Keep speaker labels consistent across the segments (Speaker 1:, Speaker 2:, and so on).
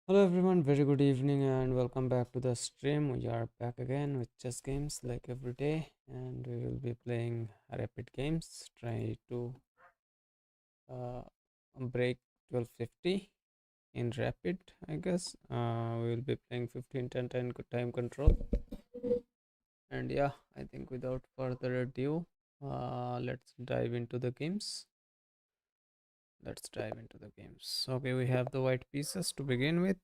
Speaker 1: Hello everyone, very good evening and welcome back to the stream. We are back again with chess games like every day, and we will be playing rapid games. Try to uh, break 1250 in rapid, I guess. We will be playing 15 10 time control. And yeah, I think without further ado, let's dive into the games. Let's dive into the games. Okay, we have the white pieces to begin with,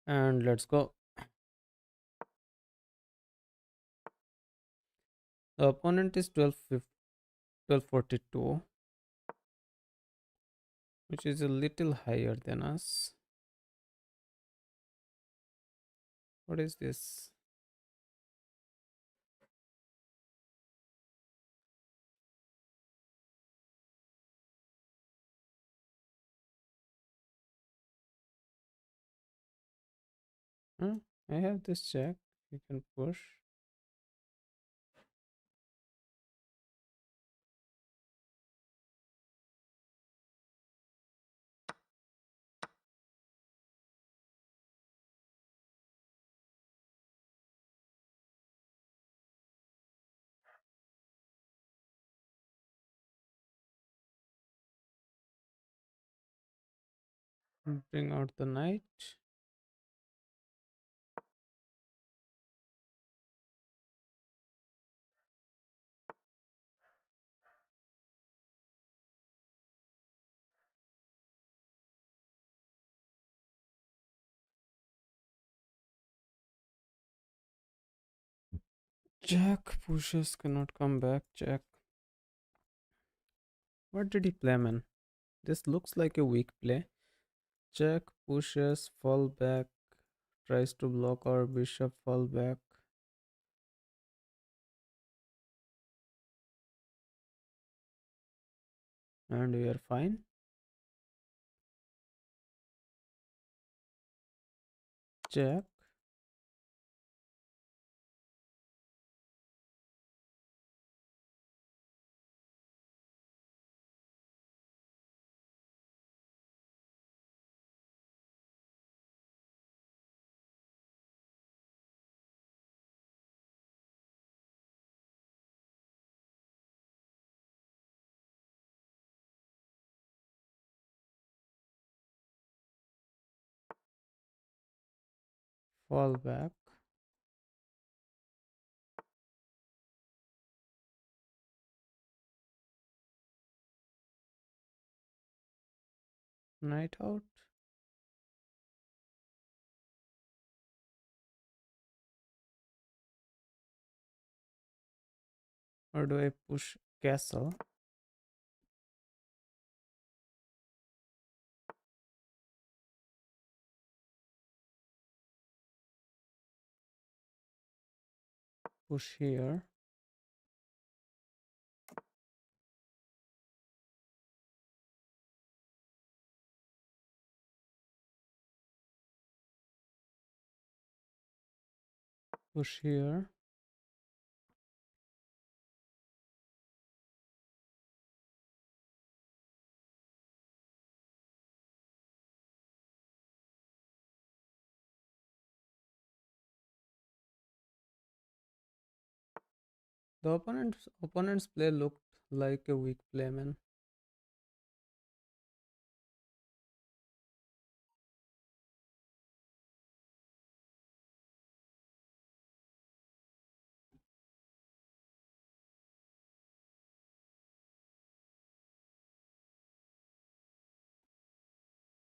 Speaker 1: and let's go. The opponent is 1242, which is a little higher than us. What is this? Huh? I have this check. You can push. Bring out the knight. Jack pushes, cannot come back. Jack. What did he play, man? This looks like a weak play. Jack pushes, fall back, tries to block our bishop, fall back. And we are fine. Jack. Fall back. Knight out. Or do I push castle? Push here. Push here. The opponent's play looked like a weak play, man.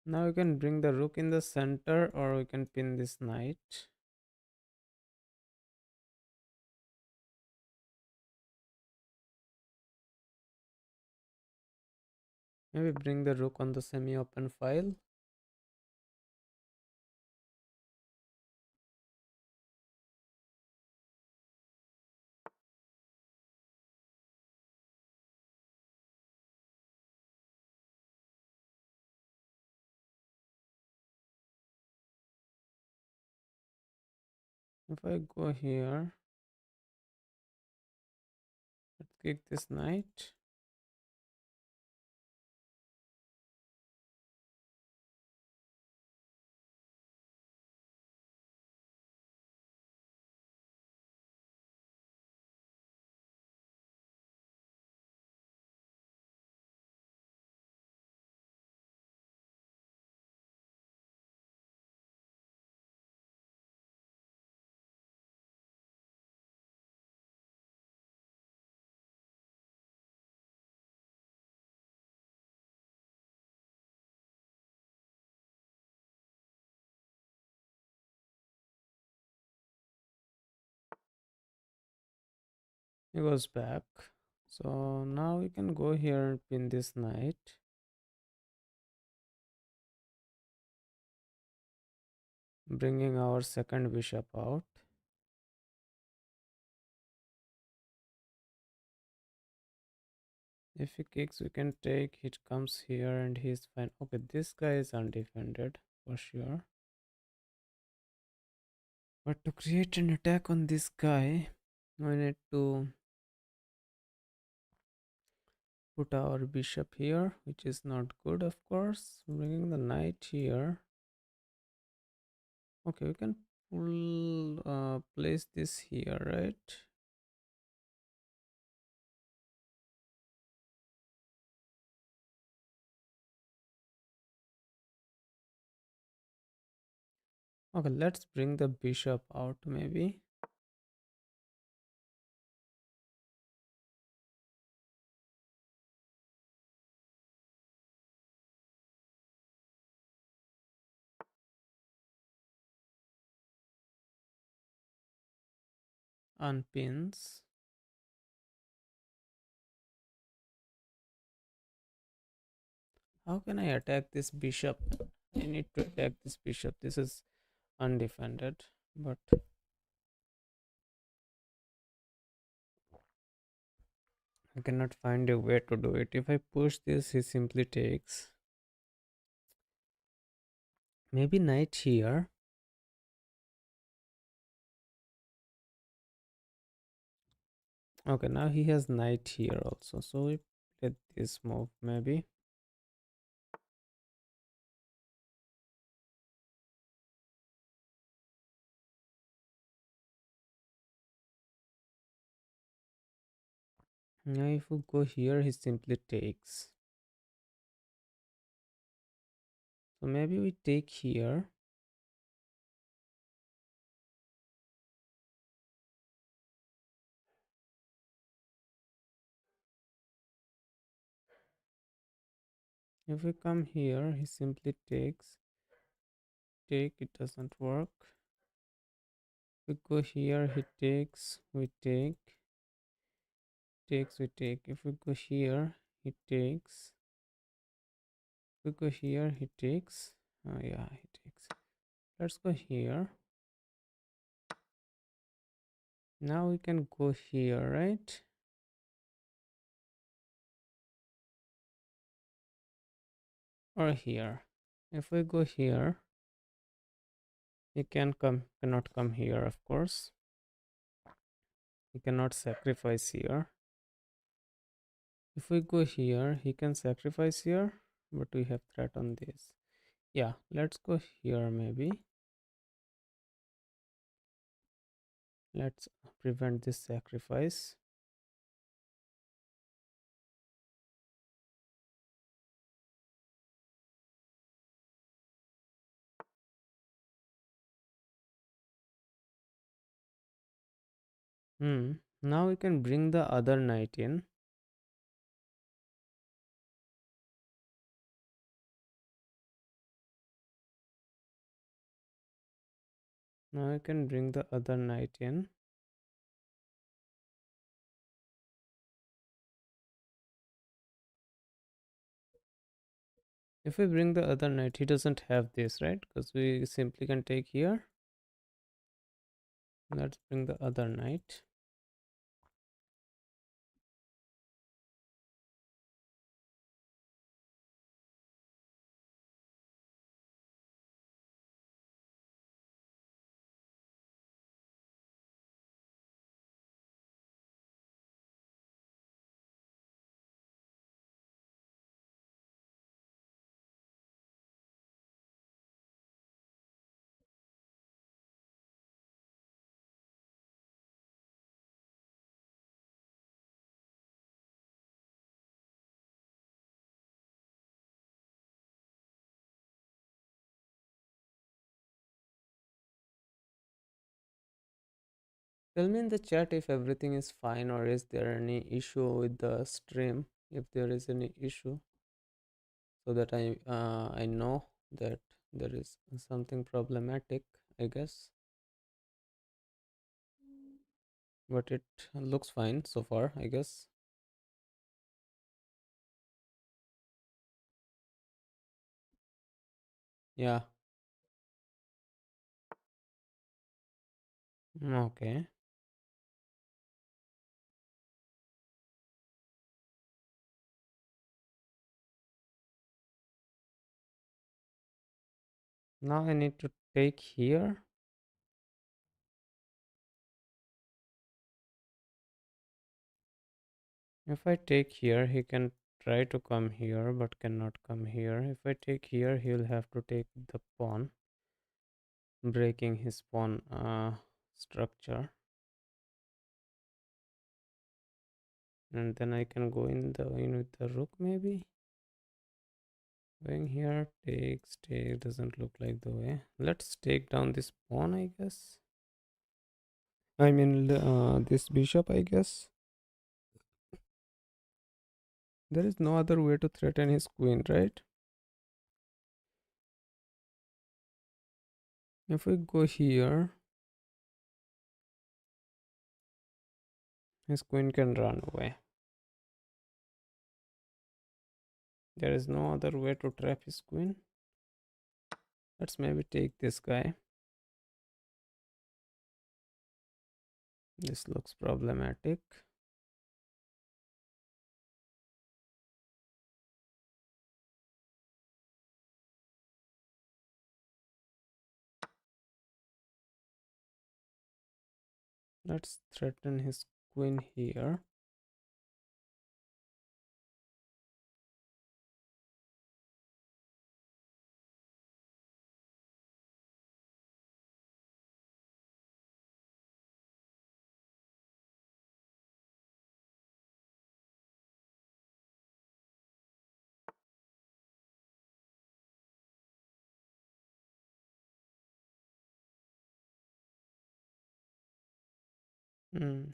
Speaker 1: Now we can bring the rook in the center, or we can pin this knight. Maybe bring the rook on the semi-open file. If I go here, let's kick this knight. He goes back. So now we can go here and pin this knight. Bringing our second bishop out. If he kicks, we can take. He comes here and he's fine. Okay, this guy is undefended for sure. But to create an attack on this guy, we need to put our bishop here, which is not good, of course. Bringing the knight here. Okay, we can place this here, right? Okay, let's bring the bishop out maybe. Unpins. How can I attack this bishop? I need to attack this bishop. This is undefended, but I cannot find a way to do it. If I push this, he simply takes. Maybe knight here. Okay, now he has knight here also. So we let this move maybe. Now if we go here, he simply takes. So maybe we take here. If we come here, he simply takes. Take, it doesn't work. We go here, he takes, we take. Takes, we take. If we go here, he takes. We go here, he takes. Oh yeah, he takes. Let's go here. Now we can go here, right? Or here. If we go here, he cannot come here, of course. He cannot sacrifice here. If we go here, he can sacrifice here, but we have threat on this. Yeah, let's go here maybe. Let's prevent this sacrifice. Now we can bring the other knight in. Now I can bring the other knight in. If we bring the other knight, he doesn't have this, right? Because we simply can take here. Let's bring the other knight. Tell me in the chat if everything is fine or is there any issue with the stream. If there is any issue, so that I know that there is something problematic, I guess. but it looks fine so far, I guess. Yeah. Okay. Now I need to take here. If I take here, he can try to come here but cannot come here. If I take here, he'll have to take the pawn, breaking his pawn structure. And then I can go in with the rook maybe. Going here take doesn't look like the way. Let's take down this pawn, I guess. I mean this bishop, I guess. There is no other way to threaten his queen, right? If we go here, his queen can run away. There is no other way to trap his queen. Let's maybe take this guy. This looks problematic. Let's threaten his queen here. Hmm.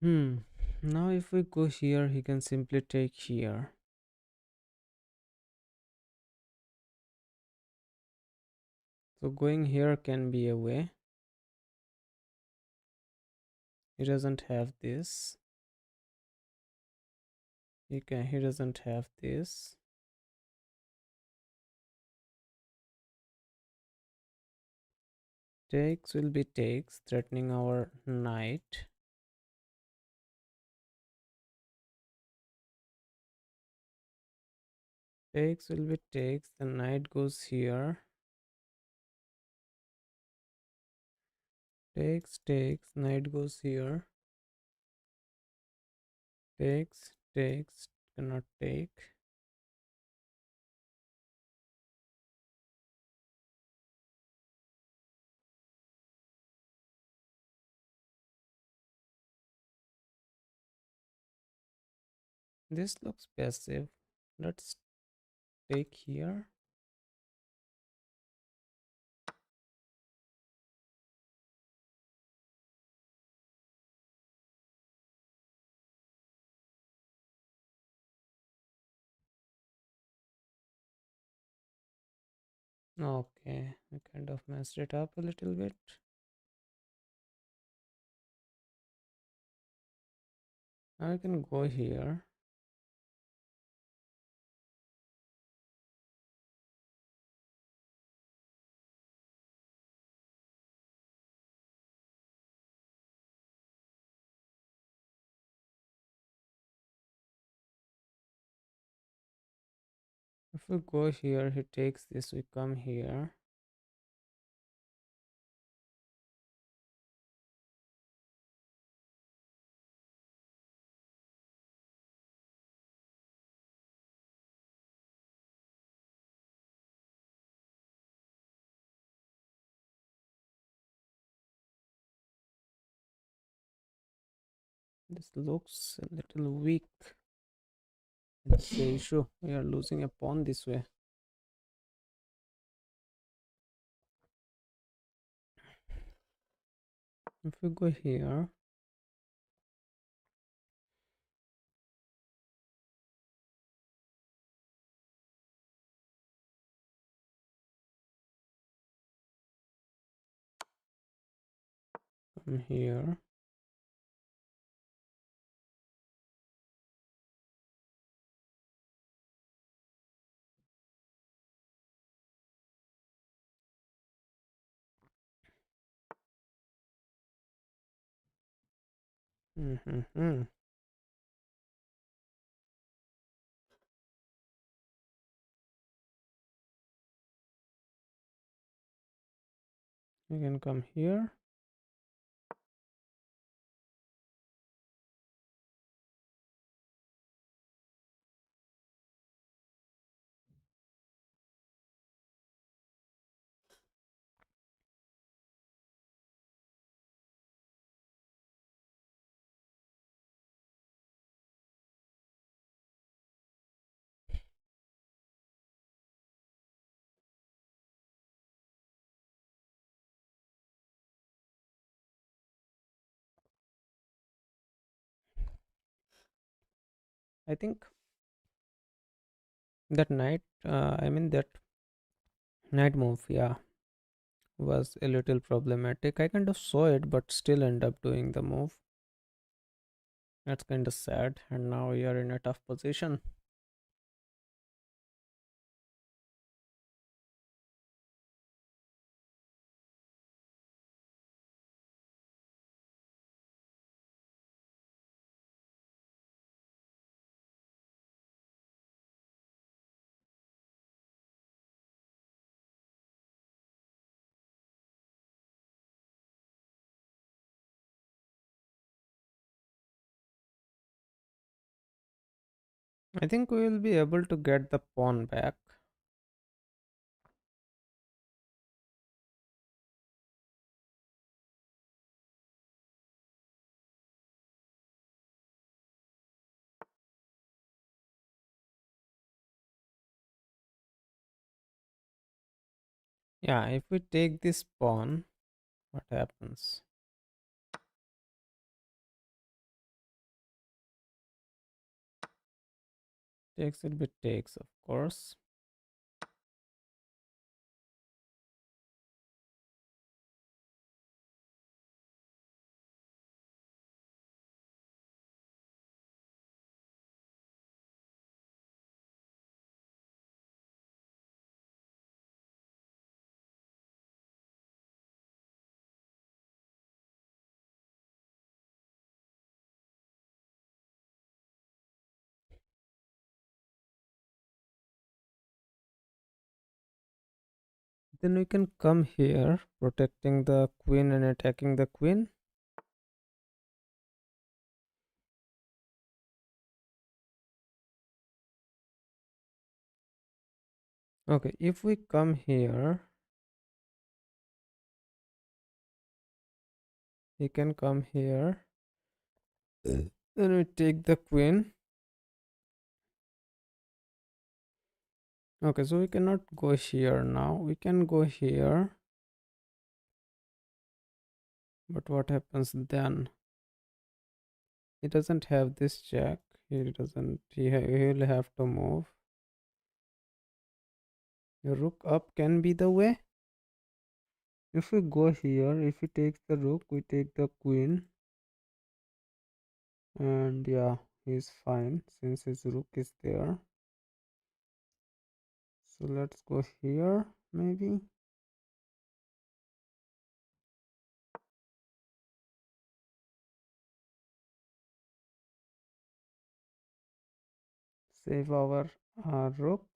Speaker 1: Hmm. Now if we go here, he can simply take here. So going here can be a way. He doesn't have this. He doesn't have this. Takes will be takes, threatening our knight. Takes will be takes. The knight goes here. Takes. Knight goes here. Takes. Cannot take. This looks passive. Let's take here. Okay, I kind of messed it up a little bit. Now I can go here. If we go here, he takes this, we come here. This looks a little weak. That's the issue. We are losing a pawn this way. If we go here, come here. Mm-hmm. You can come here. I think that that night move, yeah, was a little problematic. I kind of saw it, but still end up doing the move. That's kind of sad. And now we are in a tough position. I think we will be able to get the pawn back. Yeah, if we take this pawn, what happens? Takes it, bit takes, of course. Then we can come here, protecting the queen and attacking the queen. Okay, if we come here, he can come here. Then we take the queen. Okay, so we cannot go here now. We can go here. But what happens then? He doesn't have this jack. He doesn't. He'll have to move. The rook up can be the way. If we go here, if he takes the rook, we take the queen. And yeah, he's fine since his rook is there. So let's go here, maybe. Save our rook.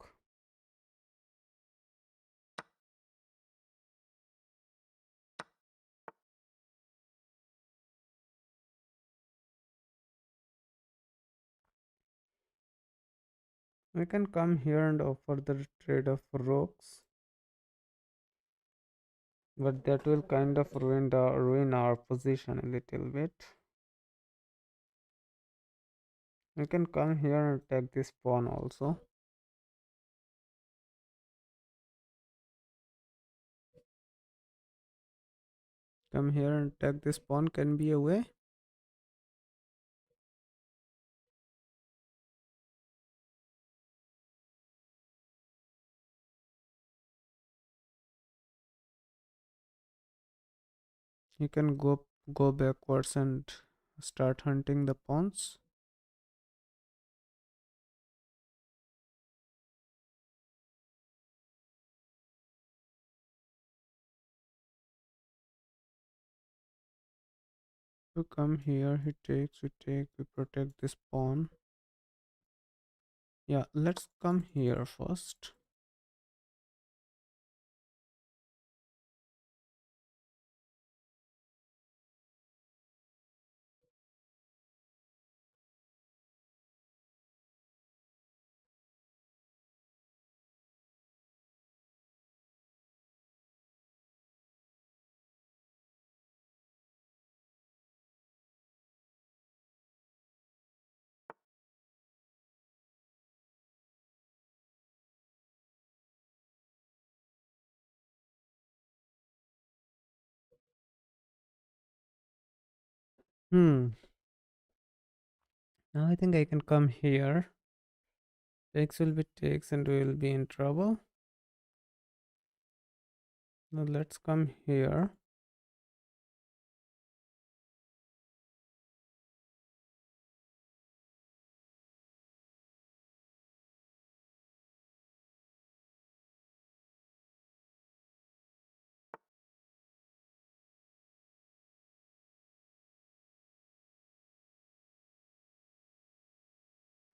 Speaker 1: We can come here and offer the trade of rooks, but that will kind of ruin our position a little bit. We can come here and take this pawn also. Come here and take this pawn can be a way. You can go go backwards and start hunting the pawns. To come here, he takes, we protect this pawn. Yeah, let's come here first. Hmm. Now I think I can come here. Takes will be takes and we will be in trouble. Now let's come here.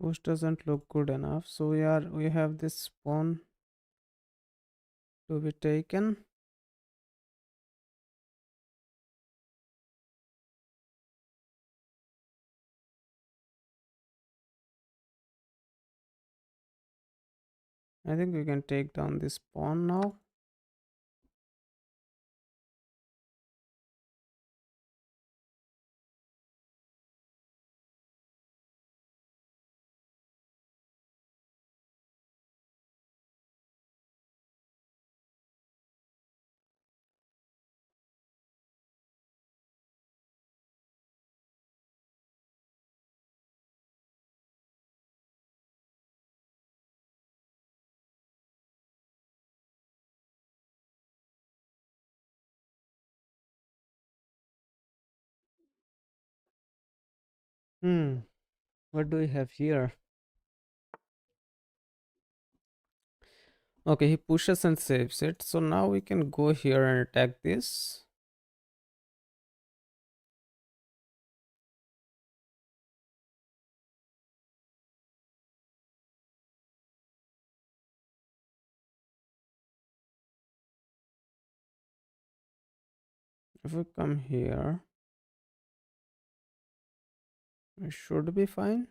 Speaker 1: Push doesn't look good enough. So we have this pawn to be taken. I think we can take down this pawn now. Hmm. What do we have here? Okay, he pushes and saves it. So now we can go here and attack this. If we come here, it should be fine.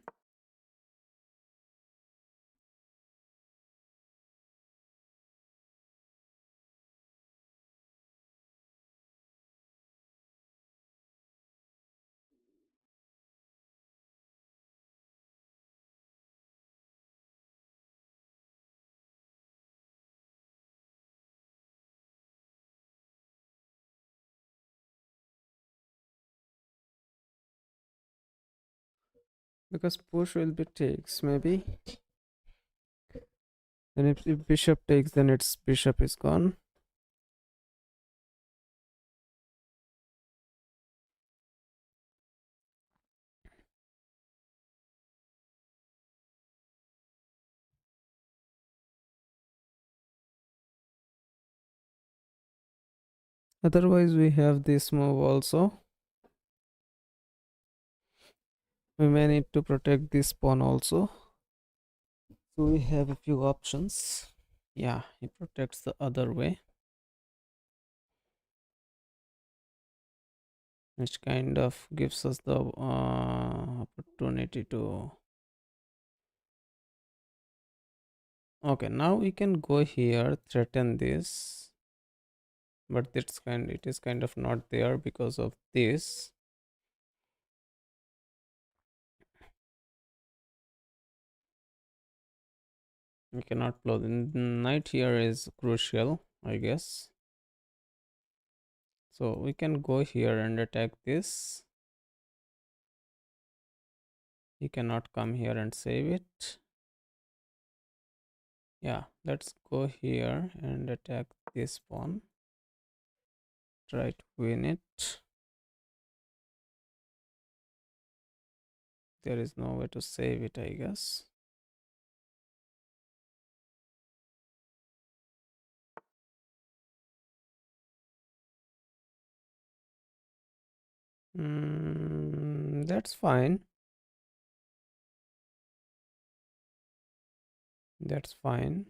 Speaker 1: Because push will be takes, maybe. Then if bishop takes, then its bishop is gone. Otherwise, we have this move also. We may need to protect this pawn also. So we have a few options. Yeah, he protects the other way, which kind of gives us the opportunity to. Okay, now we can go here, threaten this, but it is kind of not there because of this. We cannot play. The knight here is crucial, I guess. So we can go here and attack this. He cannot come here and save it. Yeah, let's go here and attack this pawn. Try to win it. there is no way to save it, I guess. That's fine. That's fine.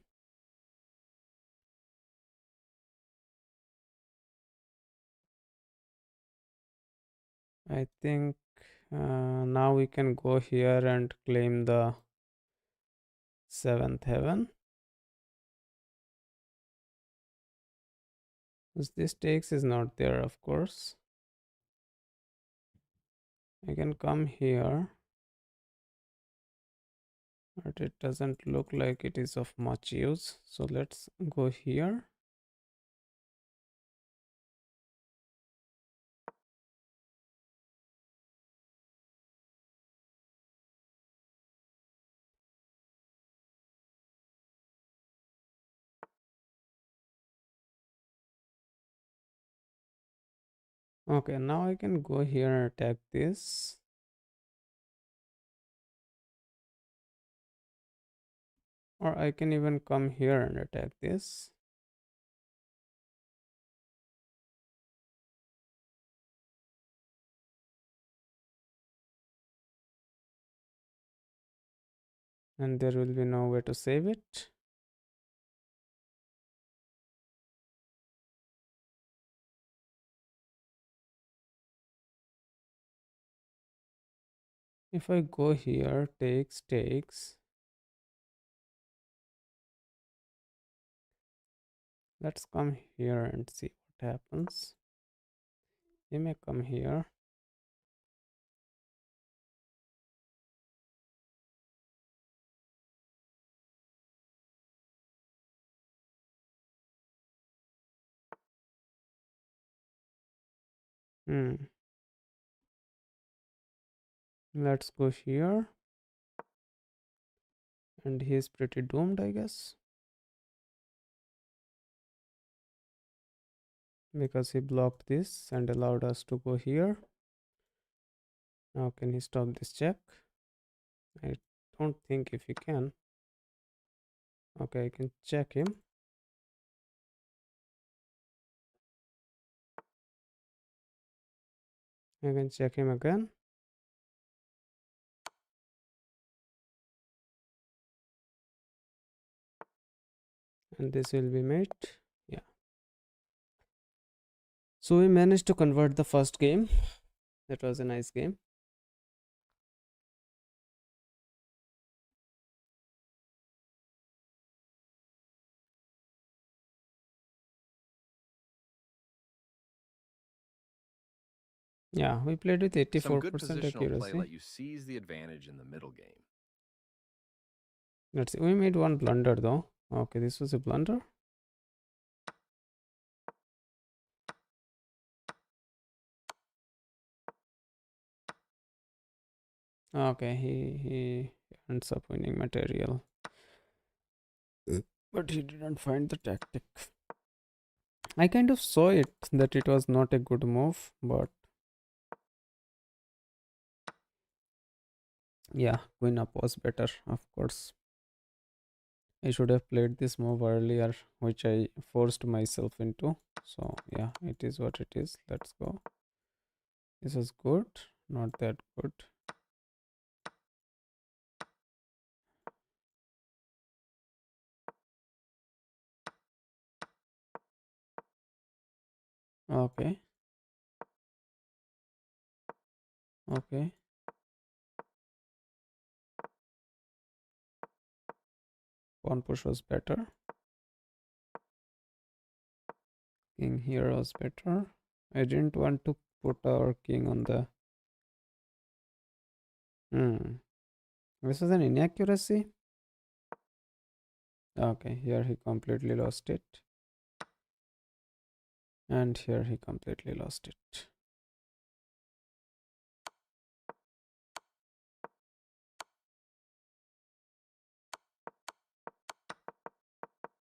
Speaker 1: I think now we can go here and claim the seventh heaven. This takes is not there, of course. I can come here, but it doesn't look like it is of much use. So let's go here. Okay, now I can go here and attack this. Or I can even come here and attack this. And there will be no way to save it. If I go here, takes. Let's come here and see what happens. You may come here. Let's go here. And he is pretty doomed, I guess. Because he blocked this and allowed us to go here. Now can he stop this check? I don't think if he can. Okay, I can check him. I can check him again. And this will be mate. Yeah. So we managed to convert the first game. That was a nice game. Yeah, we played with 84%
Speaker 2: Some good positional
Speaker 1: accuracy.
Speaker 2: play let you seize the advantage in the middle game.
Speaker 1: Let's see. We made one blunder though. Okay, this was a blunder. Okay, he ends up winning material. But he didn't find the tactic. I kind of saw it that it was not a good move, but yeah, queen up was better, of course. I should have played this move earlier, which I forced myself into. So yeah, it is what it is. Let's go. This was good, not that good. Okay. Okay. Pawn push was better. King here was better. I didn't want to put our king on the... This was an inaccuracy. Okay, here he completely lost it. And here he completely lost it.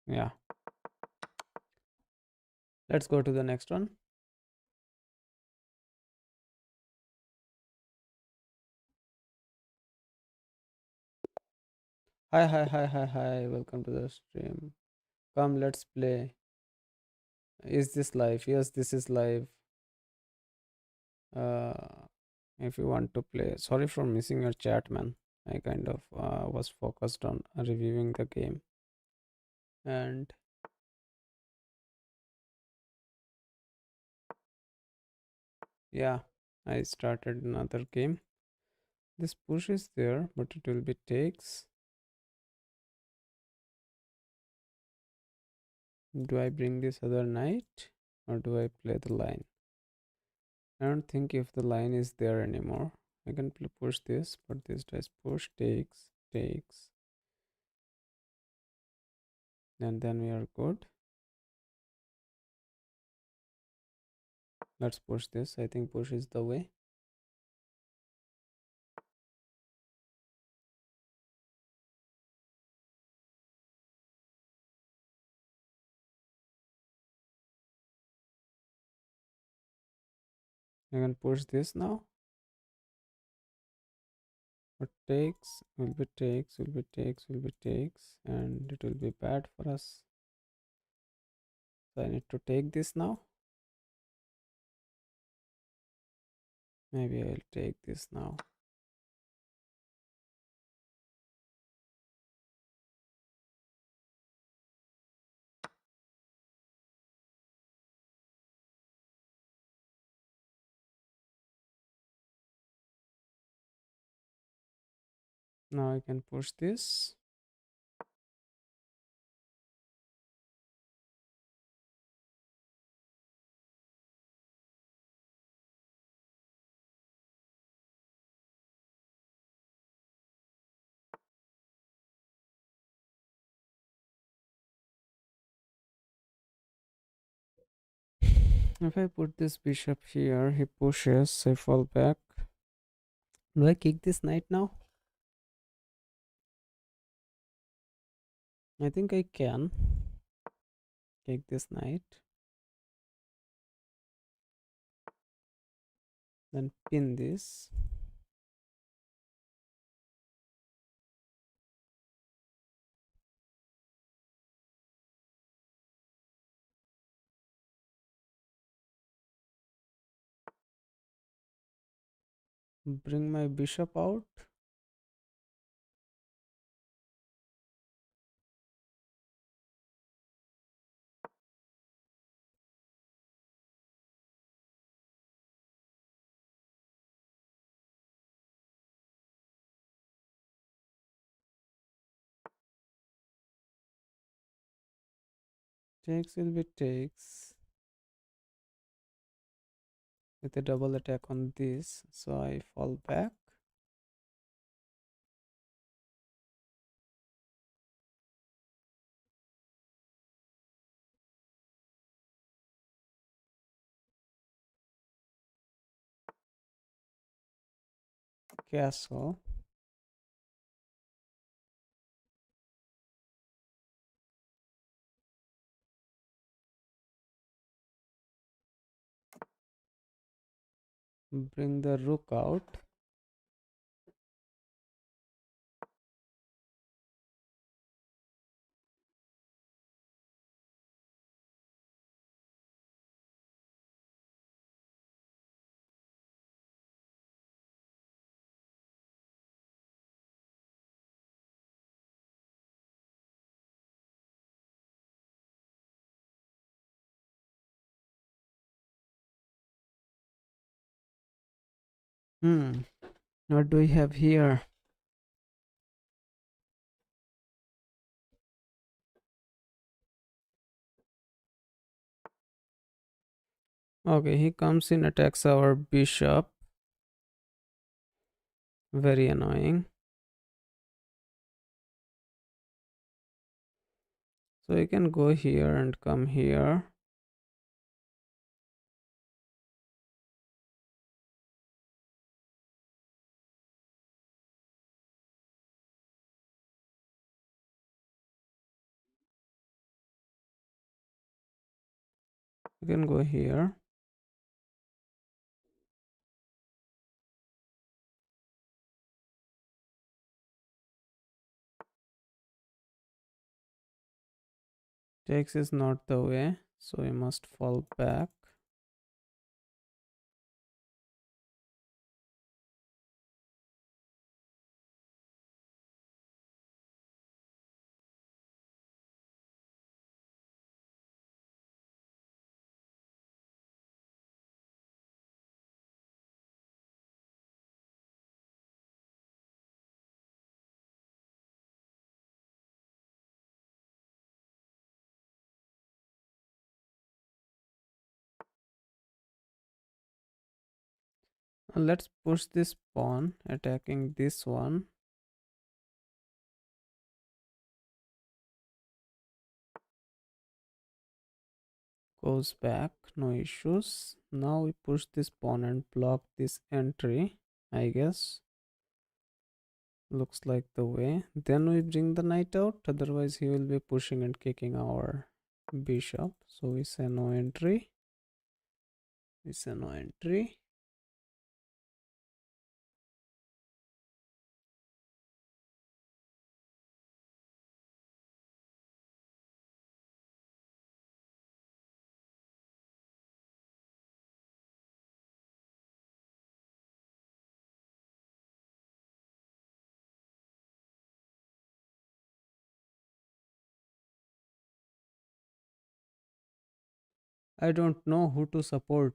Speaker 1: Yeah. Let's go to the next one. Hi, hi, hi, hi, hi. Welcome to the stream. Come, let's play. Is this live? Yes, this is live. Uh, if you want to play, sorry for missing your chat, man. I kind of was focused on reviewing the game, and yeah, I started another game. This push is there, but it will be takes. Do I bring this other knight, or do I play the line? I don't think if the line is there anymore. I can push this, but this does push takes, and then we are good. Let's push this. I think push is the way. I can push this now. But takes will be takes, will be takes, will be takes, and it will be bad for us. So I need to take this now. Maybe I'll take this now. Now I can push this. If I put this bishop here, he pushes, I fall back. Do I kick this knight now? I think I can kick this knight. Then pin this. Bring my bishop out. Takes will be takes. With a double attack on this, so I fall back. Castle. Bring the rook out. What do we have here? Okay, he comes in, attacks our bishop. Very annoying. So you can go here and come here. You can go here. Takes is not the way, so we must fall back. Let's push this pawn, attacking this one. Goes back, no issues. Now we push this pawn and block this entry, I guess. Looks like the way. Then we bring the knight out, otherwise he will be pushing and kicking our bishop. So we say no entry. We say no entry. I don't know who to support.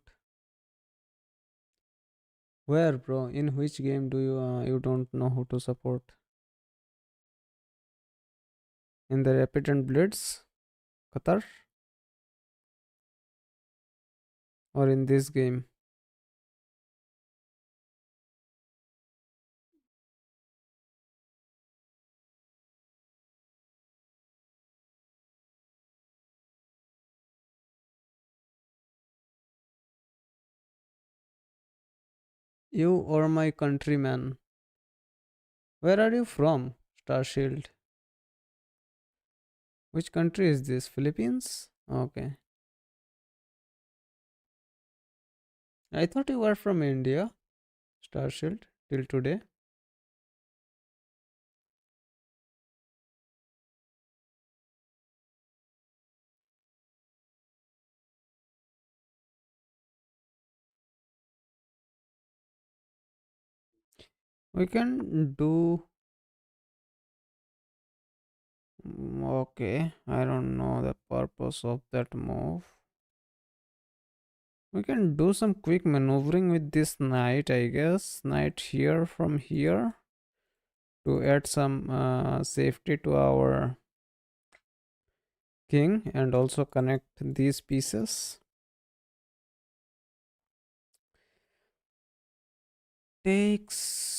Speaker 1: Where, bro? In which game do you don't know who to support? In the Rapid and Blitz, Qatar, or in this game? You or my countryman? Where are you from, Starshield? Which country is this? Philippines? Okay. I thought you were from India, Starshield, till today. We can do. Okay, I don't know the purpose of that move. We can do some quick maneuvering with this knight, I guess. Knight here from here to add some safety to our king and also connect these pieces. Takes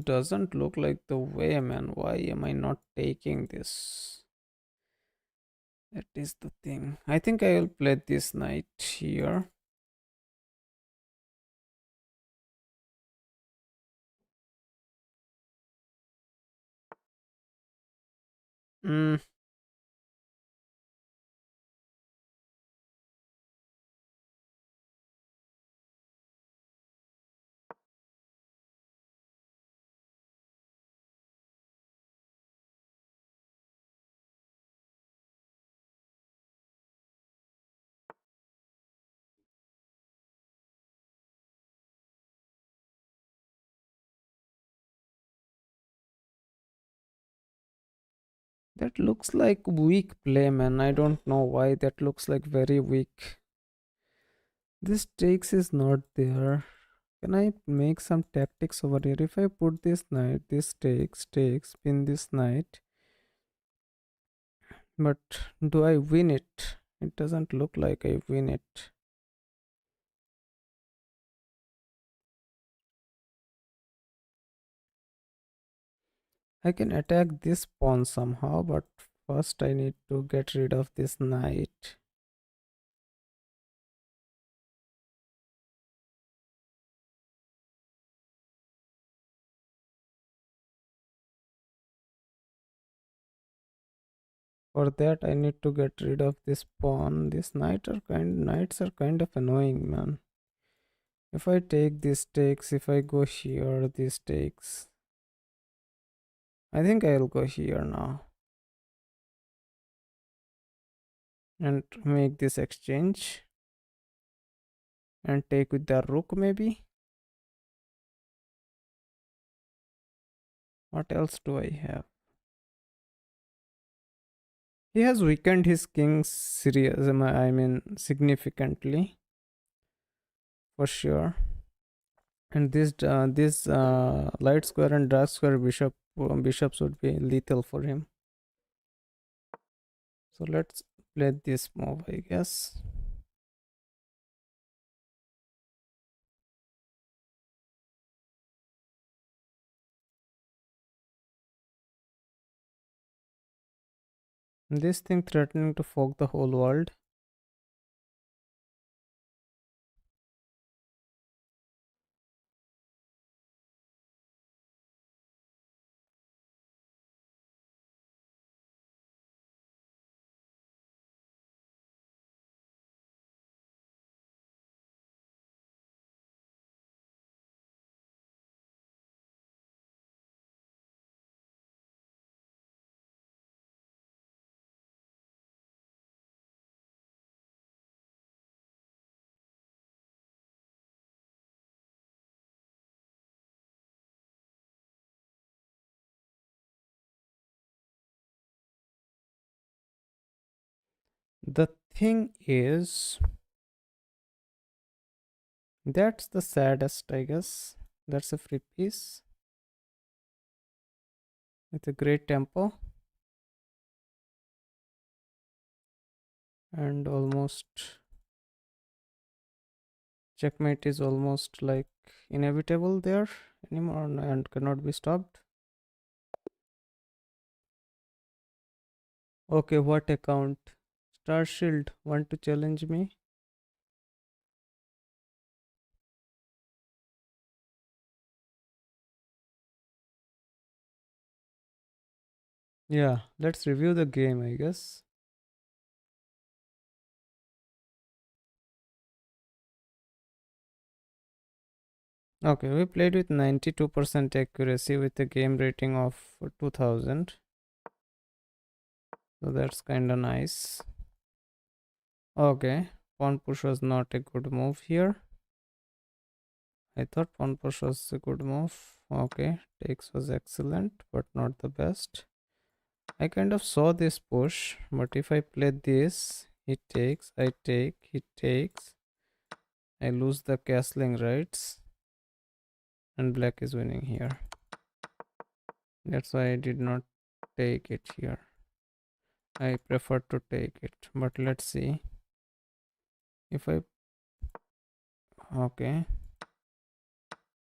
Speaker 1: doesn't look like the way, man. Why am I not taking this? That is the thing. I think I will play this knight here. Mm, that looks like weak play, man. I don't know why that looks like very weak. This takes is not there. Can I make some tactics over here? If I put this knight, this takes, pin this knight. But do I win it? It doesn't look like I win it. I can attack this pawn somehow, but first I need to get rid of this knight. For that I need to get rid of this pawn. These knights are kind of annoying, man. If I take this takes, if I go here, this takes. I think I'll go here now. and make this exchange and take with the rook maybe. What else do I have? He has weakened his king serious, I mean significantly for sure. And this light square and dark square bishops would be lethal for him. So let's play this move, I guess. This thing threatening to fork the whole world. The thing is, that's the saddest, I guess. That's a free piece with a great tempo and almost checkmate is almost like inevitable there anymore and cannot be stopped. Okay, what account? Star Shield want to challenge me? Yeah, let's review the game, I guess. Okay, we played with 92% accuracy with a game rating of 2000. So that's kind of nice. Okay, pawn push was not a good move here. I thought pawn push was a good move. Okay, takes was excellent, but not the best. I kind of saw this push, but if I play this, he takes, I take, he takes. I lose the castling rights, and black is winning here. That's why I did not take it here. I prefer to take it, but let's see. If I okay,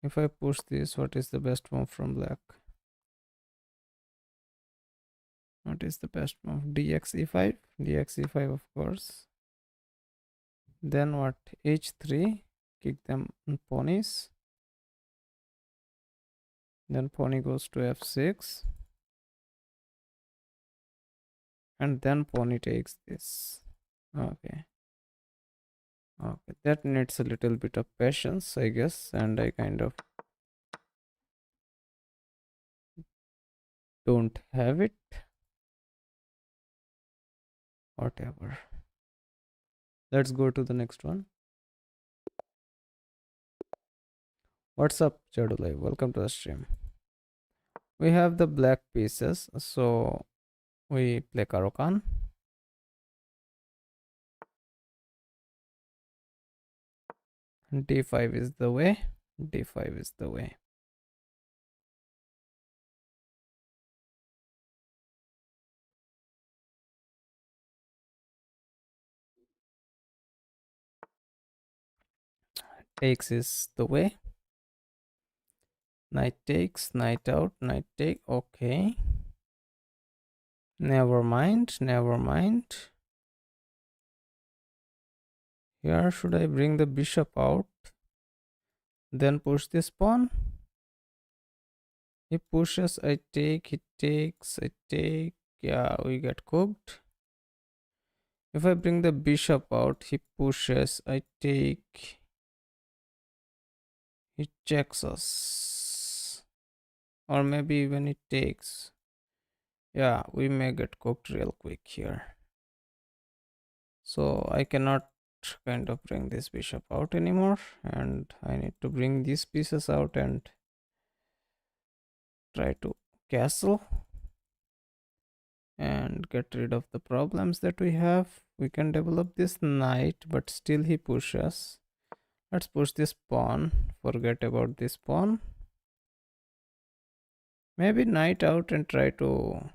Speaker 1: if I push this, what is the best move from black? What is the best move? dxe5, dxe5 of course. Then what? h3, kick them on ponies. Then pony goes to f6, and then pony takes this. Okay. Okay, that needs a little bit of patience, I guess, and I kind of don't have it. Whatever. Let's go to the next one. What's up, Jadulai? Welcome to the stream. We have the black pieces, so we play Karokan. D5 is the way. D5 is the way. Takes is the way. Knight takes, knight out, knight take. Okay. Never mind, never mind. Here, should I bring the bishop out? Then push this pawn. He pushes, I take, he takes, I take. Yeah, we get cooked. If I bring the bishop out, he pushes, I take. He checks us. Or maybe even it takes. Yeah, we may get cooked real quick here. So I cannot kind of bring this bishop out anymore, and I need to bring these pieces out and try to castle and get rid of the problems that we have. We can develop this knight, but still he pushes. Let's push this pawn. Forget about this pawn. Maybe knight out and try to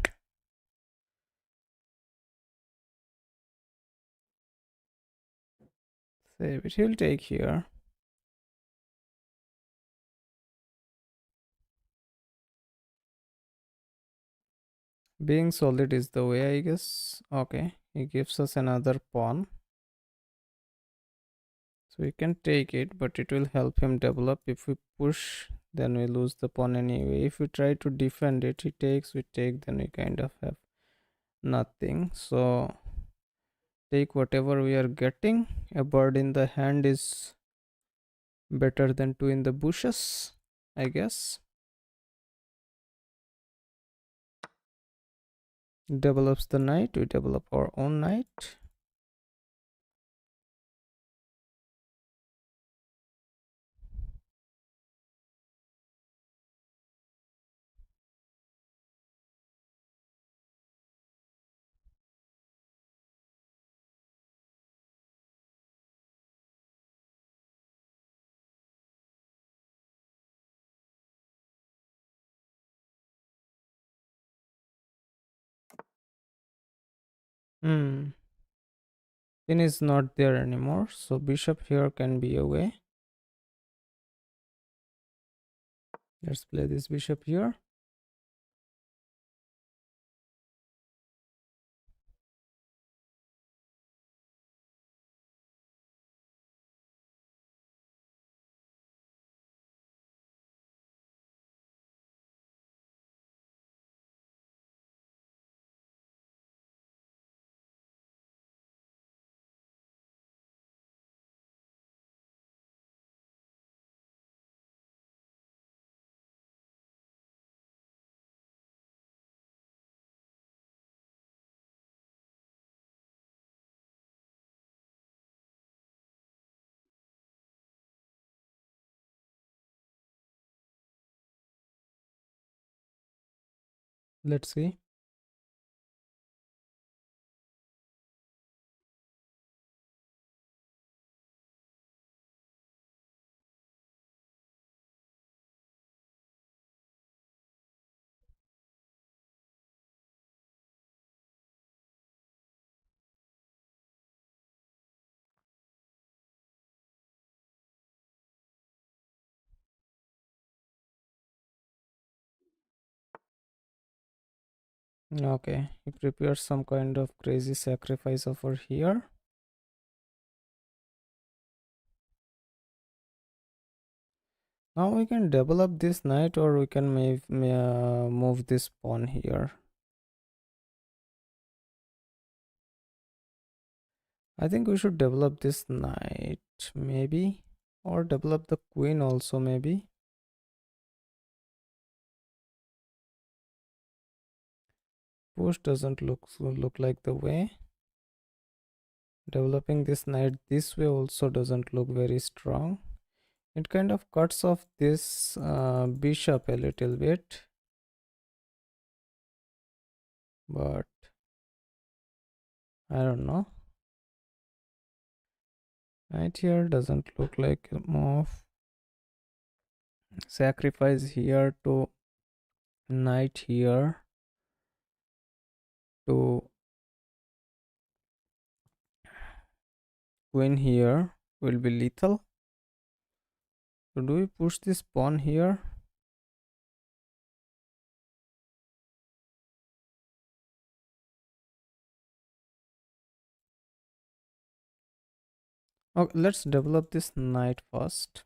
Speaker 1: save it. He'll take here. Being solid is the way, I guess. Okay, he gives us another pawn. So we can take it, but it will help him develop. If we push, then we lose the pawn anyway. If we try to defend it, he takes, we take, then we kind of have nothing. So take whatever we are getting. A bird in the hand is better than two in the bushes, I guess. Develops the knight, we develop our own knight. Hmm. Queen is not there anymore, so bishop here can be away. Let's play this bishop here. Let's see. Okay, he prepares some kind of crazy sacrifice over here. Now we can develop this knight, or we can move this pawn here. I think we should develop this knight, maybe, or develop the queen also, maybe. Push doesn't look like the way. Developing this knight this way also doesn't look very strong. It kind of cuts off this bishop a little bit, but I don't know. Knight here doesn't look like a move. Sacrifice here to knight here to queen here will be lethal. So do we push this pawn here? Okay, let's develop this knight first.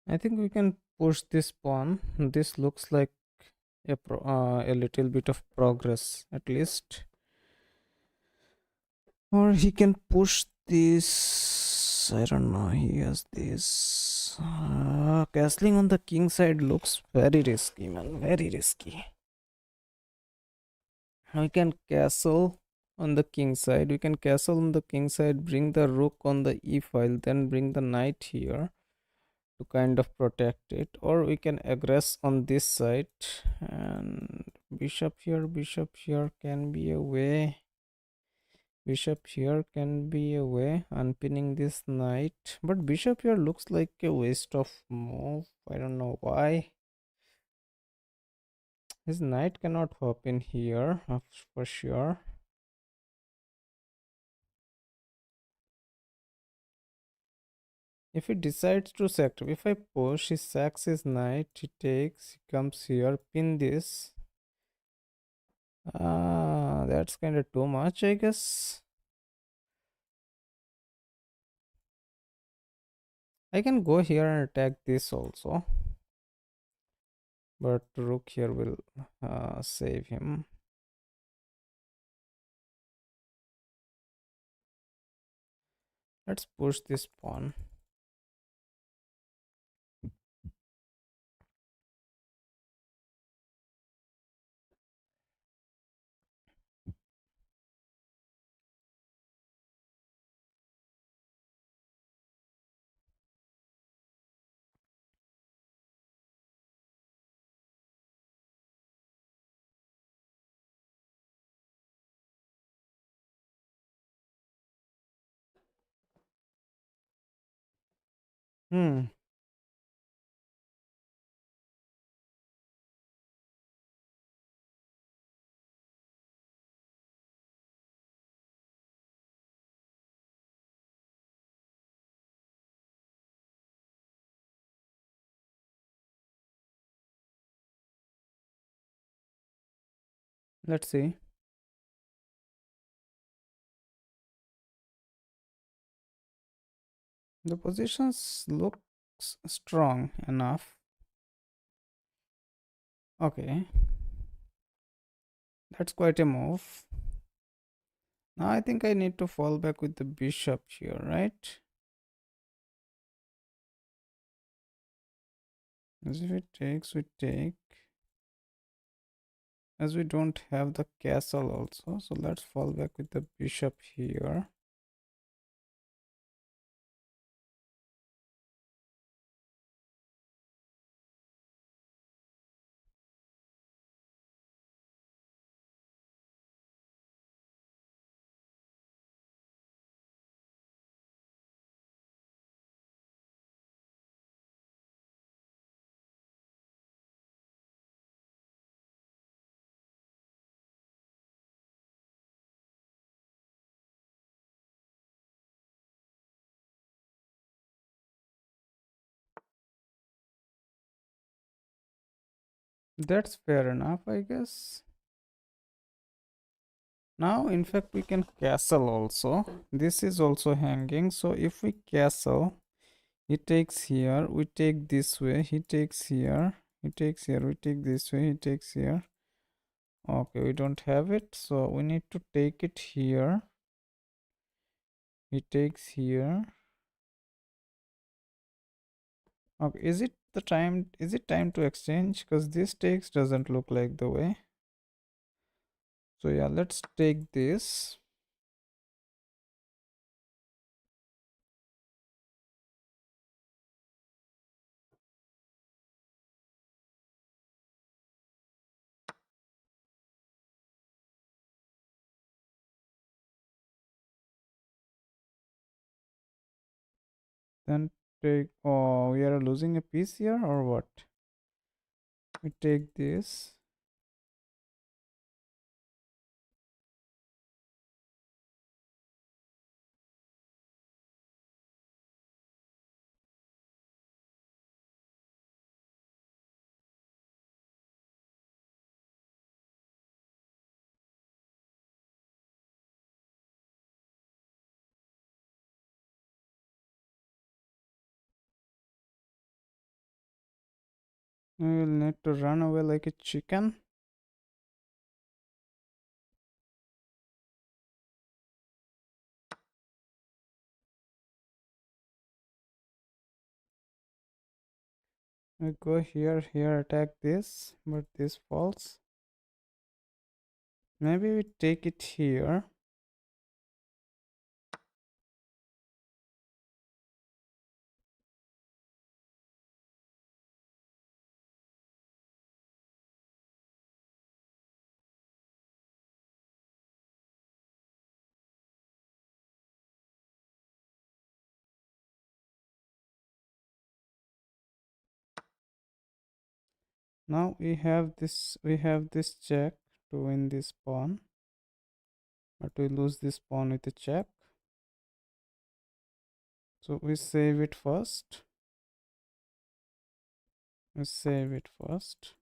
Speaker 1: I think we can push this pawn. This looks like a little bit of progress at least. Or he can push this. I don't know. He has this. Castling on the king side looks very risky, man. Very risky. We can castle on the king side. We can castle on the king side, bring the rook on the e file, then bring the knight here to kind of protect it. Or we can aggress on this side and bishop here can be a way. Bishop here can be a way, unpinning this knight. But bishop here looks like a waste of move. I don't know why. His knight cannot hop in here for sure. If he decides to sacrifice, if I push, he sacks his knight, he takes, he comes here, pin this. That's kind of too much, I guess. I can go here and attack this also. But rook here will save him. Let's push this pawn. Hmm. Let's see. The positions looks strong enough. Okay, that's quite a move. Now I think I need to fall back with the bishop here, right? As if it takes, we take. As we don't have the castle also, so let's fall back with the bishop here. That's fair enough, I guess. Now, in fact, we can castle also. This is also hanging. So if we castle, he takes here, we take this way, he takes here, he takes here, we take this way, he takes here. Okay, we don't have it, so we need to take it here. He takes here. Okay, is it time to exchange? Because this takes doesn't look like the way. So yeah, let's take this. Then take, oh, we are losing a piece here or what? We take this. We will need to run away like a chicken. We go here, here, attack this, but this falls. Maybe we take it here. Now we have this check to win this pawn, but we lose this pawn with a check. So we save it first. We save it first.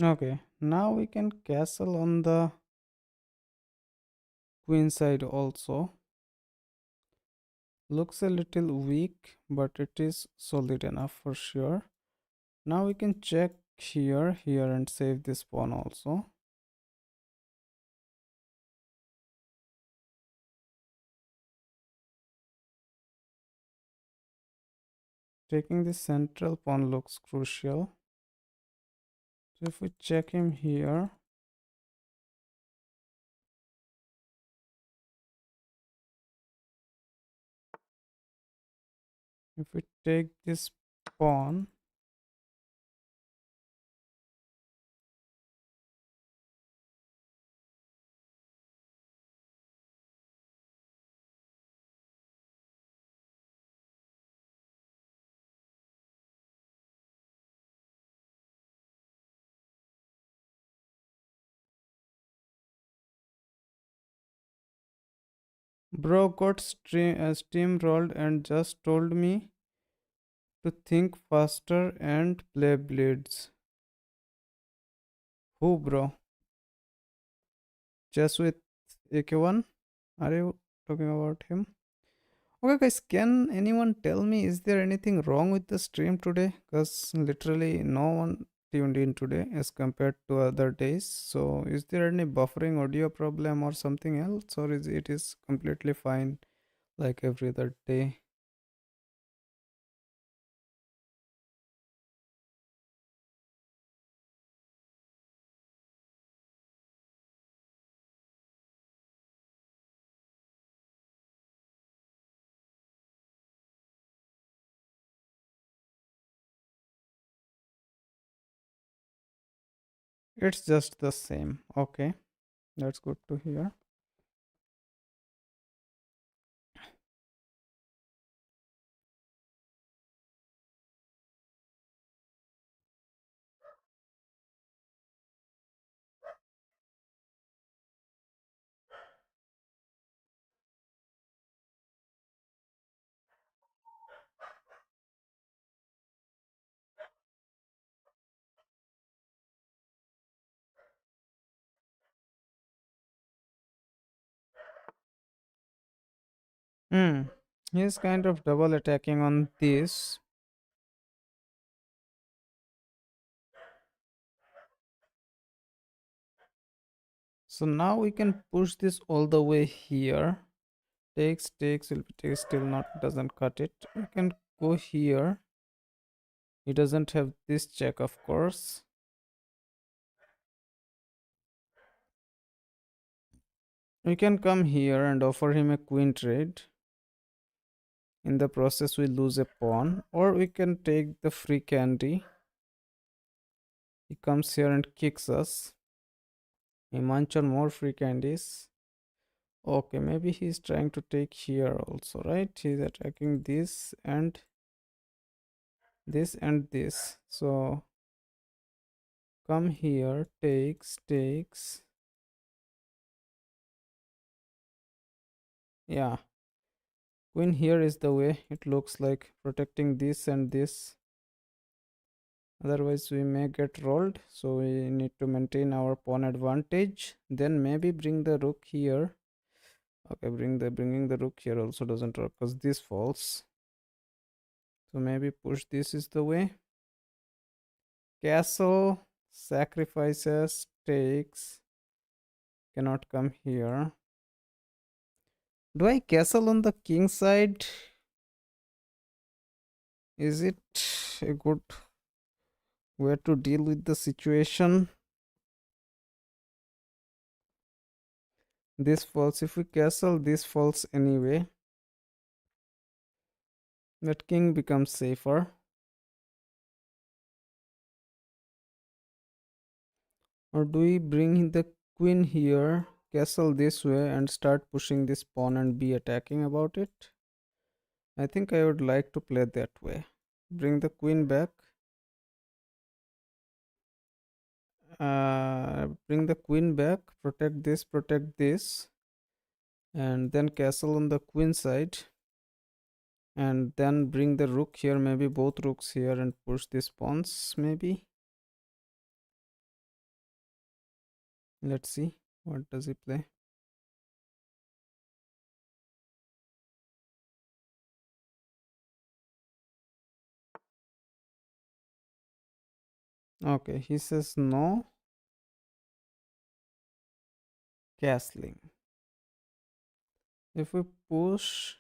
Speaker 1: Okay, now we can castle on the queen side also. Looks a little weak, but it is solid enough for sure. Now we can check here, here, and save this pawn also. Taking the central pawn looks crucial. So if we check him here, if we take this pawn, bro got steamrolled and just told me to think faster and play bleeds. Who, bro? Just with AK1? Are you talking about him? Okay, guys, can anyone tell me, is there anything wrong with the stream today? Because literally no one tuned in today as compared to other days. So, is there any buffering audio problem or something else, or is it is completely fine like every other day? It's just the same. Okay, that's good to hear. Hmm. He's kind of double attacking on this. So now we can push this all the way here. Takes will be takes, still not doesn't cut it. We can go here. He doesn't have this check, of course. We can come here and offer him a queen trade. In the process, we lose a pawn, or we can take the free candy. He comes here and kicks us. He munch on more free candies. Okay, maybe he's trying to take here also, right? He's attacking this and this and this. So come here, takes. Yeah, queen here is the way. It looks like protecting this and this. Otherwise, we may get rolled. So we need to maintain our pawn advantage. Then maybe bring the rook here. Okay, bringing the rook here also doesn't work because this falls. So maybe push this is the way. Castle sacrifices takes. Cannot come here. Do I castle on the king side? Is it a good way to deal with the situation? This falls. If we castle, this falls anyway. That king becomes safer. Or do we bring the queen here, castle this way, and start pushing this pawn and be attacking about it? I think I would like to play that way. Bring the queen back. Bring the queen back. Protect this. And then castle on the queen side. And then bring the rook here, maybe both rooks here, and push these pawns, maybe. Let's see. What does he play? Okay, he says no. Castling. If we push,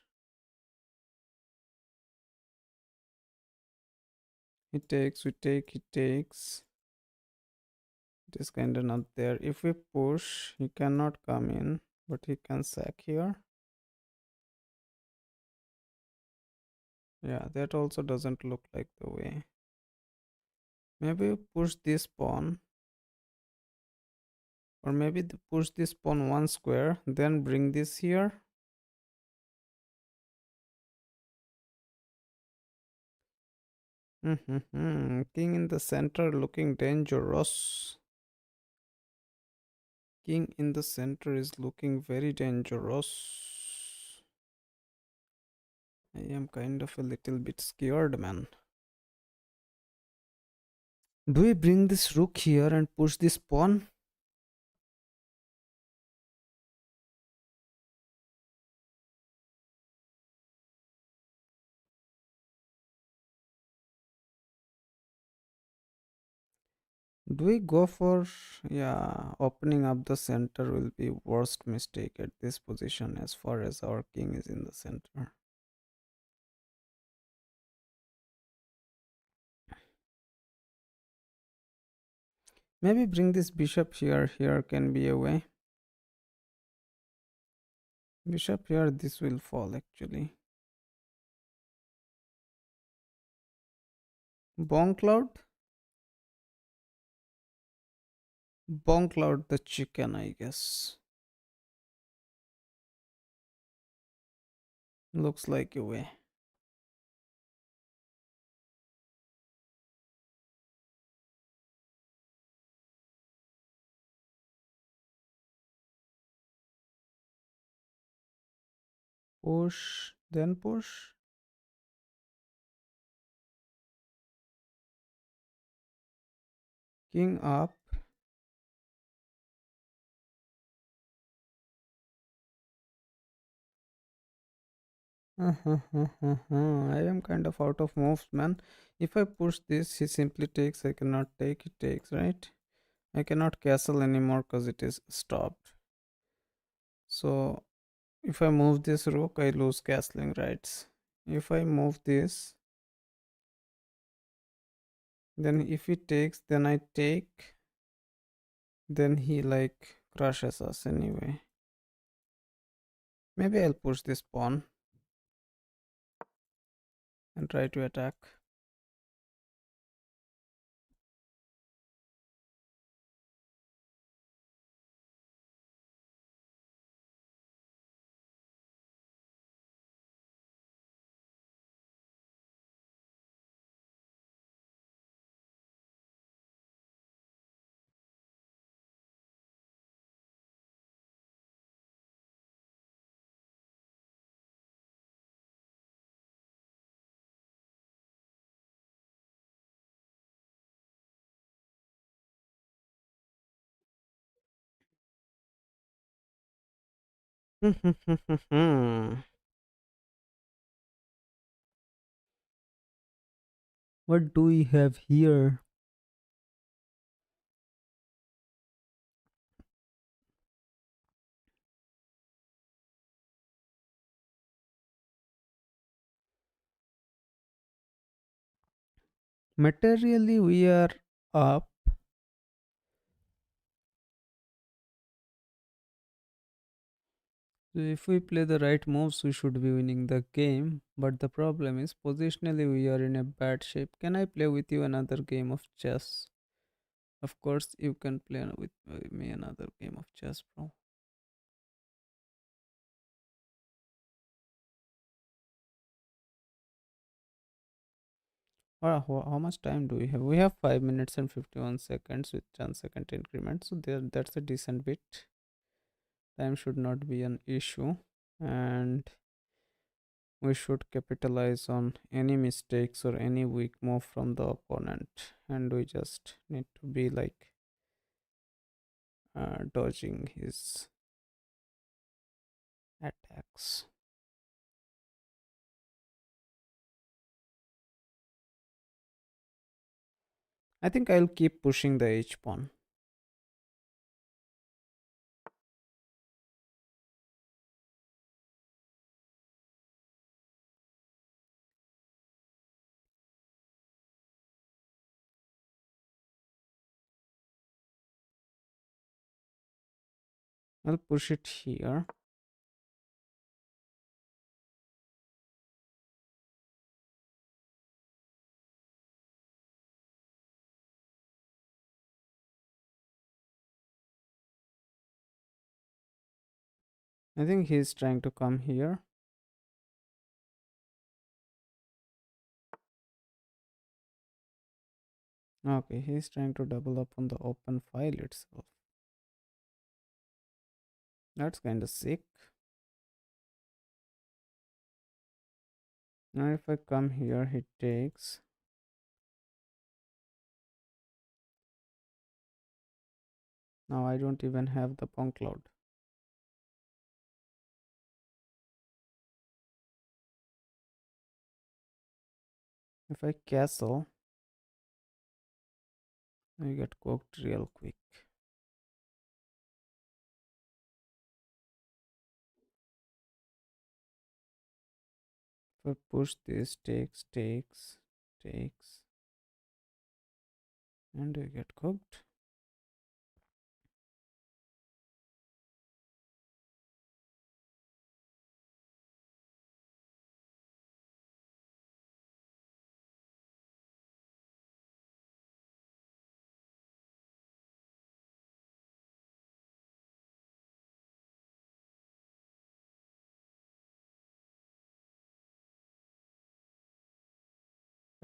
Speaker 1: he takes, he takes. It is kinda not there. If we push, he cannot come in, but he can sack here. Yeah, that also doesn't look like the way. Maybe we push this pawn. Or maybe push this pawn one square, then bring this here. King in the center looking dangerous. King in the center is looking very dangerous. I am kind of a little bit scared, man. Do we bring this rook here and push this pawn? Do we go for, yeah, opening up the center will be worst mistake at this position as far as our king is in the center. Maybe bring this bishop here. Here can be a way. Bishop here, this will fall actually. Bong Cloud? Bong Cloud the chicken, I guess. Looks like a way. Push, then push. King up. I am kind of out of moves, man. If I push this, he simply takes. I cannot take, he takes, right? I cannot castle anymore because it is stopped. So if I move this rook, I lose castling rights. If I move this, then if he takes, then I take. Then he like crushes us anyway. Maybe I'll push this pawn. and try to attack. What do we have here? Materially, we are up. So if we play the right moves, we should be winning the game. But the problem is, positionally, we are in a bad shape. Can I play with you another game of chess? Of course, you can play with me another game of chess, bro. How much time do we have? We have 5 minutes and 51 seconds with 10-second increments. So that's a decent bit. Time should not be an issue. And we should capitalize on any mistakes or any weak move from the opponent. And we just need to be like dodging his attacks. I think I'll keep pushing the H pawn. I'll push it here. I think he's trying to come here. Okay, he's trying to double up on the open file itself. That's kind of sick. Now if I come here, he takes. Now I don't even have the pawn cloud. If I castle, I get cooked real quick. If I push this, takes, and I get cooked.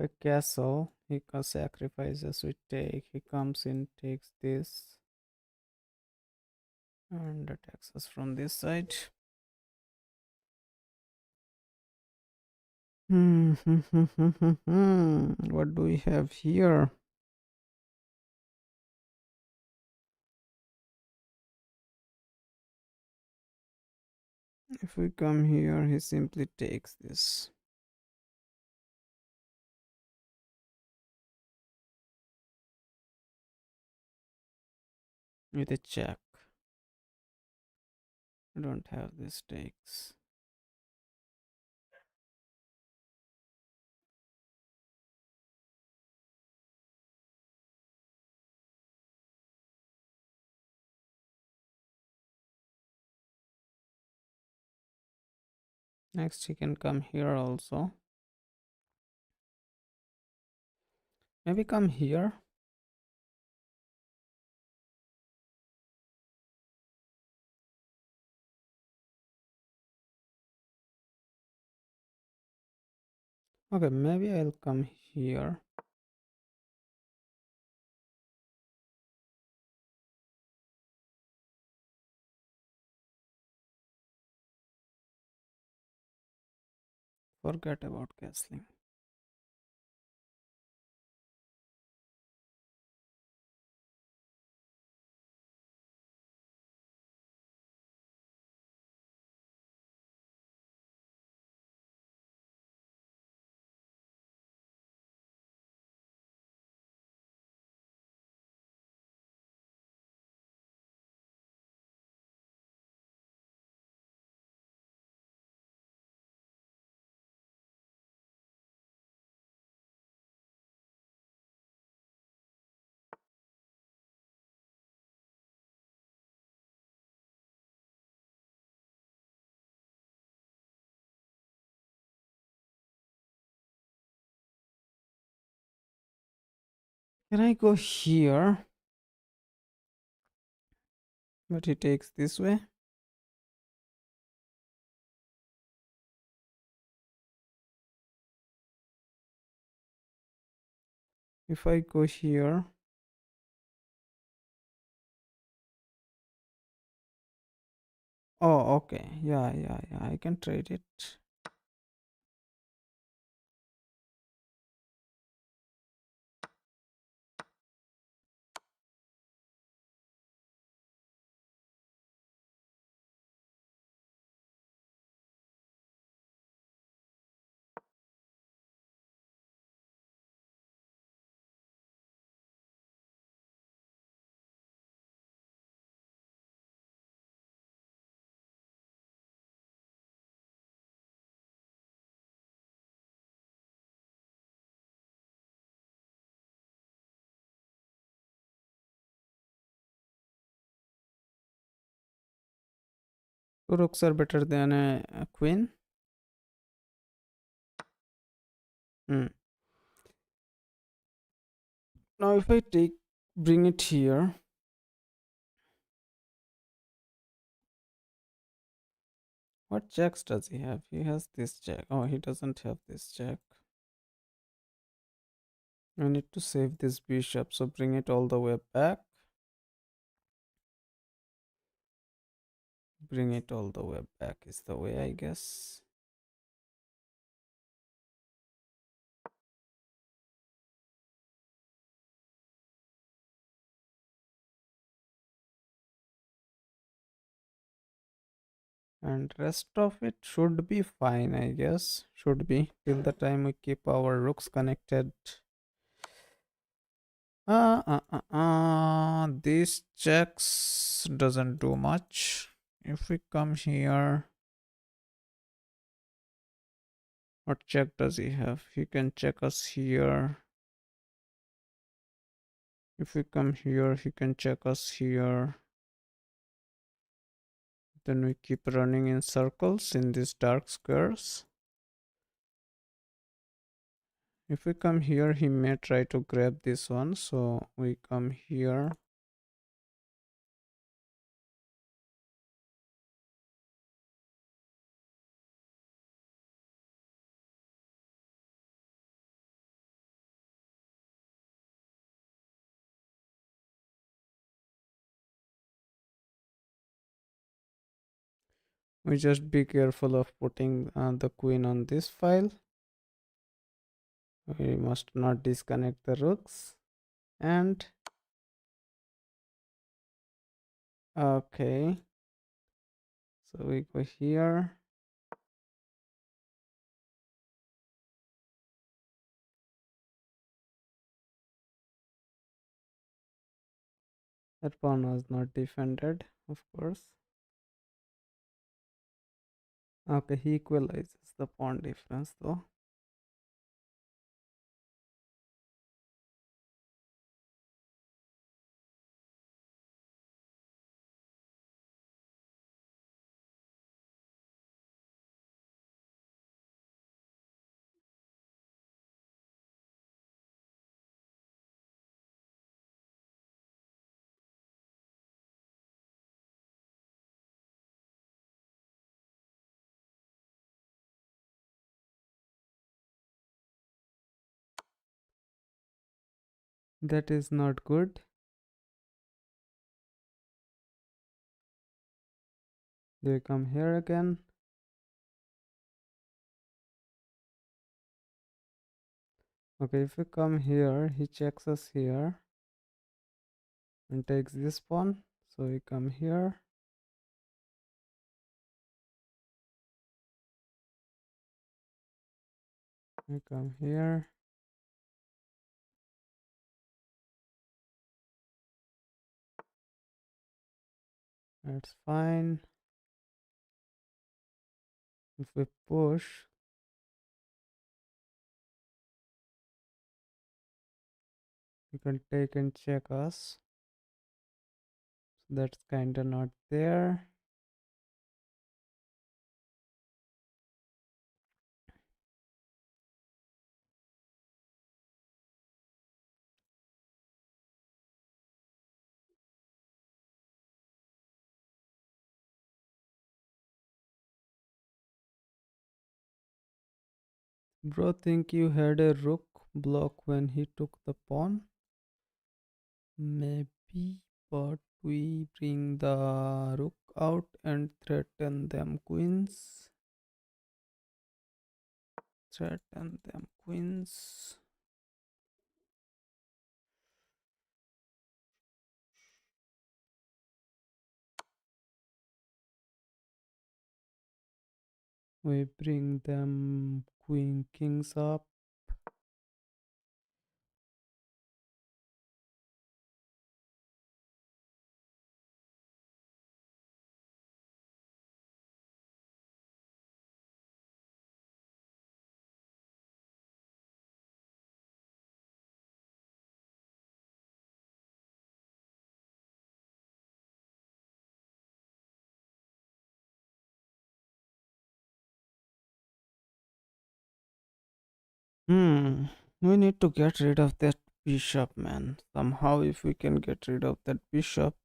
Speaker 1: If I castle, he sacrifices, we take. He comes in, takes this, and attacks us from this side. What do we have here? If we come here, he simply takes this with a check. I don't have this takes. Next, he can come here also. Maybe come here. Okay, maybe I'll come here. Forget about castling. Can I go here? But he takes this way. If I go here, oh, okay. Yeah, yeah, yeah. I can trade it. Two rooks are better than a queen. Hmm. Now, if I bring it here, what jacks does he have? He has this jack. Oh, he doesn't have this jack. I need to save this bishop, so bring it all the way back. Bring it all the way back is the way, I guess. And rest of it should be fine, I guess. Should be till the time we keep our rooks connected. These checks doesn't do much. If we come here, what check does he have? He can check us here. If we come here, he can check us here. Then we keep running in circles in these dark squares. If we come here, he may try to grab this one. So we come here. We just be careful of putting the queen on this file. We must not disconnect the rooks. And okay, so we go here. That pawn was not defended, of course. Okay, he equalizes the pawn difference though. That is not good. They come here again. Okay, if we come here, he checks us here and takes this pawn. So we come here. We come here. That's fine. If we push, you can take and check us. So that's kinda not there. Bro, think you had a rook block when he took the pawn? Maybe, but we bring the rook out and threaten them queens. Threaten them queens. We bring them queen kings up. We need to get rid of that bishop, man. Somehow, if we can get rid of that bishop,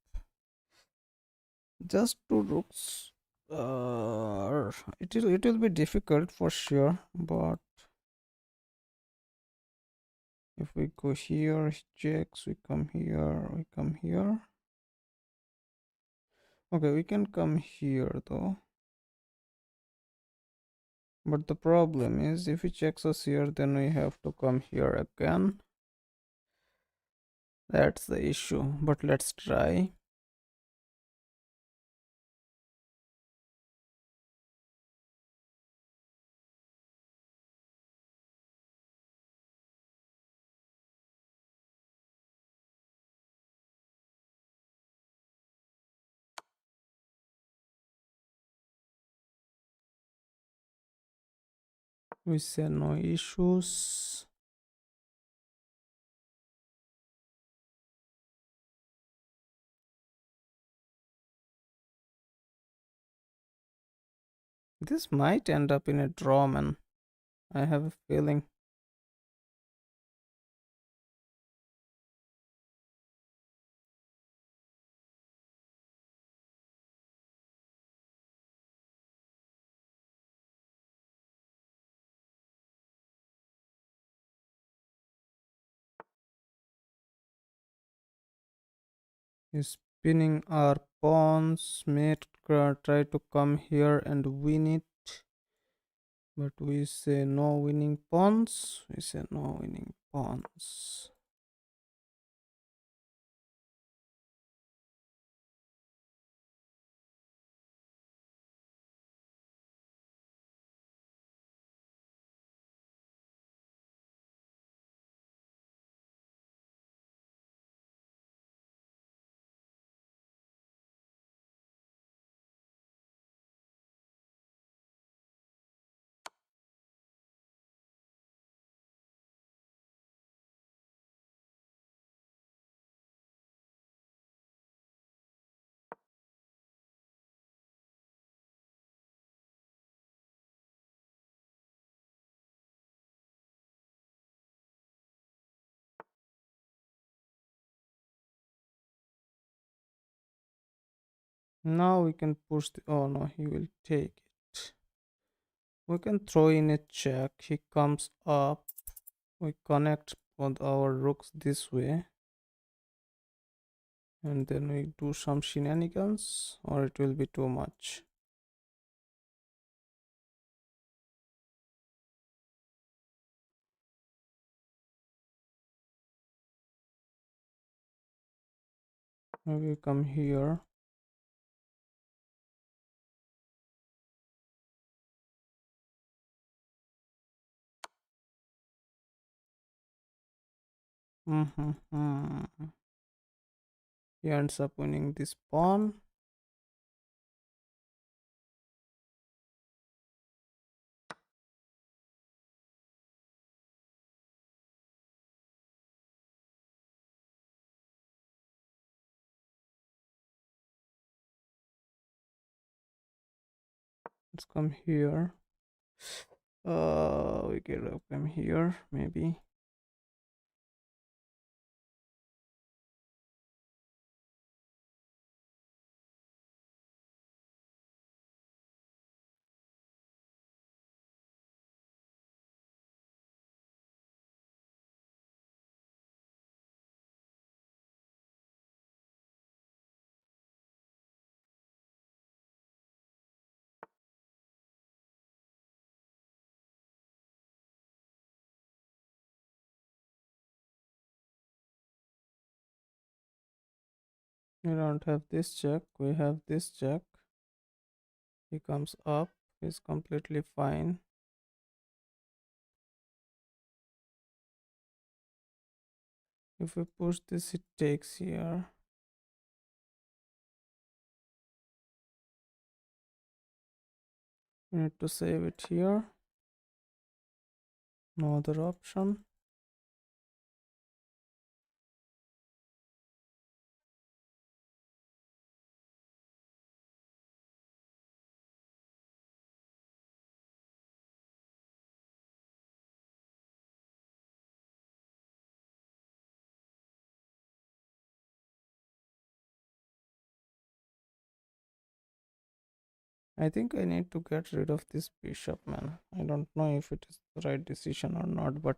Speaker 1: just two rooks. It will be difficult for sure, but if we go here, he checks. We come here. We come here. Okay, we can come here though. But the problem is, if he checks us here, then we have to come here again. That's the issue. But let's try. We say no issues. This might end up in a draw, man. I have a feeling. He's spinning our pawns. Mate try to come here and win it. But we say no winning pawns. We say no winning pawns. Now we can push the. Oh no, he will take it. We can throw in a check. He comes up. We connect want our rooks this way, and then we do some shenanigans, or it will be too much. Maybe come here. Mm-hmm. He ends up winning this pawn. Let's come here. We can come here, maybe. We don't have this check. We have this check. He comes up. He's completely fine. If we push this, it takes here. We need to save it here. No other option. I think I need to get rid of this bishop, man. I don't know if it is the right decision or not, but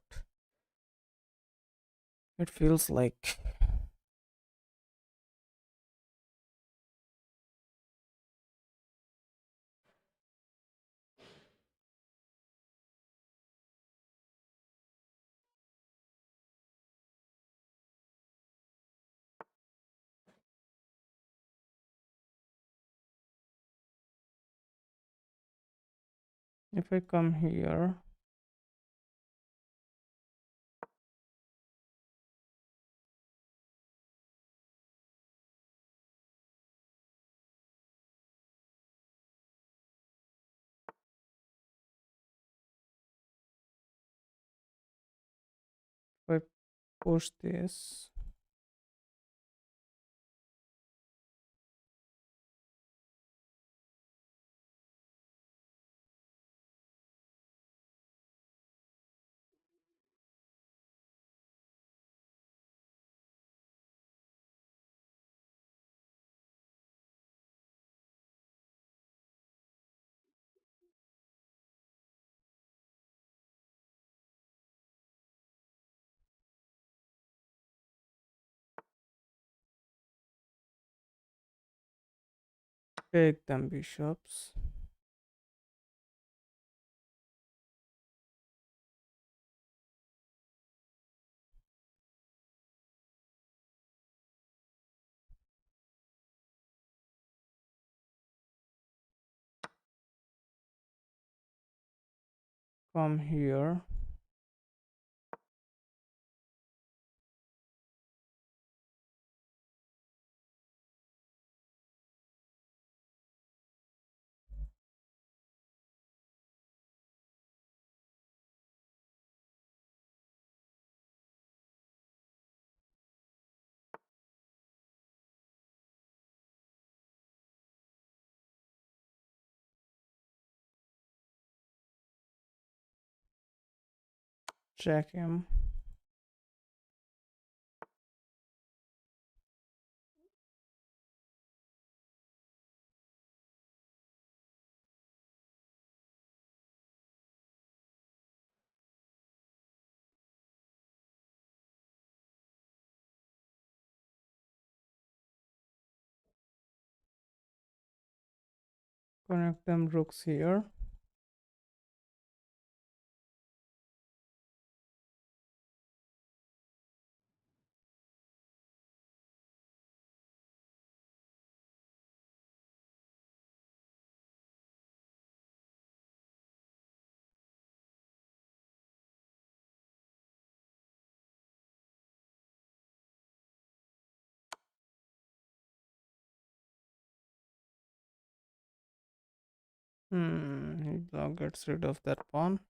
Speaker 1: it feels like. If I come here, if I push this, take them bishops. Come here. Check him. Connect them rooks here. He block gets rid of that pawn.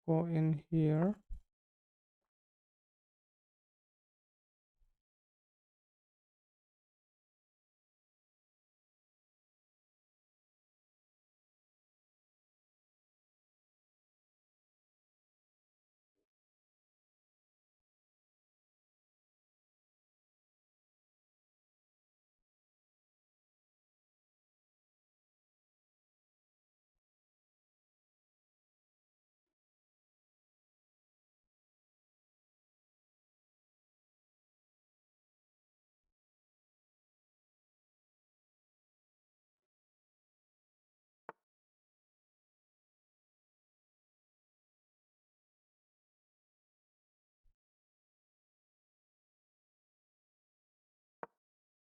Speaker 1: Go in here.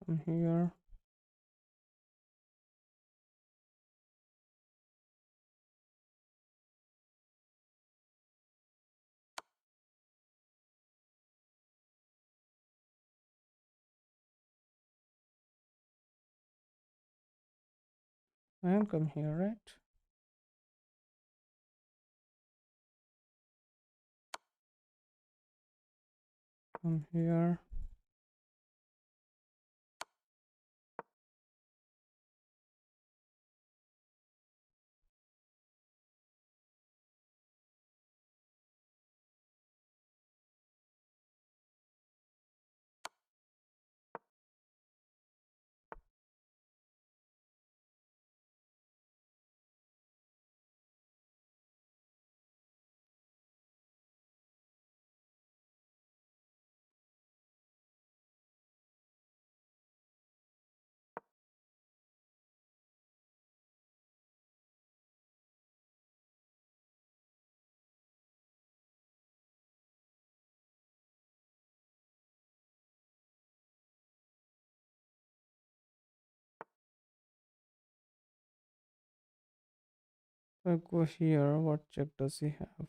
Speaker 1: Come here. And come here, right? Come here. If I go here, what check does he have?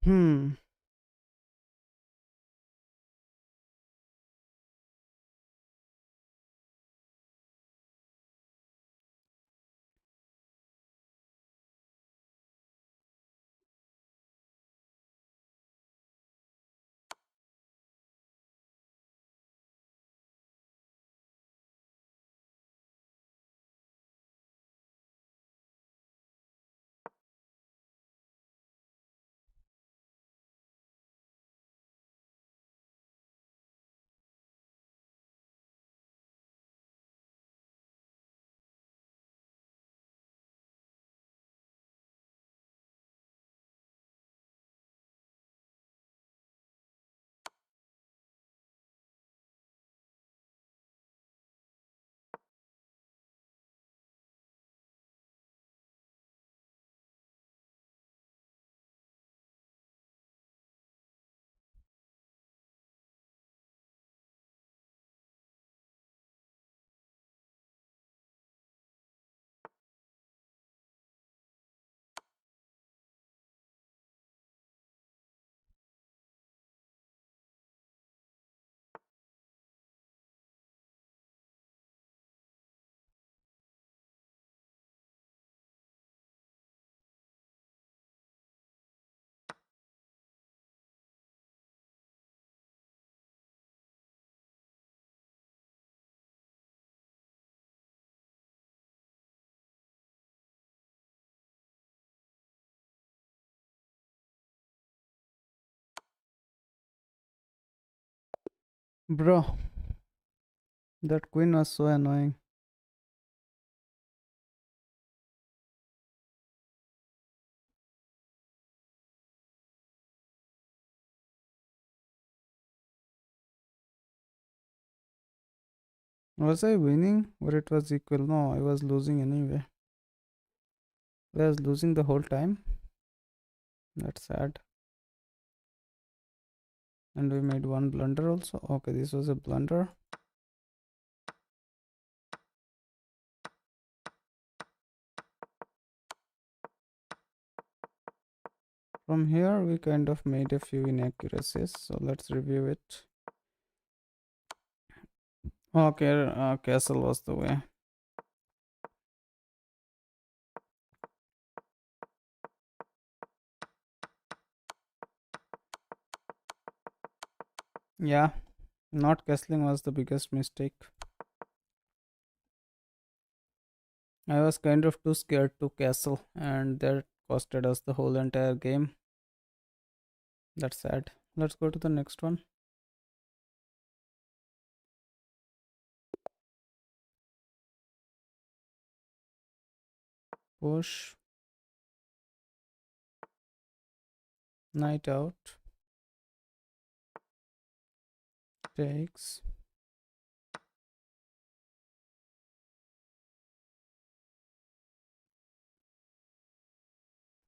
Speaker 1: Hmm. Bro, that queen was so annoying. Was I winning or it was equal? No, I was losing anyway. I was losing the whole time. That's sad. And we made one blunder also. Okay, this was a blunder. From here, we kind of made a few inaccuracies. So let's review it. Okay, castle was the way. Yeah, not castling was the biggest mistake. I was kind of too scared to castle, and that costed us the whole entire game. That's sad. Let's go to the next one. Push, knight out, takes,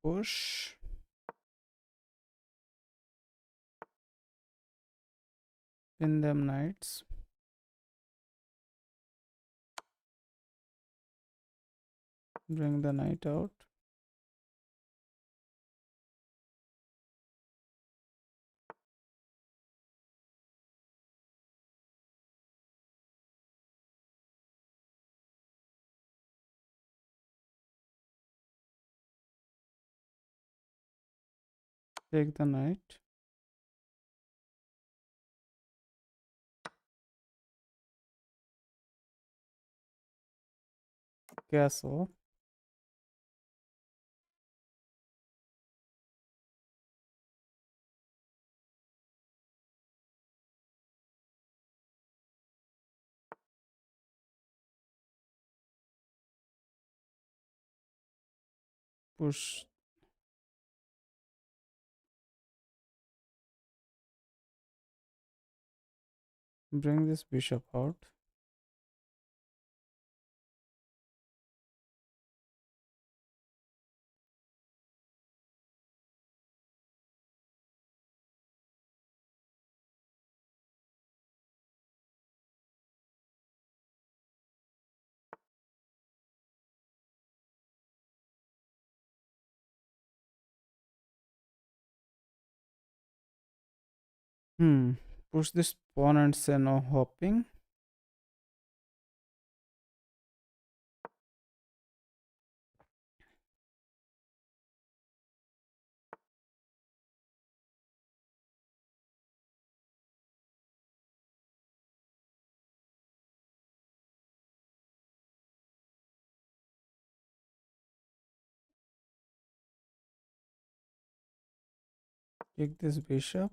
Speaker 1: push, pin them knights, bring the knight out, take the knight, castle, push, bring this bishop out, hmm, push this pawn and say no hopping, take this bishop,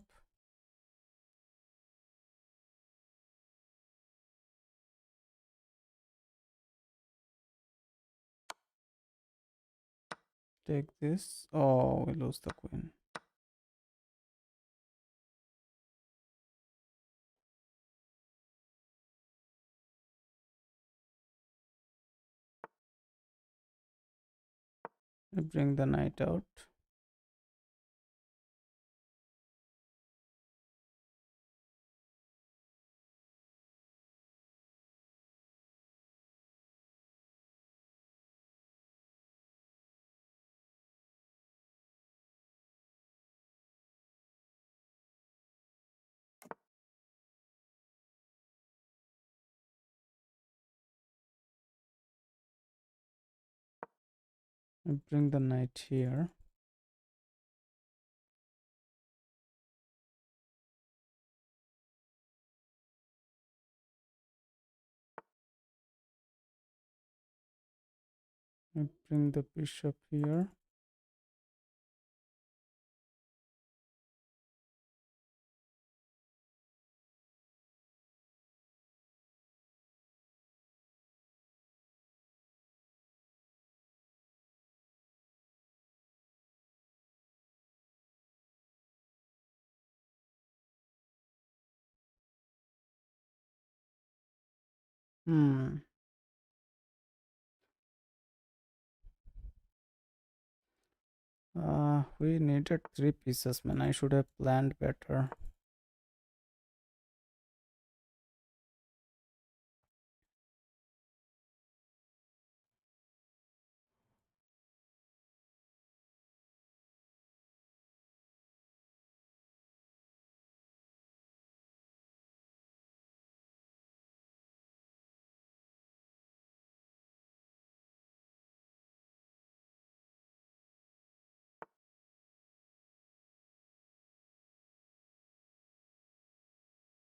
Speaker 1: take this. Oh, we lose the queen. We bring the knight out, we bring the knight here, we bring the bishop here, Hmm. We needed 3 pieces, man. I should have planned better.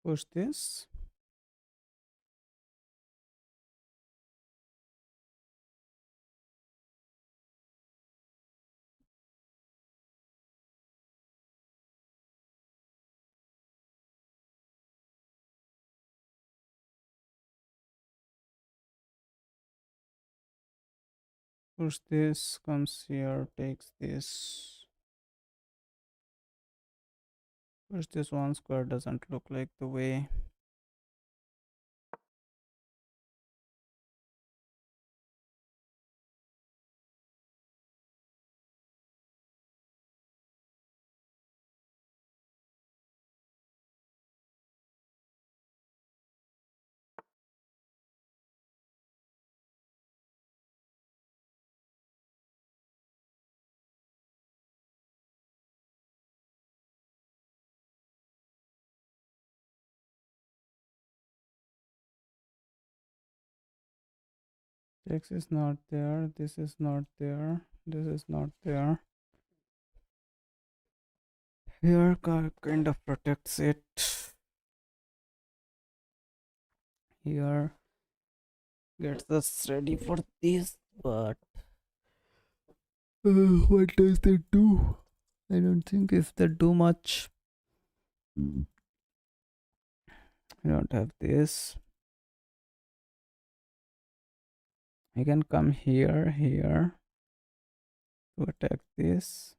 Speaker 1: Push this. Push this. Comes here. Takes this. Push this. One square doesn't look like the way. X is not there. This is not there. This is not there. Here kind of protects it. Here gets us ready for this, but what does it do? I don't think if they do much. I don't have this. I can come here to attack this.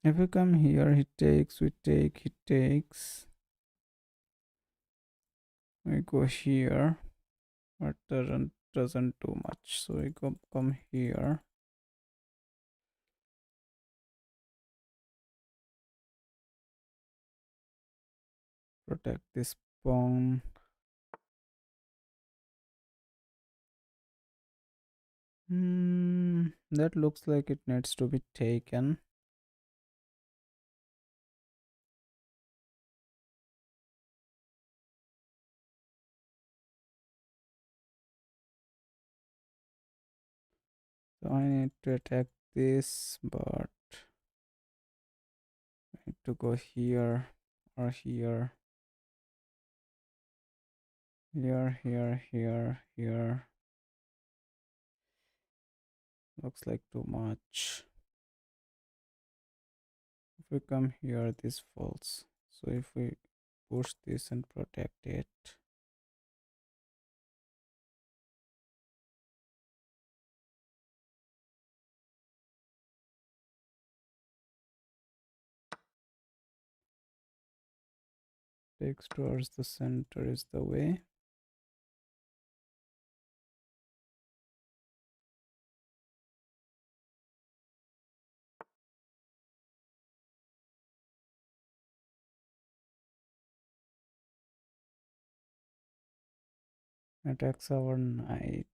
Speaker 1: If we come here, he takes, we take, he takes. We go here, but doesn't do much. So we come here. Protect this pawn. That looks like it needs to be taken. So I need to attack this, but I need to go here or here. Here. Looks like too much. If we come here, this falls. So if we push this and protect it, takes towards the center is the way. Attacks our knight.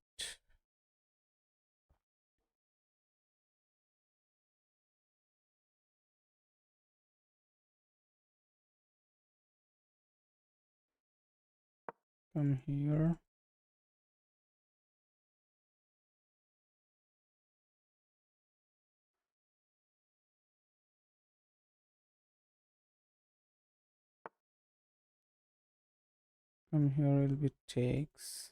Speaker 1: Come here. Come here will be takes.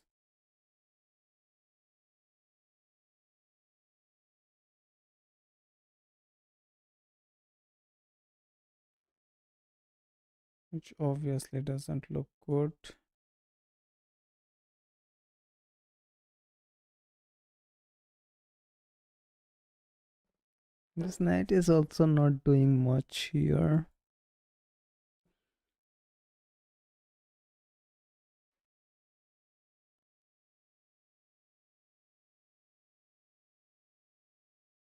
Speaker 1: Which obviously doesn't look good. This knight is also not doing much here.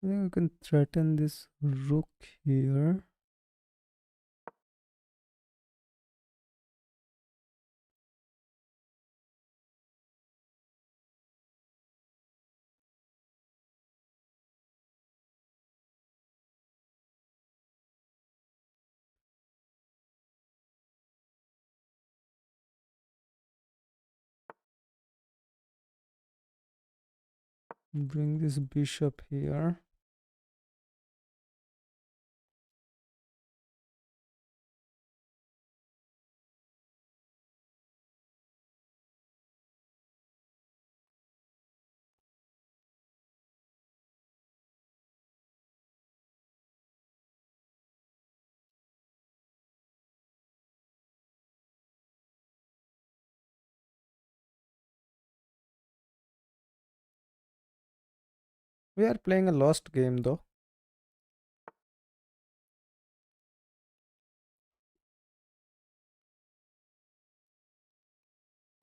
Speaker 1: I think we can threaten this rook here. Bring this bishop here. We are playing a lost game though.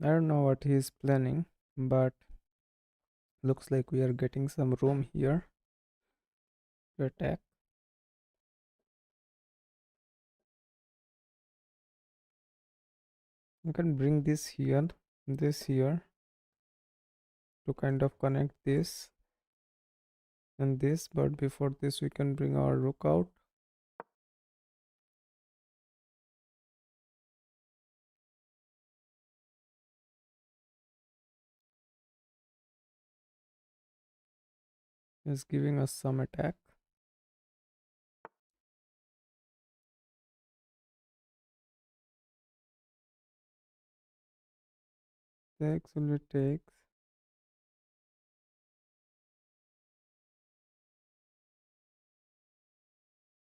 Speaker 1: I don't know what he is planning, but looks like we are getting some room here to attack. We can bring this here to kind of connect this and this, but before this we can bring our rook out. Is giving us some attack. Takes will be takes.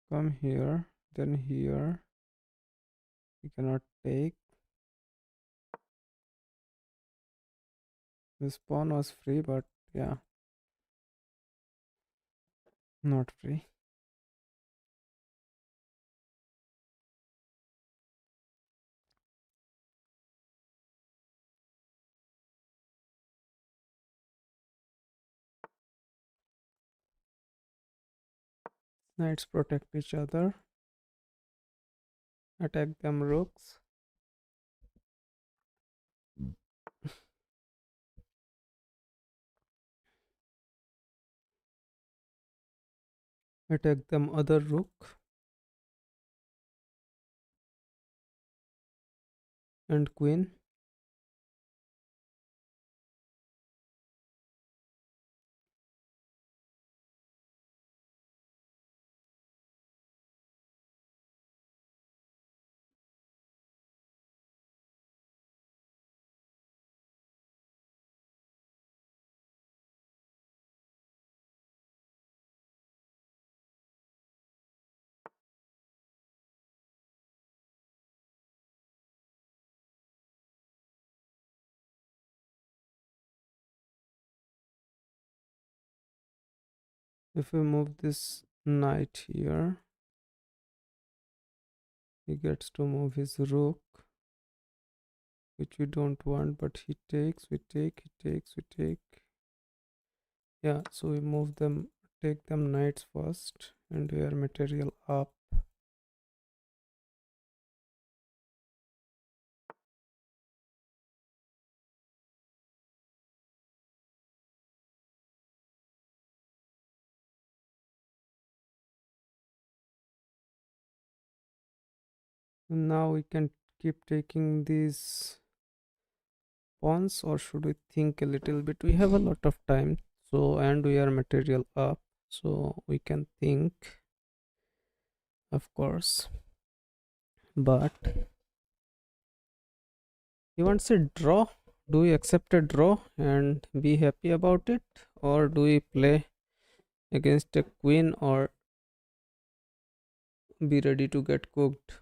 Speaker 1: Come here, then here. We cannot take. This pawn was free, but yeah, not free. Knights protect each other. Attack them rooks. Attack them other rook and queen. If we move this knight here, he gets to move his rook, which we don't want, but he takes, we take, he takes, we take. Yeah, so we move them, take them knights first, and we are material up. And now we can keep taking these pawns, or should we think a little bit? We have a lot of time, so and we are material up, so we can think, of course. But he wants a draw. Do we accept a draw and be happy about it, or do we play against a queen or be ready to get cooked?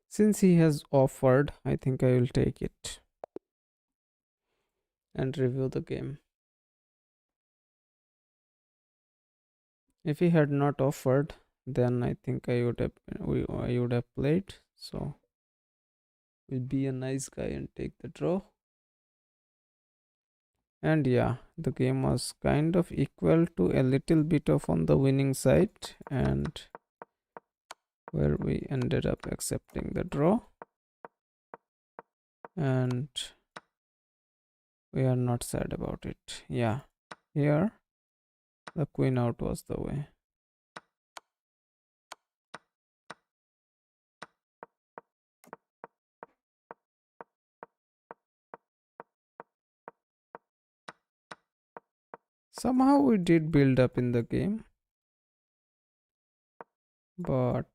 Speaker 1: Since he has offered, I think I will take it and review the game. If he had not offered, then I think I would have played. So we'll be a nice guy and take the draw. And yeah, the game was kind of equal to a little bit of on the winning side, and where we ended up accepting the draw, and we are not sad about it. Yeah, here the queen out was the way. Somehow we did build up in the game, but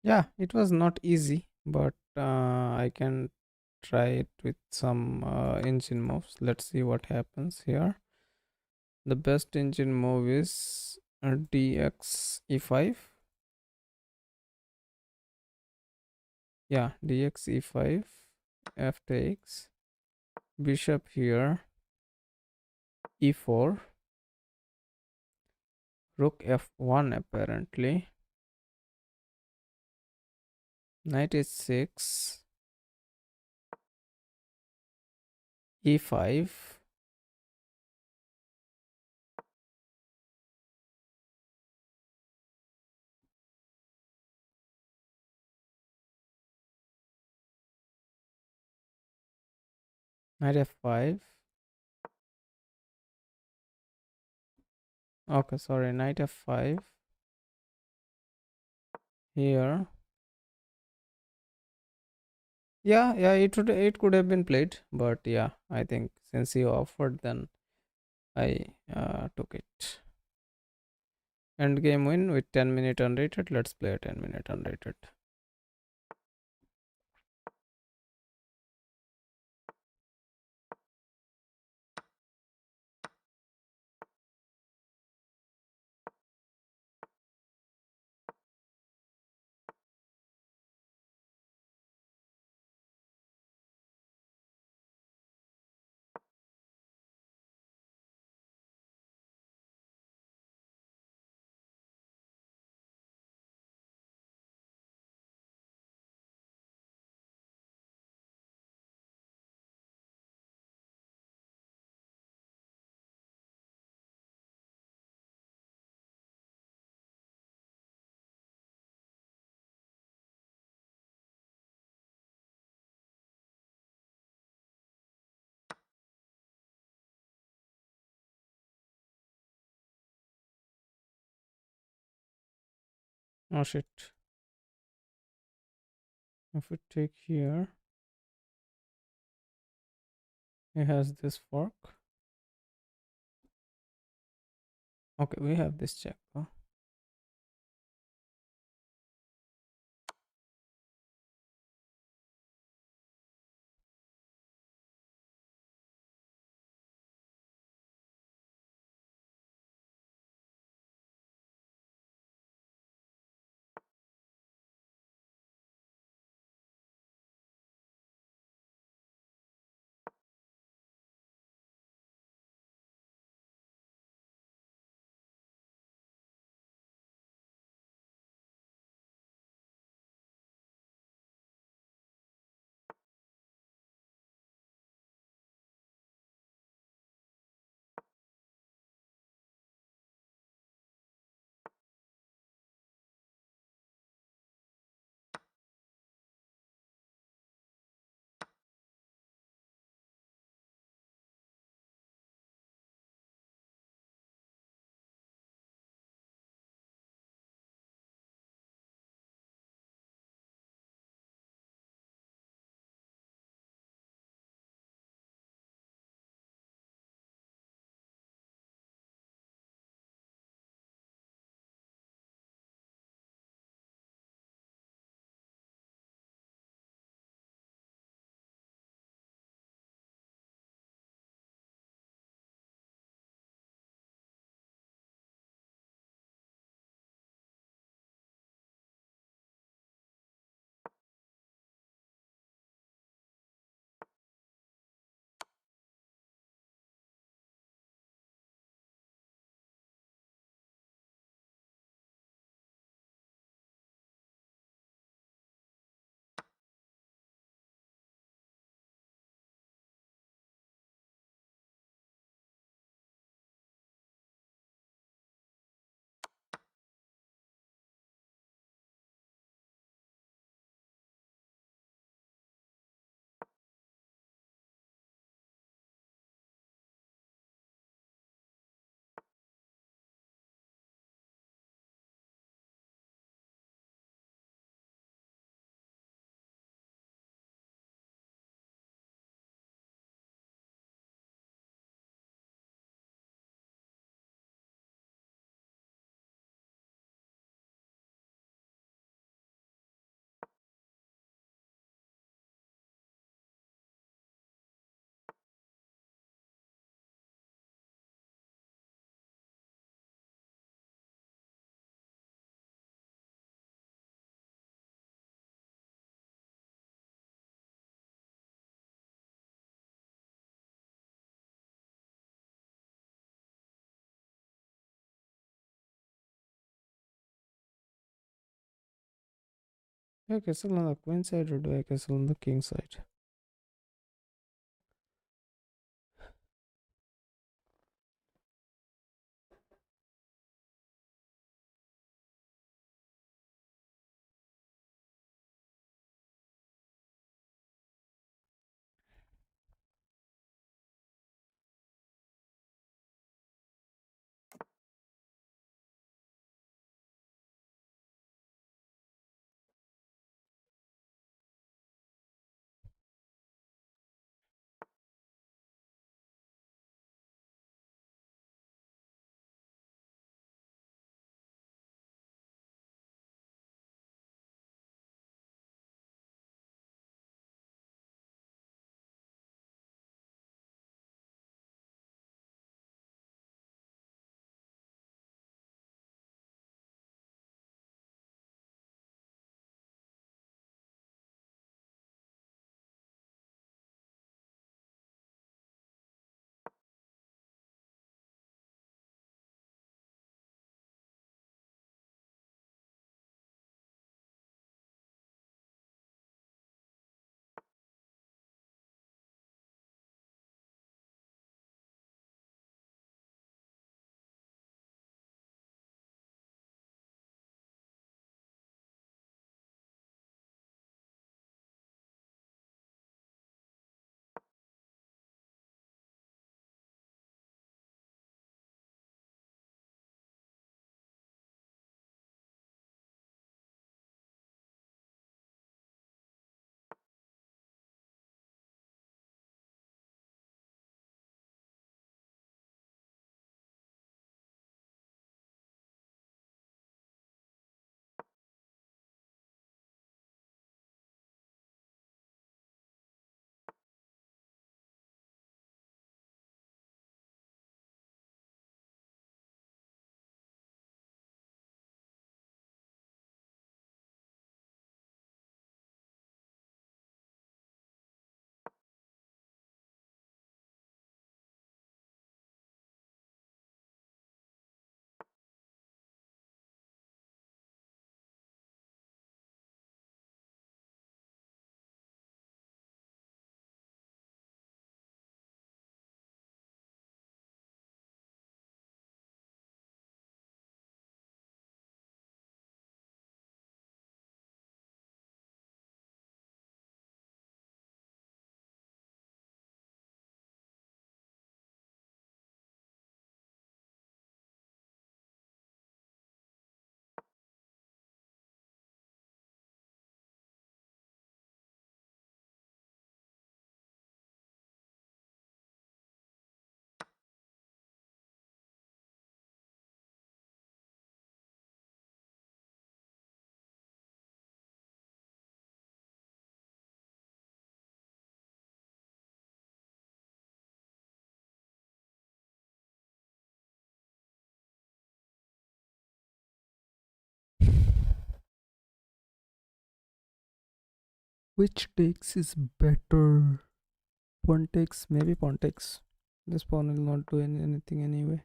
Speaker 1: yeah, it was not easy, but I can try it with some engine moves. Let's see what happens here. The best engine move is dx e5. Yeah, dx e5, f takes, bishop here, e4, rook f1 apparently, knight h6, e5, knight f5. Okay, sorry, knight f5 here. Yeah, it could have been played, but yeah, I think since he offered, then I took it. End game win with 10-minute unrated. Let's play a 10-minute unrated. Oh shit. If we take here, he has this fork. Okay, we have this check. Huh? Do I castle on the queen side or do I castle on the king side? Which takes is better? Pontex, maybe Pontex. This pawn will not do anything anyway.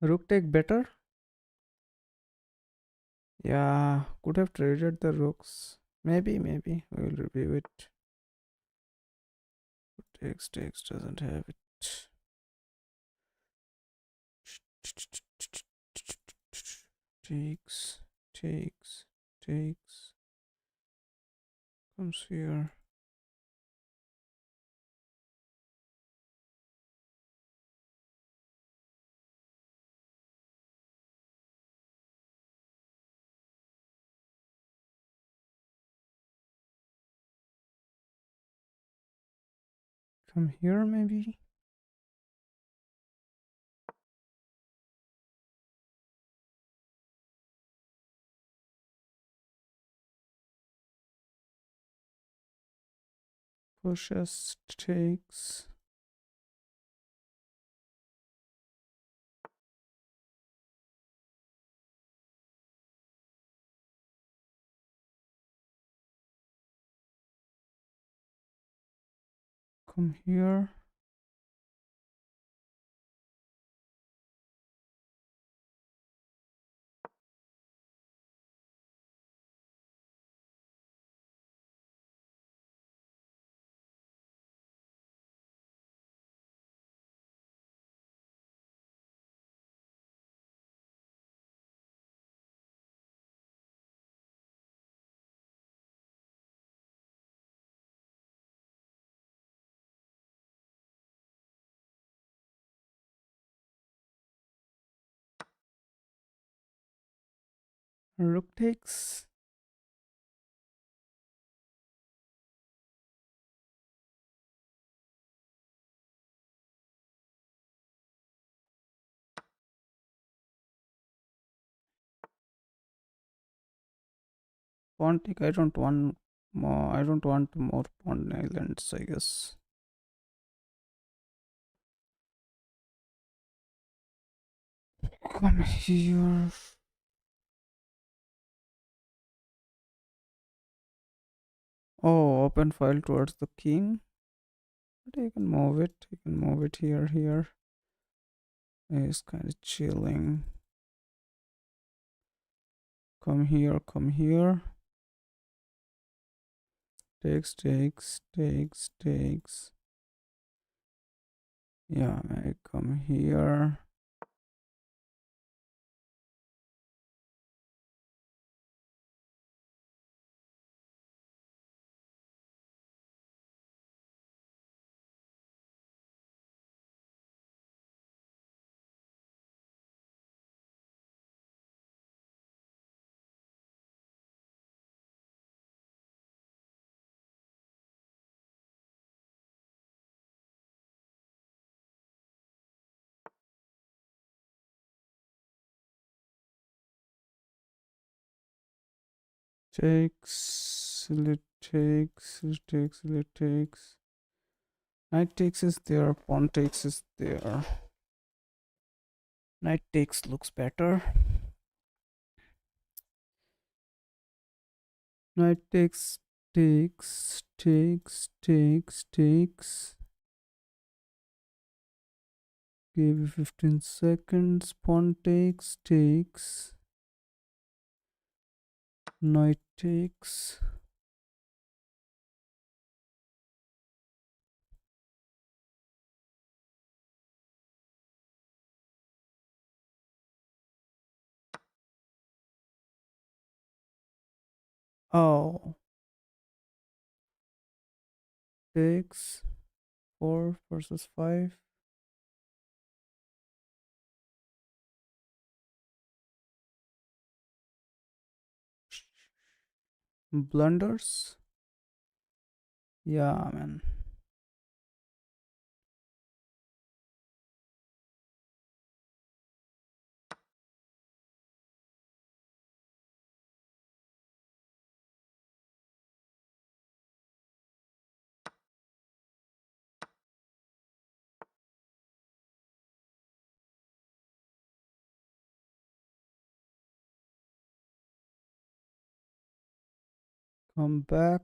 Speaker 1: Rook take better? Yeah, could have traded the rooks. Maybe. We will review it. Takes doesn't have it. Takes, takes. Comes here. Come here maybe. Pushes, takes. come here. Rook takes. Pawn take. I don't want more. I don't want more pawn islands, I guess. Come here. Oh, open file towards the king. But you can move it. You can move it here, here. It's kind of chilling. Come here, come here. Takes, takes, takes, takes. Yeah, I come here. Takes, it takes, it takes, it takes. Knight takes is there, pawn takes is there. Knight takes looks better. Knight takes, takes, takes, takes, takes. Give you 15 seconds. Pawn takes, takes. Knight takes. Oh, takes. 4 versus 5. Blunders. Yeah, man. Come back.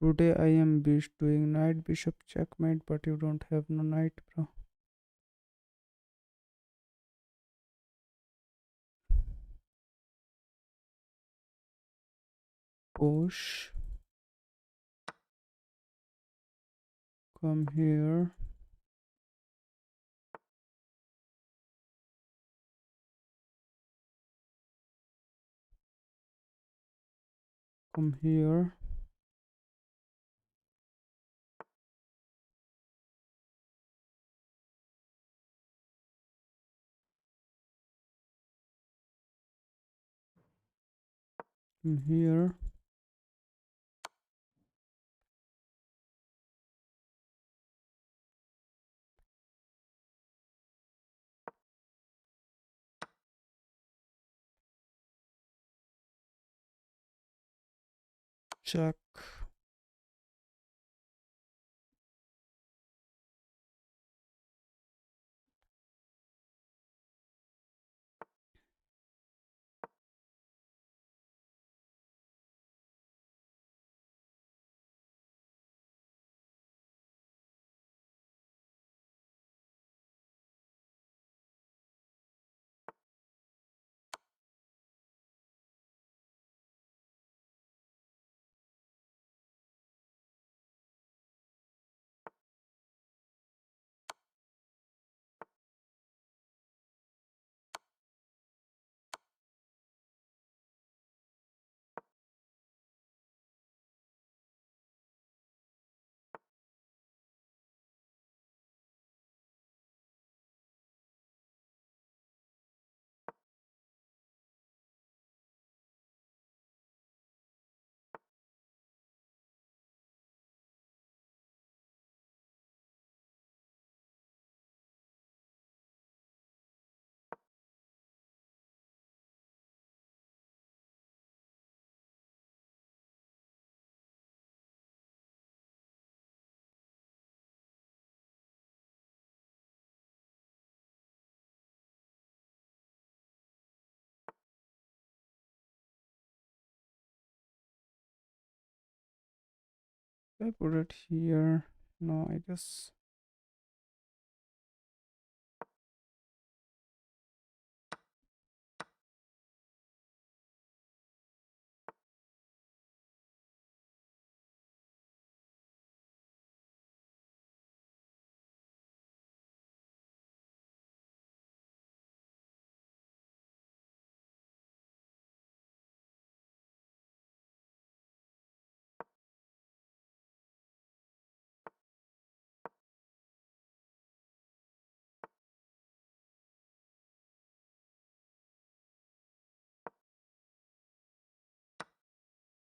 Speaker 1: Today I am doing knight bishop checkmate, but you don't have no knight, bro. Push. Come here. Come here. Come here. Check. I put it here. No, I guess.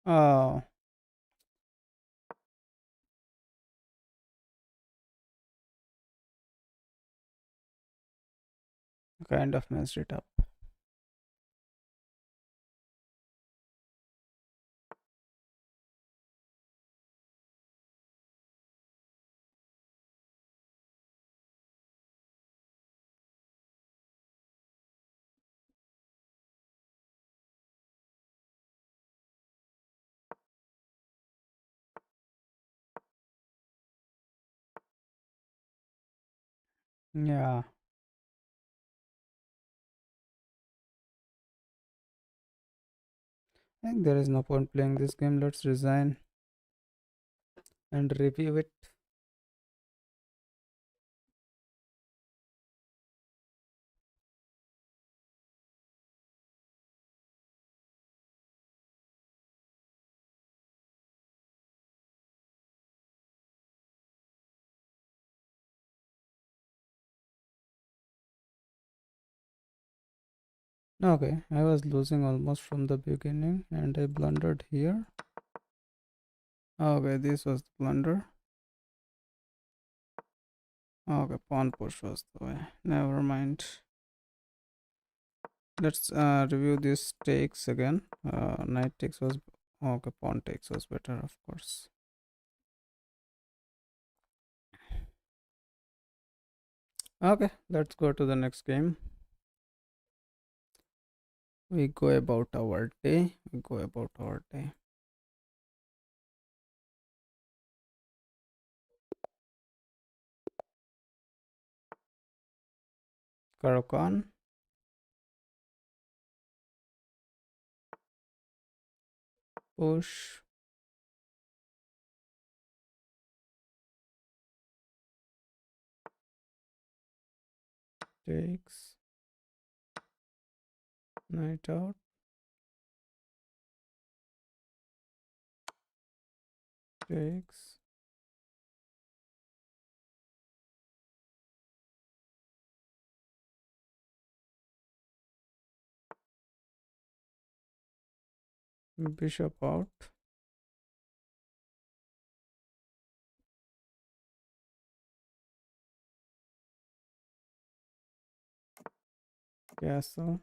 Speaker 1: Oh, kind of messed it up. Yeah, I think there is no point playing this game. Let's resign and review it. Okay, I was losing almost from the beginning and I blundered here. Okay, this was the blunder. Okay, pawn push was the way. Never mind. Let's review these takes again. Knight takes was okay. Pawn takes was better, of course. Okay, let's go to the next game. We go about our day. We go about our day. Karakan. Push. Takes. Knight out. Takes. Bishop out. Castle.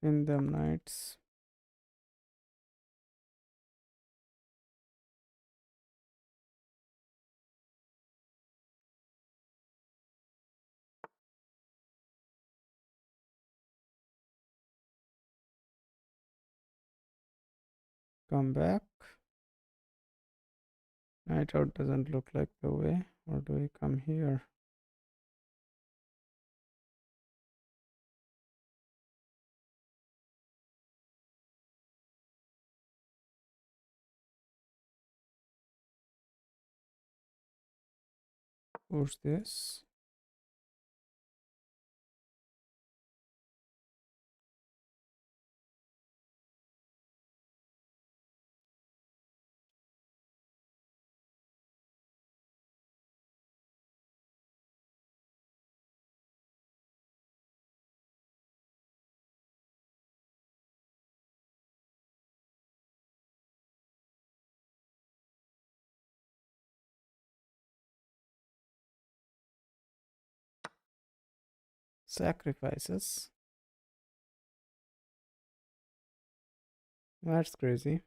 Speaker 1: Pin them knights. Come back. Knight out doesn't look like the way. Or do we come here? Push this. Sacrifices. That's crazy.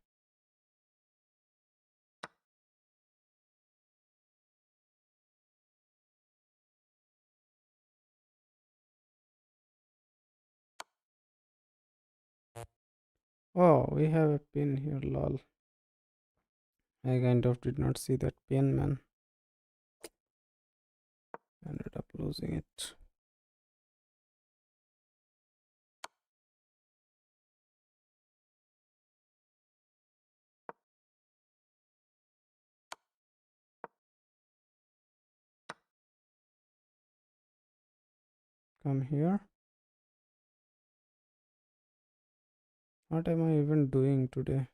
Speaker 1: Oh, we have a pin here, lol. I kind of did not see that pin, man. Ended up losing it. Come here. What am I even doing today?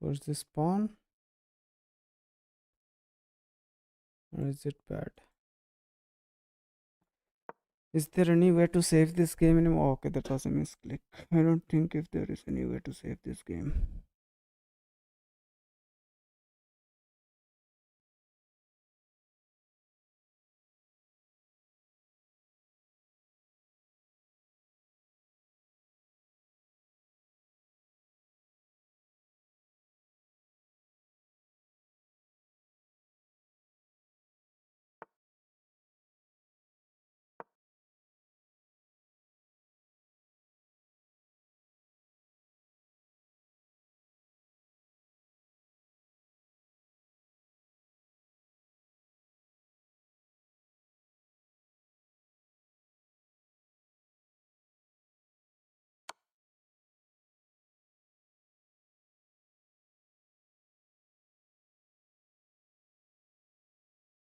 Speaker 1: Was this pawn? Or is it bad? Is there any way to save this game anymore? Oh, okay, that was a misclick. I don't think if there is any way to save this game.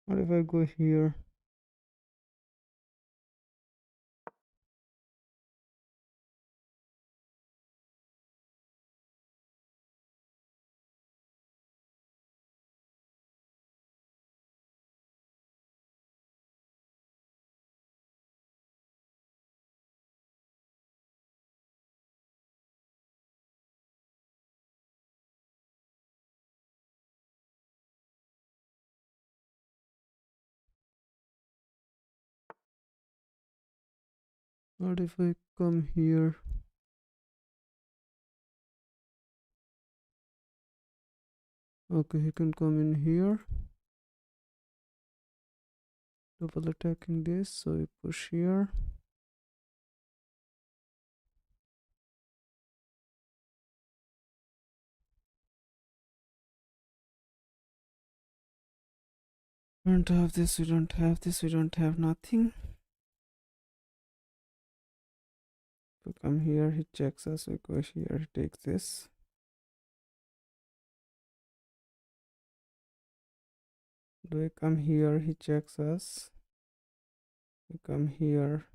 Speaker 1: What if I go here? What if I come here? Okay, he can come in here. Double attacking this, so we push here. We don't have this, we don't have this, we don't have nothing. We come here, he checks us, we go here, he takes this. Do we come here, he checks us. We come here.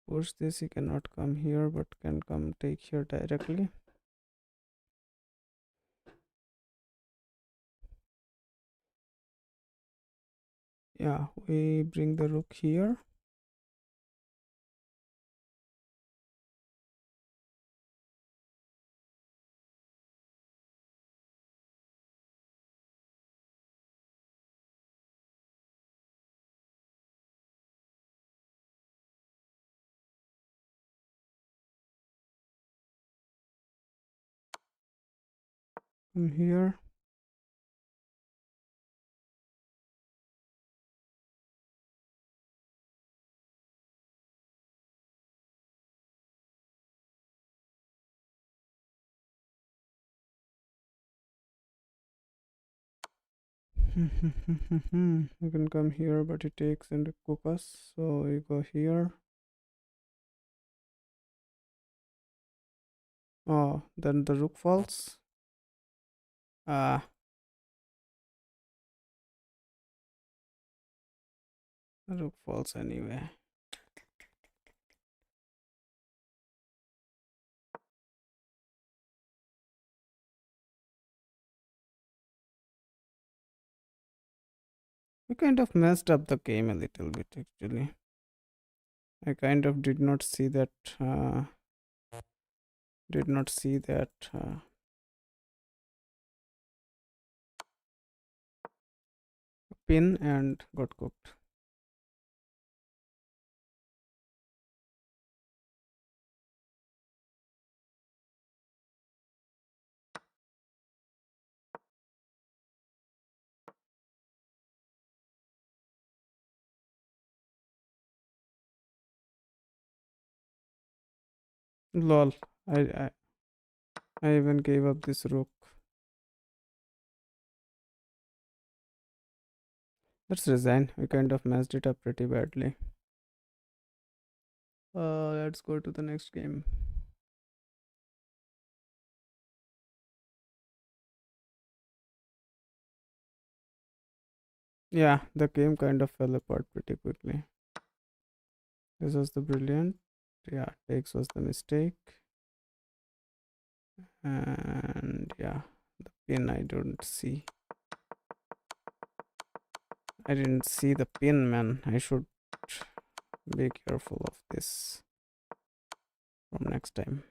Speaker 1: Push this, he cannot come here, but can come take here directly. Yeah, we bring the rook here. Come here. You can come here, but it takes and cook us. So we go here. Oh, then the rook falls. Ah, the rook falls anyway. We kind of messed up the game a little bit actually. I kind of did not see that. Did not see that. Pin and got cooked. Lol. I I, I even gave up this rook. Let's resign. We kind of messed it up pretty badly. Let's go to the next game. Yeah, the game kind of fell apart pretty quickly. This was the brilliant. Yeah, takes was the mistake. And yeah, the pin I don't see. I didn't see the pin, man. I should be careful of this from next time.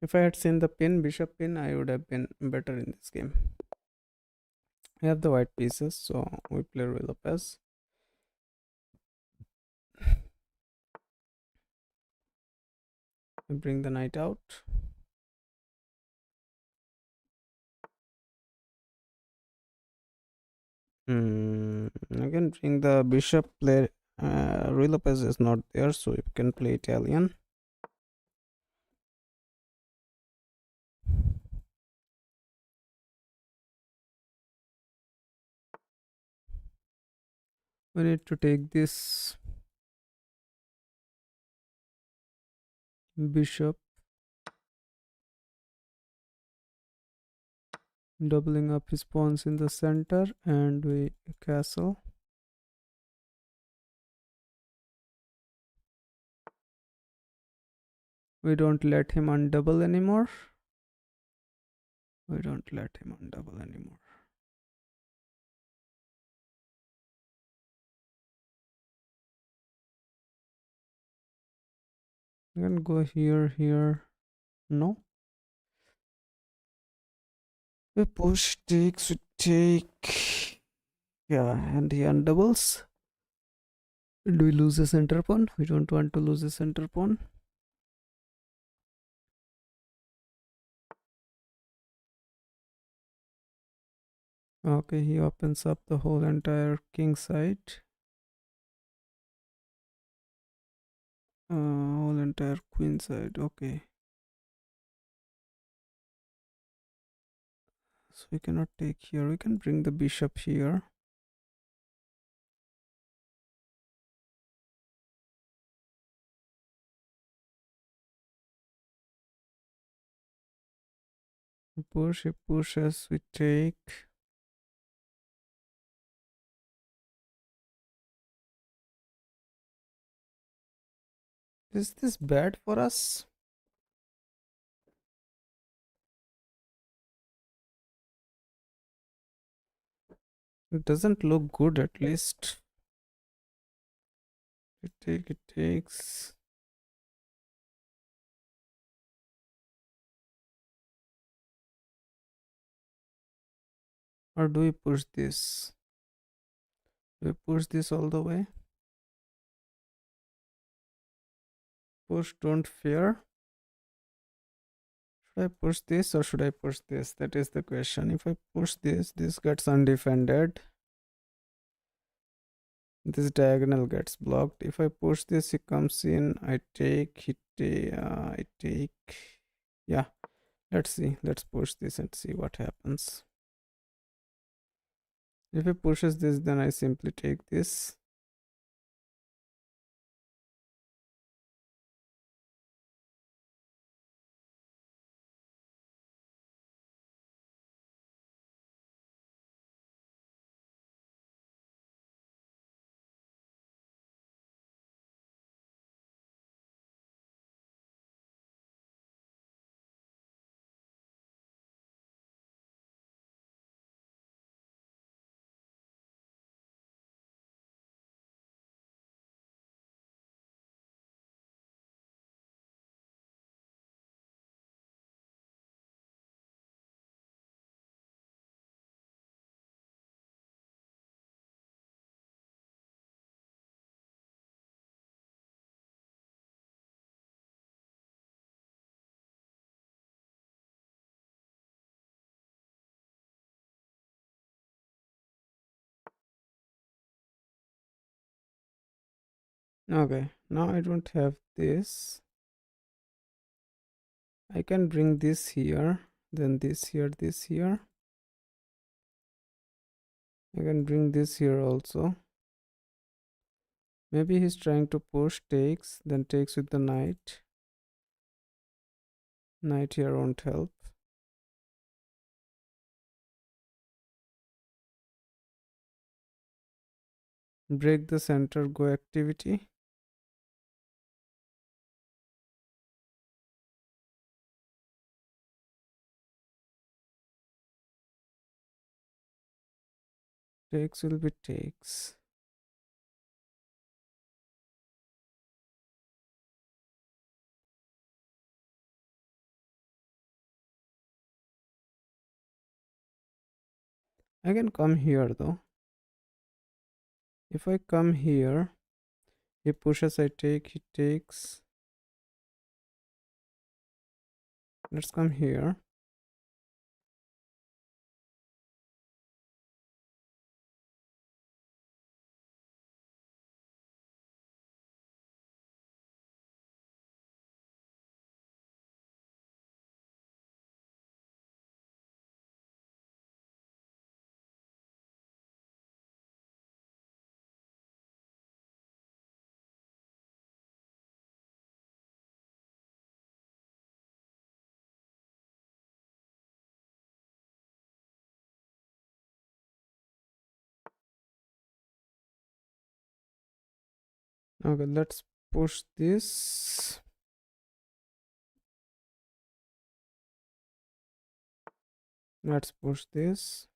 Speaker 1: If I had seen the pin, bishop pin, I would have been better in this game. I have the white pieces, so we play Rui Lopez. We bring the knight out. I can bring the bishop. Play. Rui Lopez is not there, so you can play Italian. We need to take this bishop, doubling up his pawns in the center, and we castle. We don't let him undouble anymore. We don't let him undouble anymore. We can go here, here. No. We push, takes, we take. Yeah, and he undoubles. Do we lose the center pawn? We don't want to lose the center pawn. Okay, he opens up the whole entire king side. Whole entire queen side. Okay. So we cannot take here. We can bring the bishop here. Push, he pushes, we take. Is this bad for us? It doesn't look good, at least. It takes. Or do we push this? Do we push this all the way? Push, don't fear. Should I push this or should I push this? That is the question. If I push this, this gets undefended. This diagonal gets blocked. If I push this, he comes in. I take, I take. Yeah, let's see. Let's push this and see what happens. If he pushes this, then I simply take this. Okay, now I don't have this. I can bring this here, then this here, this here. I can bring this here also. Maybe he's trying to push, takes, then takes with the knight. Knight here won't help. Break the center, go activity. Takes will be takes. I can come here though. If I come here, he pushes, I take, he takes. Let's come here. Okay, let's push this. Let's push this.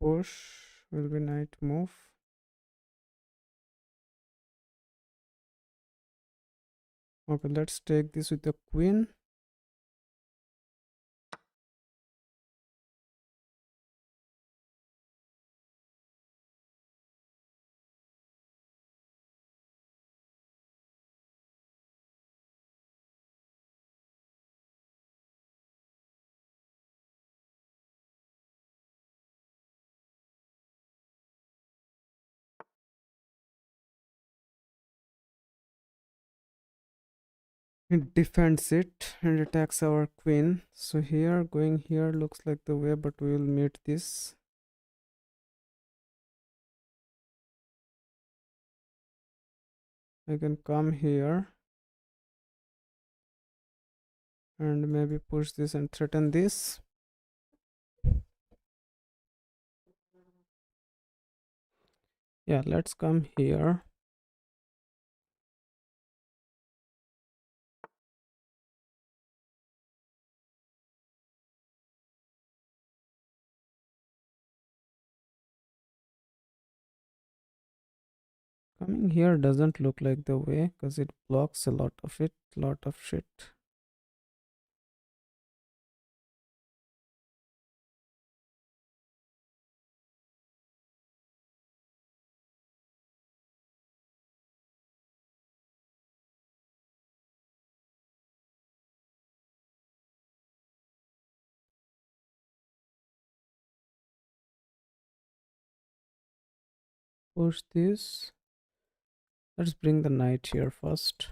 Speaker 1: Push will be knight move. Okay, let's take this with the queen. It defends it and attacks our queen. So here, going here looks like the way, but we will meet this. I can come here and maybe push this and threaten this. Yeah, let's come here. Coming here doesn't look like the way because it blocks a lot of it, lot of shit. push this. Let's bring the knight here first.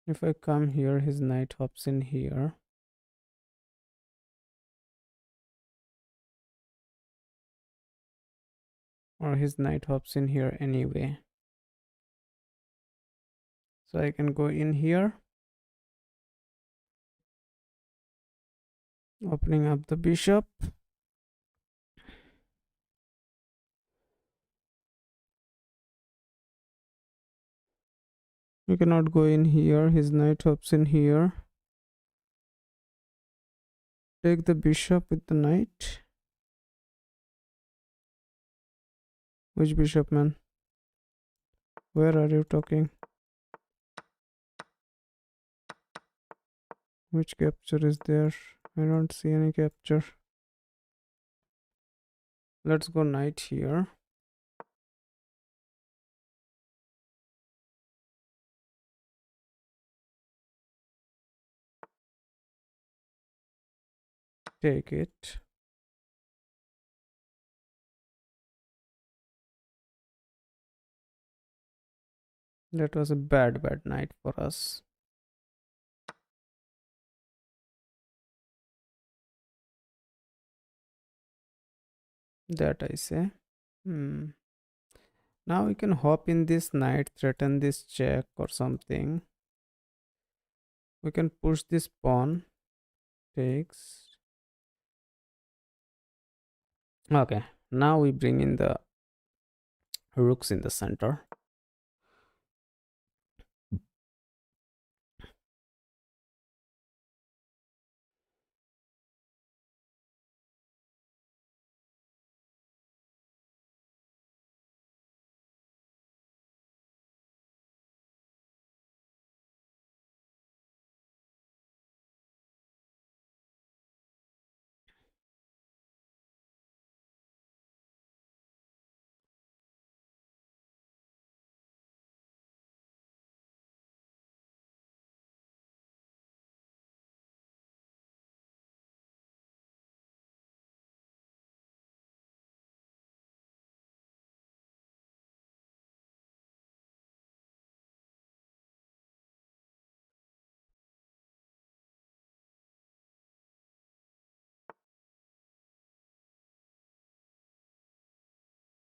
Speaker 1: If I come here, his knight hops in here. Or his knight hops in here anyway. So I can go in here, opening up the bishop. You cannot go in here, his knight hops in here. Take the bishop with the knight. Which bishop, man? Where are you talking? Which capture is there? I don't see any capture. Let's go knight here. Take it. That was a bad knight for us. That I say. Now we can hop in this knight, threaten this check or something. We can push this pawn. Takes. Okay. Now we bring in the rooks in the center.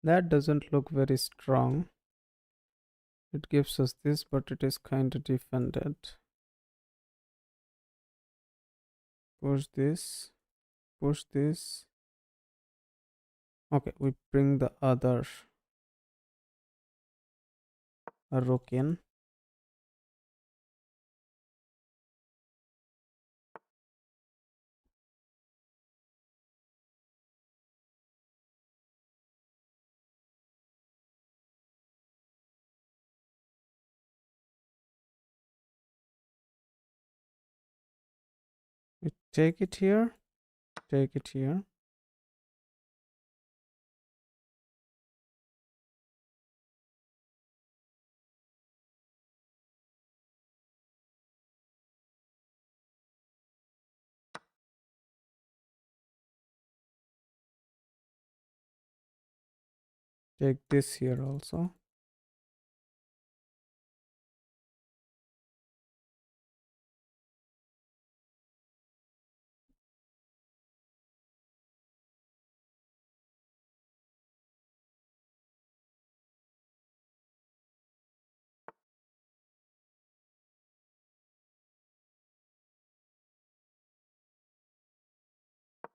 Speaker 1: That doesn't look very strong. It gives us this, but it is kind of defended. Push this. Push this. Okay, we bring the other rook in. We take it here. Take it here. Take this here also.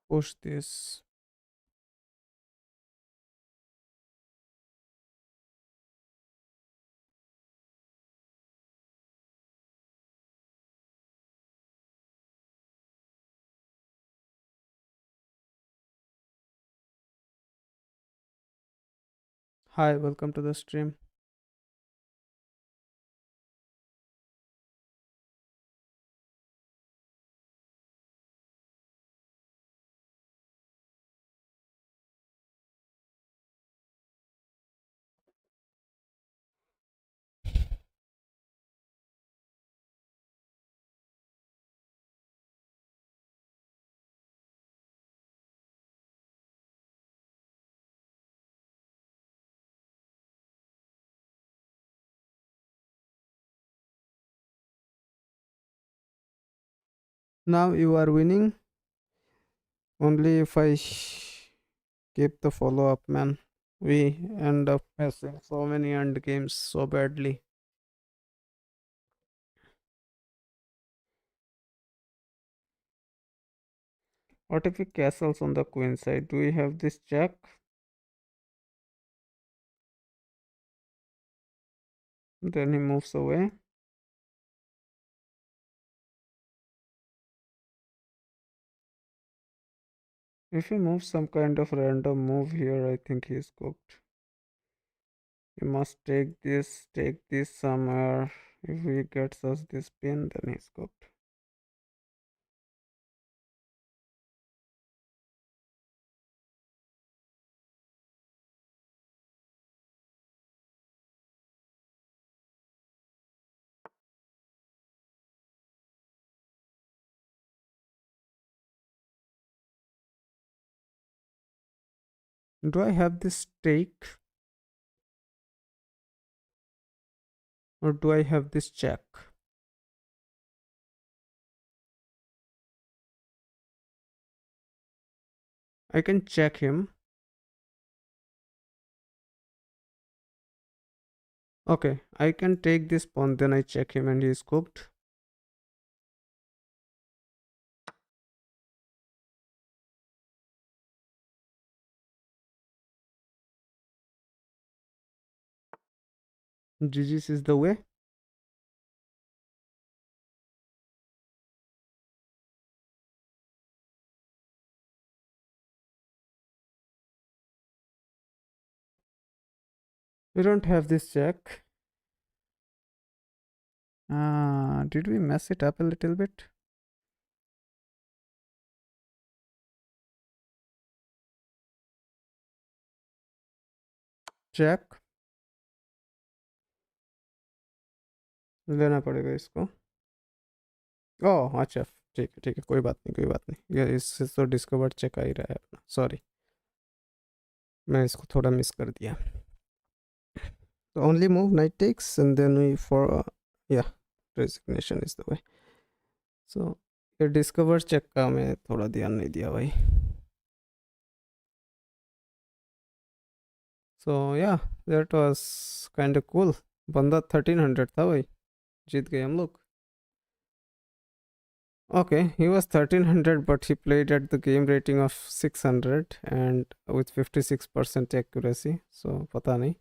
Speaker 1: Push this. Hi, welcome to the stream. Now you are winning only if I keep the follow up, man. We end up missing so many end games so badly. What if he castles on the queen side? Do we have this check? Then he moves away. If he moves some kind of random move here, I think he's cooked. He must take this somewhere. If he gets us this pin, then he's cooked. Do I have this take or do I have this check? I can check him. Okay, I can take this pawn, then I check him and he's cooked. GG's is the way. We don't have this check. Did we mess it up a little bit? Check. लेना पड़ेगा इसको. ओह अच्छा, ठीक है, कोई बात नहीं, कोई बात नहीं. ये इससे तो डिस्कवर चेक आ ही रहा है अपना. सॉरी, मैं इसको थोड़ा मिस कर दिया. So only move knight takes and then we for yeah, resignation is the way. So ये डिस्कवर चेक का मैं थोड़ा ध्यान नहीं दिया भाई. So yeah, that was kind of cool. बंदा 1300 था भाई. जीत गए हम लोग. Okay, he was 1300 but he played at the game rating of 600 and with 56% accuracy. So पता नहीं.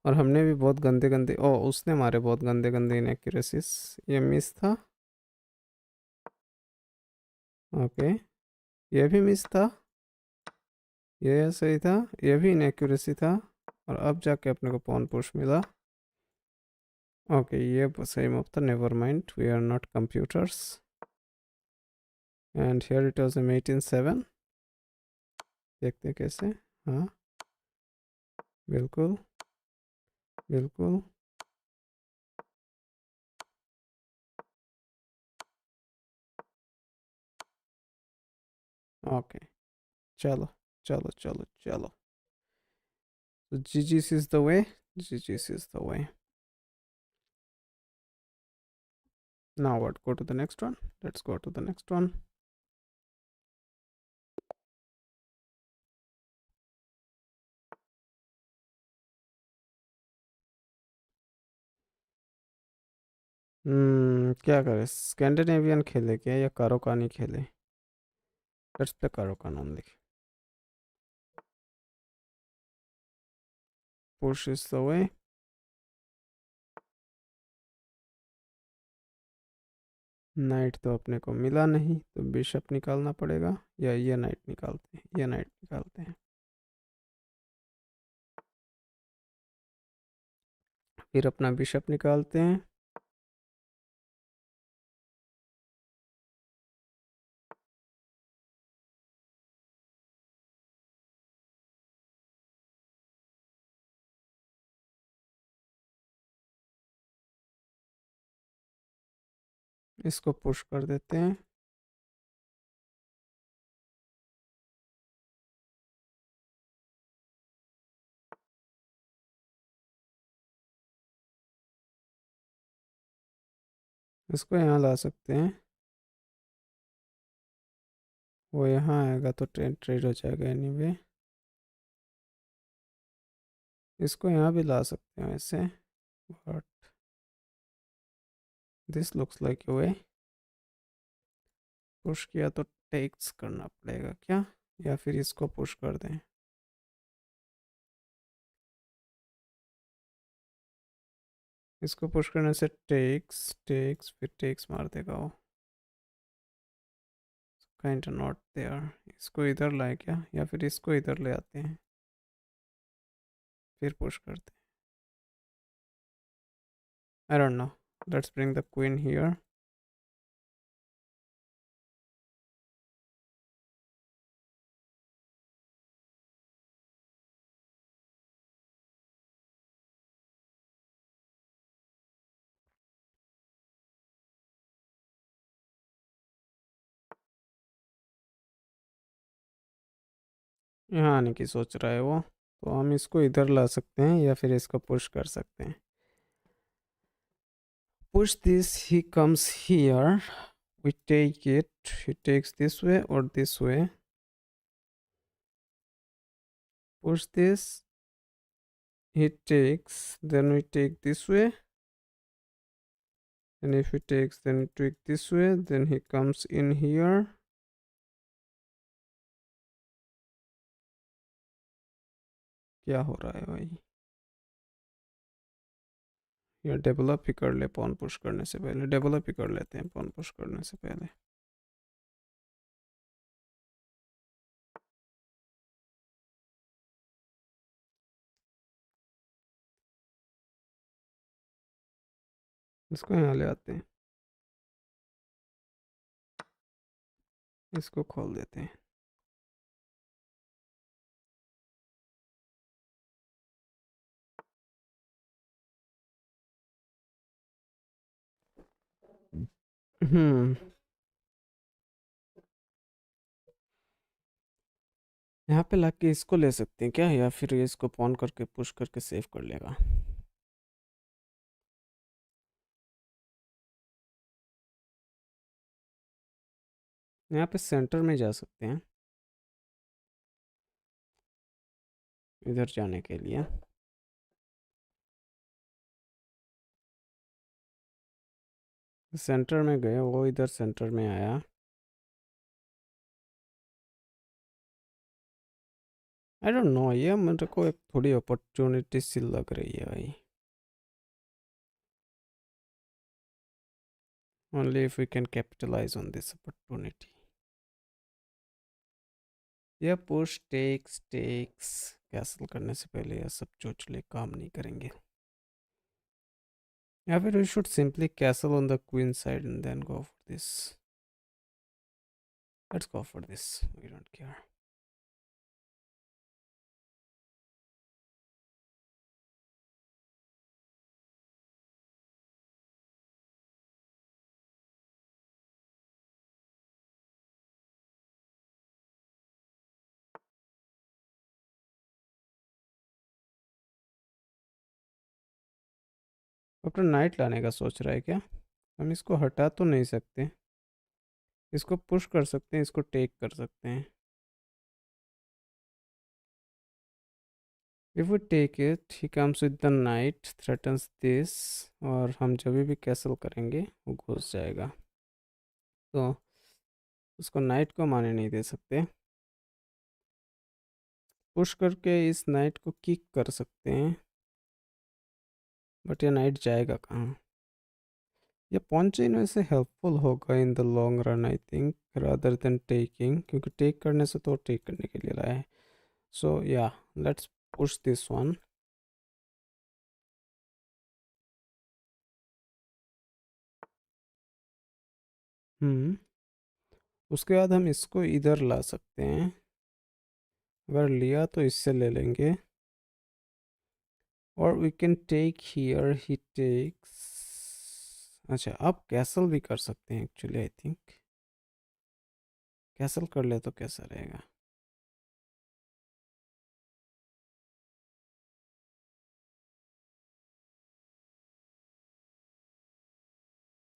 Speaker 1: और हमने भी बहुत गंदे गंदे उसने मारे बहुत गंदे गंदे इनएक्यूरेसीज. ये मिस था. ओके, ये भी मिस था. ये सही था. ये भी इनएक्यूरेसी था. और अब जाके अपने को पॉन पुश मिला. ओके, ये सही मूव था. Never mind, we are not computers. And here it was a mate in 7. देखते हैं कैसे. हाँ, बिल्कुल बिल्कुल. ओके, चलो चलो चलो चलो. So GG's is the way. GG's is the way. Now what? Go to the next one. Let's go to the next one. क्या करें? स्कैंडिनेवियन खेले क्या या कारोकानी खेले? लेट्स प्ले कारोकान only. Push is the way. Night तो अपने को मिला नहीं, तो बिशप निकालना पड़ेगा. या ये नाइट निकालते हैं, ये नाइट निकालते हैं. फिर अपना बिशप निकालते हैं. इसको पुश कर देते हैं. इसको यहाँ ला सकते हैं. वो यहाँ आएगा तो ट्रेड हो जाएगा एनीवे। इसको यहाँ भी ला सकते हैं वैसे, but this looks like a way. Push किया तो टेक्स करना पड़ेगा क्या, या फिर इसको पुश कर दें? इसको पुश करने से टेक्स टेक्स फिर टेक्स मार देगा वो। Kind not there. इसको इधर लाए क्या, या फिर इसको इधर ले आते हैं फिर पुश करते हैं। I don't know, let's bring the queen here. यहाँ आने की सोच रहा है वो, तो हम इसको इधर ला सकते हैं या फिर इसको पुश कर सकते हैं। Push this, he comes here, we take it, he takes this way or this way. Push this, he takes, then we take this way, and if he takes then we take this way, then he comes in here. क्या हो रहा है भाई? या develop ही कर ले pawn push करने से पहले, डेवलप ही कर लेते हैं पॉन पुश करने से पहले। इसको यहाँ ले आते हैं, इसको खोल देते हैं। हम्म, यहाँ पे लाके इसको ले सकते हैं क्या, या फिर इसको पॉन करके पुश करके सेव कर लेगा? यहाँ पे सेंटर में जा सकते हैं इधर जाने के लिए। सेंटर में गए, वो इधर सेंटर में आया। आई डोंट नो, ये मेरे को एक थोड़ी अपॉर्चुनिटी सी लग रही है भाई। Only if we can capitalize on this opportunity. ये पुश टेक्स टेक्स कैंसिल करने से पहले ये सब चोचले काम नहीं करेंगे, या फिर we should simply castle on the queen side and then go for this. Let's go for this, we don't care. अपना नाइट लाने का सोच रहा है क्या? हम इसको हटा तो नहीं सकते, इसको पुश कर सकते हैं, इसको टेक कर सकते हैं। If we take it, he comes with the knight, threatens this, और हम जब भी कैसल करेंगे वो घुस जाएगा, तो उसको नाइट को माने नहीं दे सकते। पुश करके इस नाइट को किक कर सकते हैं, बट ये नाइट जाएगा कहाँ? ये पॉन चेन वैसे हेल्पफुल होगा in the long run I think, rather than taking, क्योंकि टेक करने से तो टेक करने के लिए लाया है। सो या लेट्स पुश दिस वन। उसके बाद हम इसको इधर ला सकते हैं, अगर लिया तो इससे ले लेंगे, और we can take here, he takes. अच्छा, अब कैसल भी कर सकते हैं एक्चुअली, आई थिंक कैसल कर ले तो कैसा रहेगा?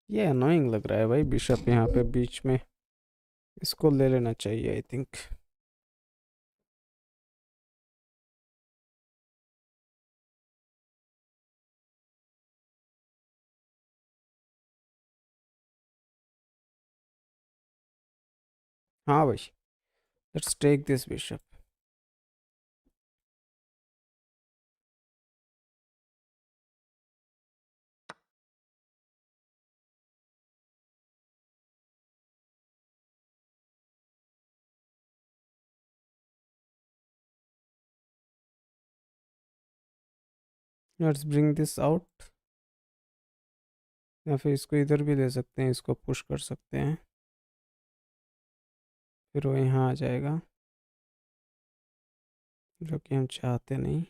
Speaker 1: ये अनोइंग लग रहा है भाई, बिशप यहाँ पे बीच में इसको ले लेना चाहिए आई थिंक। हाँ भाई, let's take this bishop. Let's bring this out, या फिर इसको इधर भी ले सकते हैं, इसको पुश कर सकते हैं, फिर वो यहाँ आ जाएगा, जो कि हम चाहते नहीं।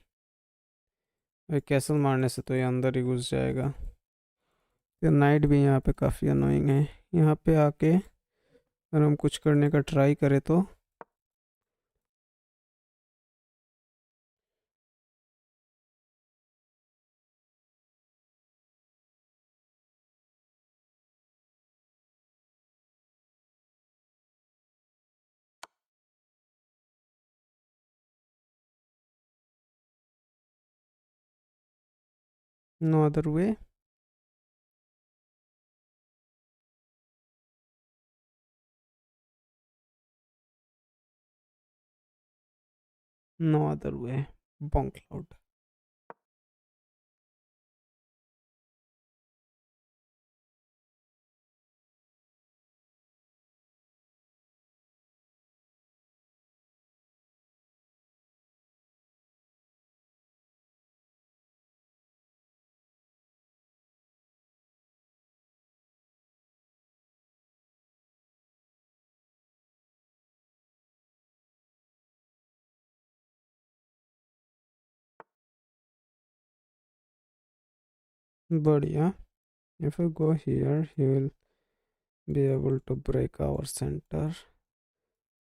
Speaker 1: भाई कैसल मारने से तो ये अंदर ही घुस जाएगा। फिर नाइट भी यहाँ पे काफ़ी अनोइंग है। यहाँ पे आके अगर हम कुछ करने का ट्राई करें तो no other way. No other way. बॉन्क क्लाउड। बढ़िया। If you go here he will be able to break our centre.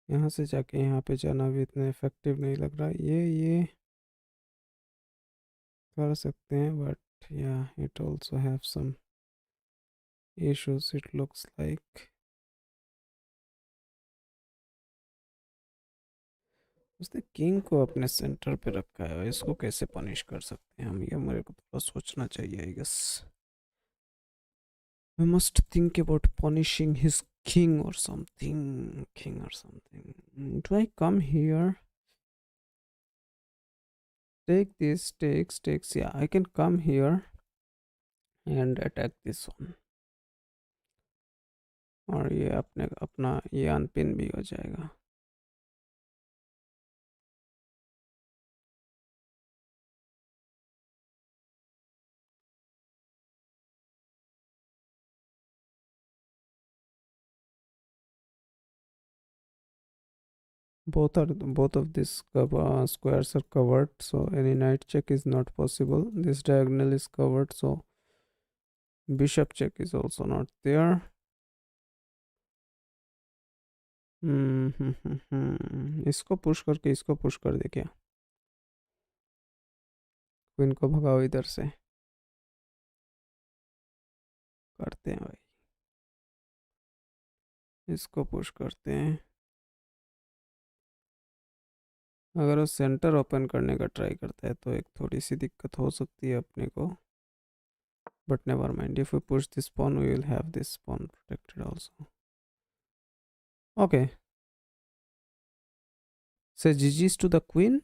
Speaker 1: यहाँ से जाके यहाँ पे जाना भी इतना इफेक्टिव नहीं लग रहा। ये कर सकते हैं, बट या it also have some issues it looks like. उसने किंग को अपने सेंटर पे रखा है, इसको कैसे पनिश कर सकते हैं हम, ये मेरे को थोड़ा सोचना चाहिए I guess. I must think about punishing his king or something. King or something. Do I come here? Take this, takes. Yeah, I can come here and attack this one. और ये अपने अपना ये अनपिन भी हो जाएगा। Both of these squares are covered, so any knight check is not possible. This diagonal is covered, so bishop check is also not there. इसको push करके इसको पुश कर दे क्या? क्वीन को भगाओ इधर से। करते हैं भाई, इसको पुश करते हैं। अगर वो सेंटर ओपन करने का ट्राई करता है तो एक थोड़ी सी दिक्कत हो सकती है अपने को, but never mind. If we push this pawn we will have this pawn protected also. Okay, say GG's to the queen।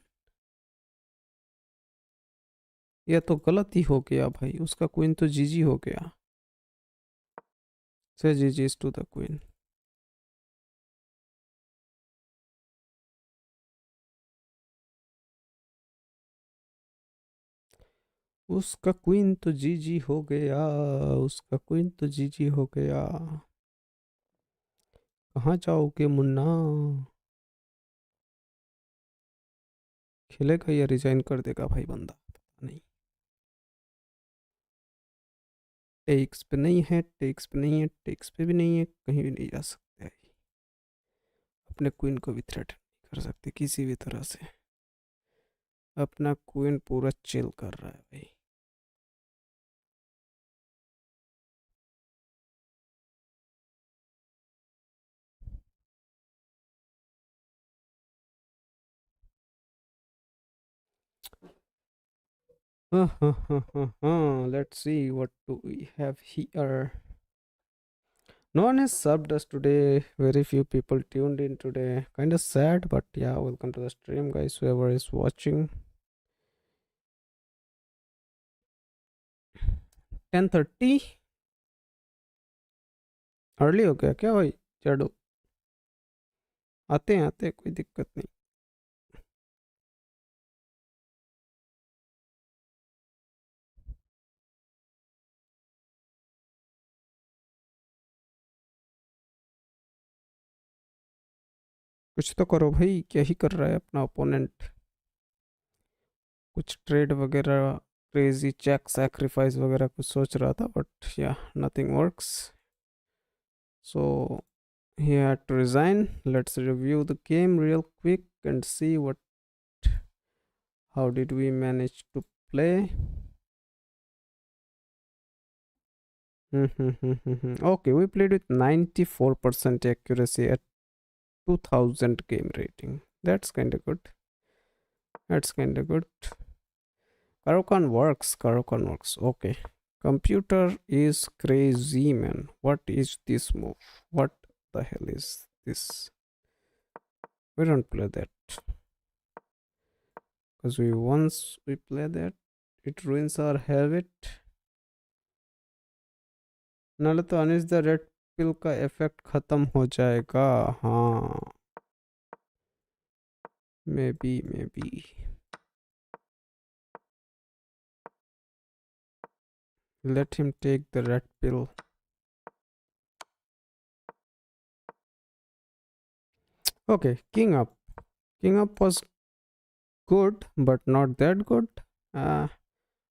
Speaker 1: ये तो गलत ही हो गया भाई, उसका क्वीन तो जीजी हो गया। से GG's to the queen। उसका क्वीन तो जीजी हो गया, उसका क्वीन तो जीजी हो गया। कहाँ जाओगे मुन्ना? खेलेगा या रिजाइन कर देगा भाई बंदा, पता नहीं। टेक्स पे नहीं है, टेक्स पे नहीं है, टेक्स पे भी नहीं है, कहीं भी नहीं जा सकते है। अपने क्वीन को भी थ्रेट नहीं कर सकते किसी भी तरह से। अपना क्वीन पूरा चिल कर रहा है भाई। Let's see what do we have here. No one has subbed us today. Very few people tuned in today. Kind of sad, but yeah, welcome to the stream, guys. Whoever is watching. 10:30 early हो गया क्या भाई? चलो आते हैं, कोई दिक्कत नहीं. कुछ तो करो भाई. क्या ही कर रहा है अपना ओपोनेंट? कुछ ट्रेड वगैरह, क्रेजी चेक सैक्रिफाइस वगैरह कुछ सोच रहा था, बट या nothing works. So he had to resign. Let's review the game real quick and see what how did we manage to play. Okay, we played with 94% accuracy at 2000 game rating. That's kind of good. That's kind of good. Karokan works. Karokan works. Okay. Computer is crazy, man. What is this move? What the hell is this? We don't play that. Because once we play that, it ruins our habit. नाले तो Anis the red pill का effect खत्म हो जाएगा. हाँ, maybe let him take the red pill. Okay, king up was good but not that good.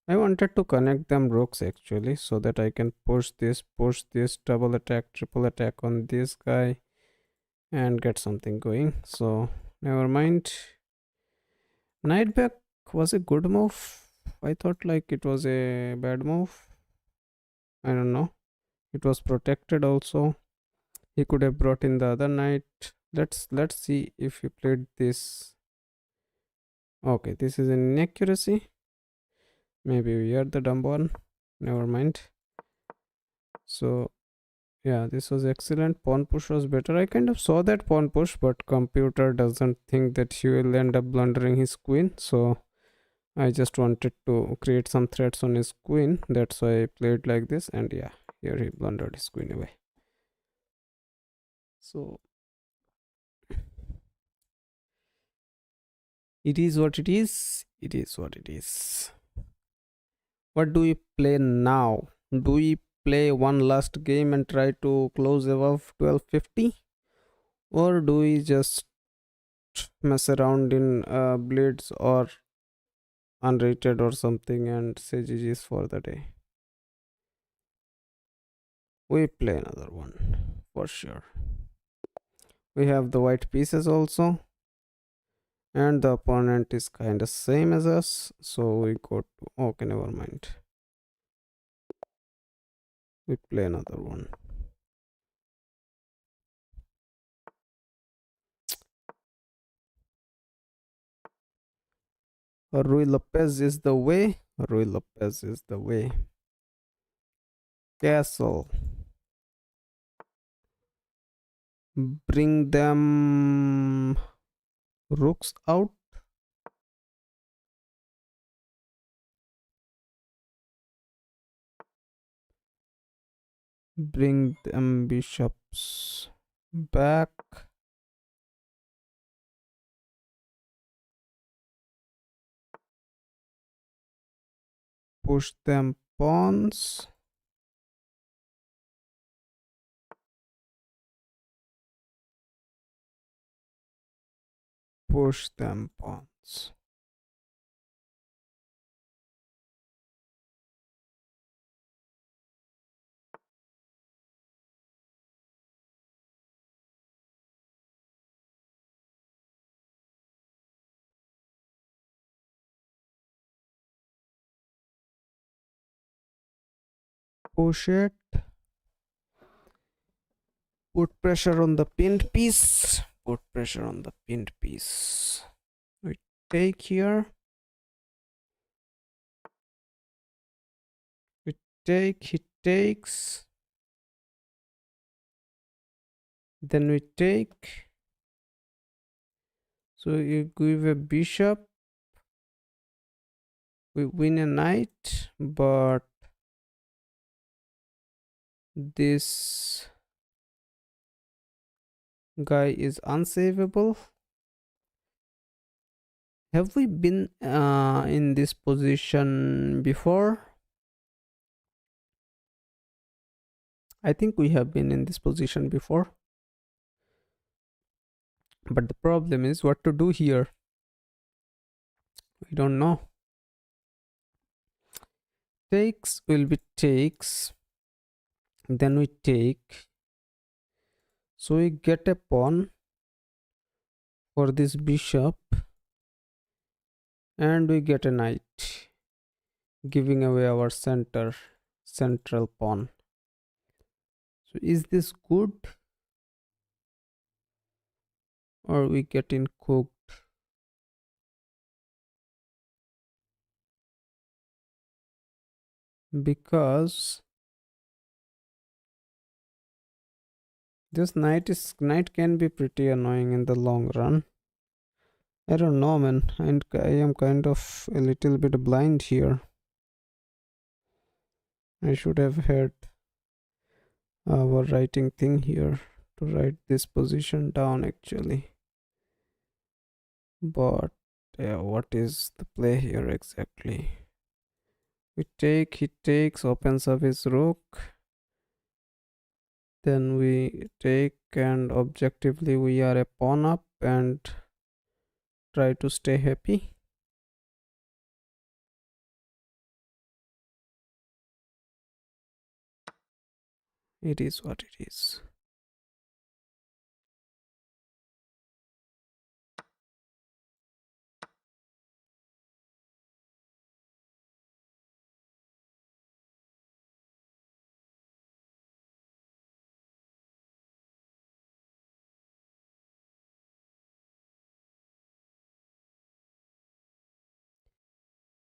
Speaker 1: I wanted to connect them rooks actually, so that I can push this, double attack, triple attack on this guy and get something going. So never mind. Knight back was a good move. I thought like it was a bad move. I don't know. It was protected also. He could have brought in the other knight. Let's see if he played this. Okay, this is an inaccuracy. Maybe we are the dumb one. Never mind. So yeah, this was excellent. Pawn push was better. I kind of saw that pawn push, but computer doesn't think that he will end up blundering his queen. So I just wanted to create some threats on his queen. That's why I played like this. And yeah, here he blundered his queen away. So it is what it is. It is what it is. What do we play now? Do we play one last game and try to close above 1250? Or do we just mess around in blades or unrated or something and say GG's for the day? We play another one for sure. We have the white pieces also, and the opponent is kind of same as us, so we go to, okay, never mind, we play another one. Rui Lopez is the way. Rui Lopez is the way. Castle. Bring them rooks out. Bring them bishops back. Push them pawns. Push them pawns. Push it. Put pressure on the pinned piece. Put pressure on the pinned piece. We take here. take, he takes. Then we take. So you give a bishop. We win a knight, but this guy is unsavable. Have we been in this position before? I think we have been in this position before. But the problem is what to do here. We don't know. Takes will be takes. Then we take. So we get a pawn for this bishop. And we get a knight, giving away our central pawn. So is this good, or we getting cooked? Because this knight can be pretty annoying in the long run. I don't know, man, and I am kind of a little bit blind here. I should have had our writing thing here to write this position down actually. But what is the play here exactly? We take, he takes, opens up his rook. Then we take, and objectively we are a pawn up and try to stay happy. It is what it is.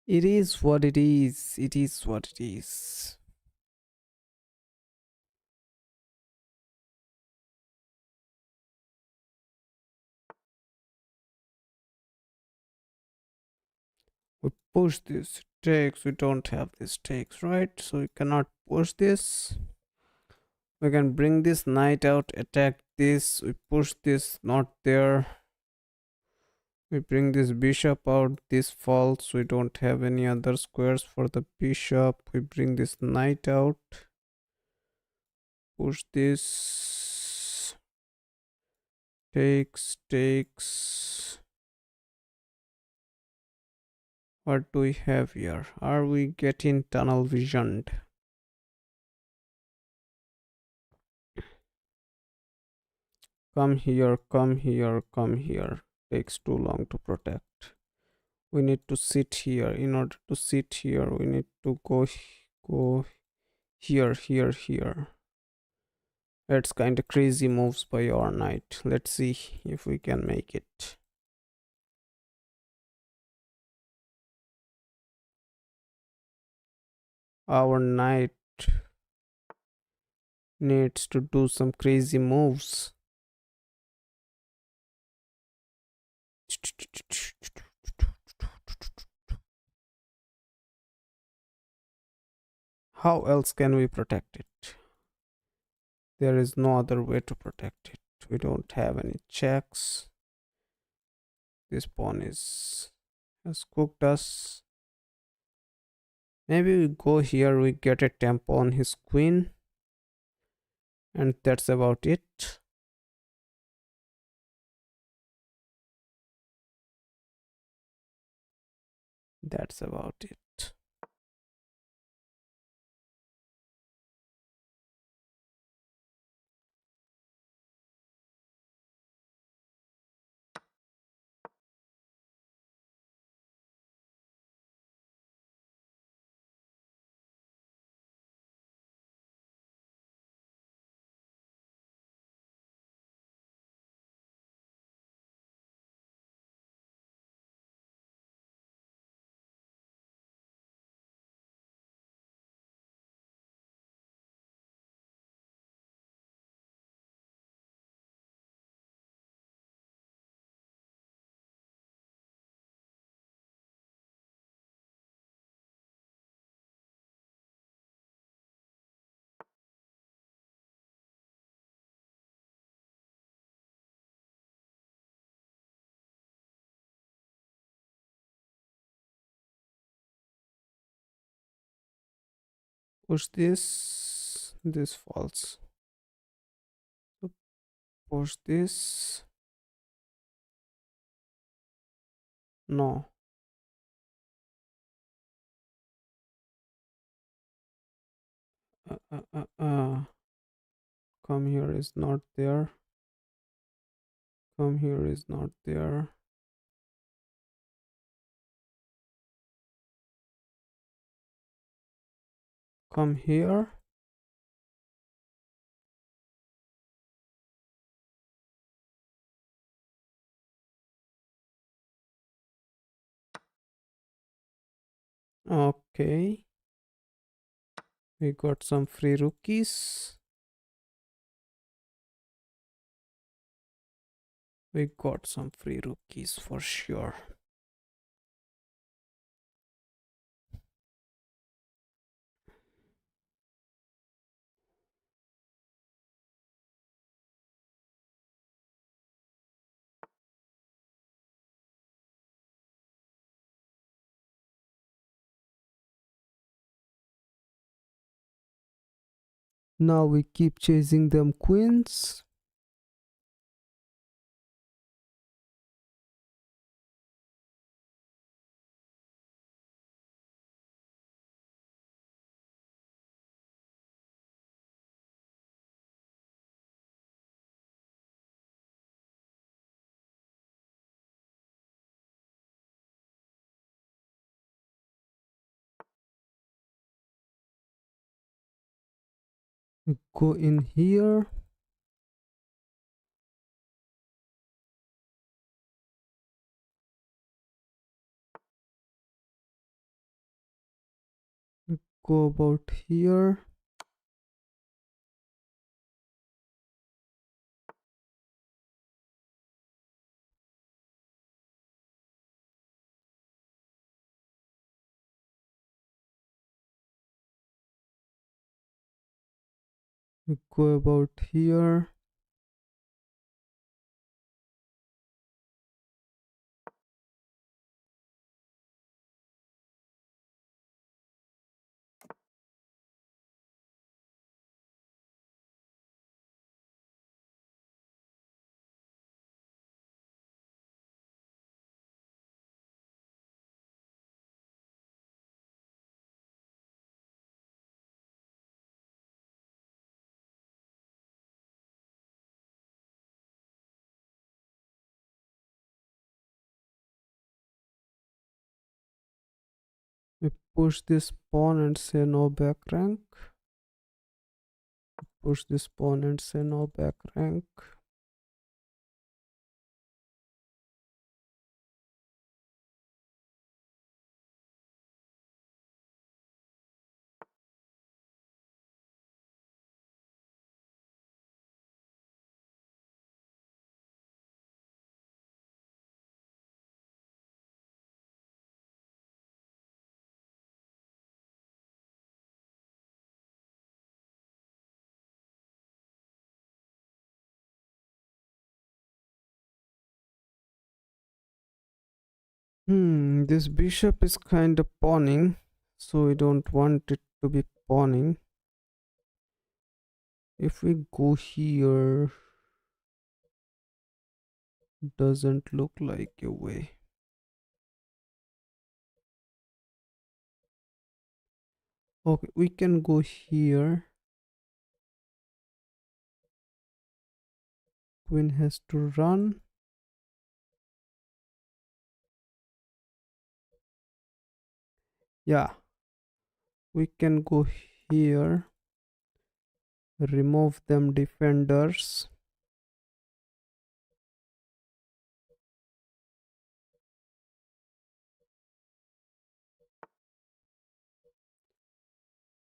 Speaker 1: It is what it is. It is what it is. We push this takes. We don't have this takes, right? So we cannot push this. We can bring this knight out, attack this. We push this, not there. We bring this bishop out, this falls. We don't have any other squares for the bishop. We bring this knight out. Push this. Takes. What do we have here? Are we getting tunnel visioned? Come here, come here, come here. Takes too long to protect. We need to sit here. In order to sit here, we need to go here. That's kind of crazy moves by our knight. Let's see if we can make it. Our knight needs to do some crazy moves. How else can we protect it? There is no other way to protect it. We don't have any checks. This pawn has cooked us. Maybe we go here, we get a tempo on his queen. And that's about it. That's about it. Push this falls. So push this. No. Uh, uh, uh, uh. Come here is not there. Come here is not there. Come here. Okay. We got some free rookies. We got some free rookies for sure. Now we keep chasing them queens. We go in here. We go about here. We go about here. We push this pawn and say no back rank. Push this pawn and say no back rank. This bishop is kind of pawning, so we don't want it to be pawning. If we go here, doesn't look like a way. Okay, we can go here. Queen has to run. Yeah, we can go here. Remove them defenders.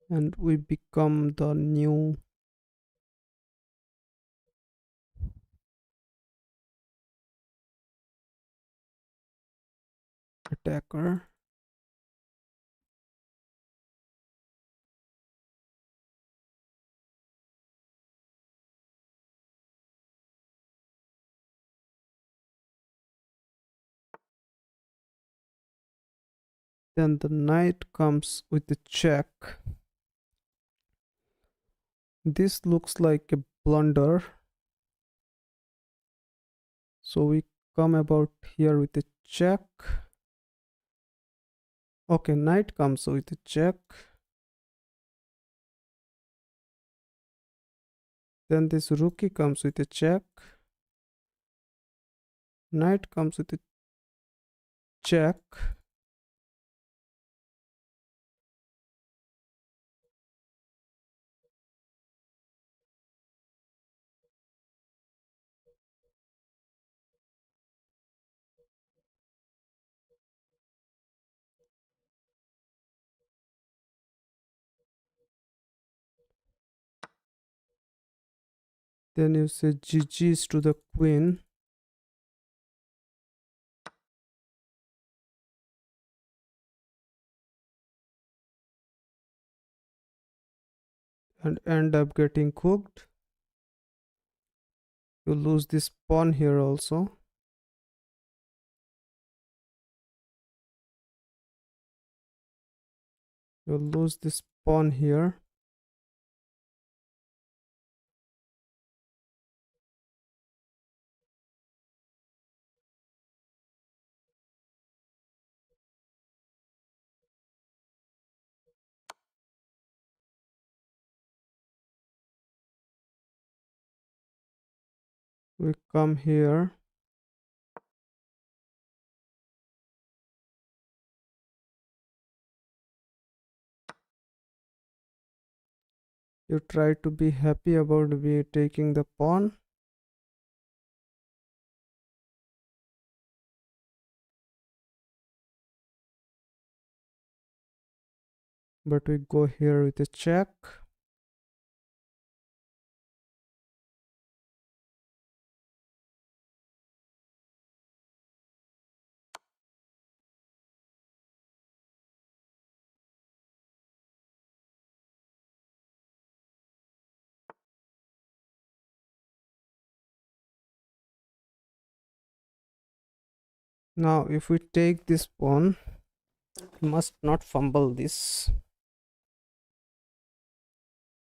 Speaker 1: And we become the new attacker. Then the knight comes with the check. This looks like a blunder. So we come about here with a check. Okay, knight comes with a check. Then this rookie comes with a check. Knight comes with a check. Then you say GG's to the queen. And end up getting cooked. You lose this pawn here also. You lose this pawn here. We come here. You try to be happy about me taking the pawn. But we go here with a check. Now if we take this pawn, we must not fumble this.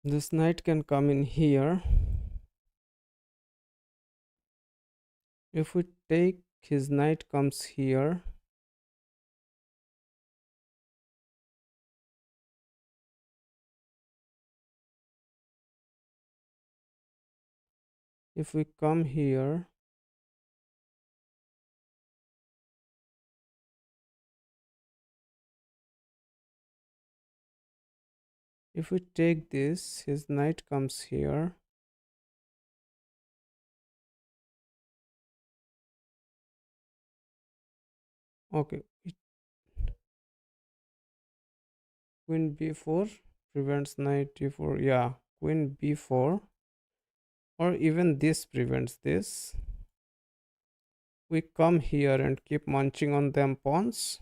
Speaker 1: This knight can come in here. If we take, his knight comes here. If we come here, if we take this, his knight comes here. Okay, queen b4 prevents knight d4. Yeah, queen b4, or even this prevents this. We come here and keep munching on them pawns.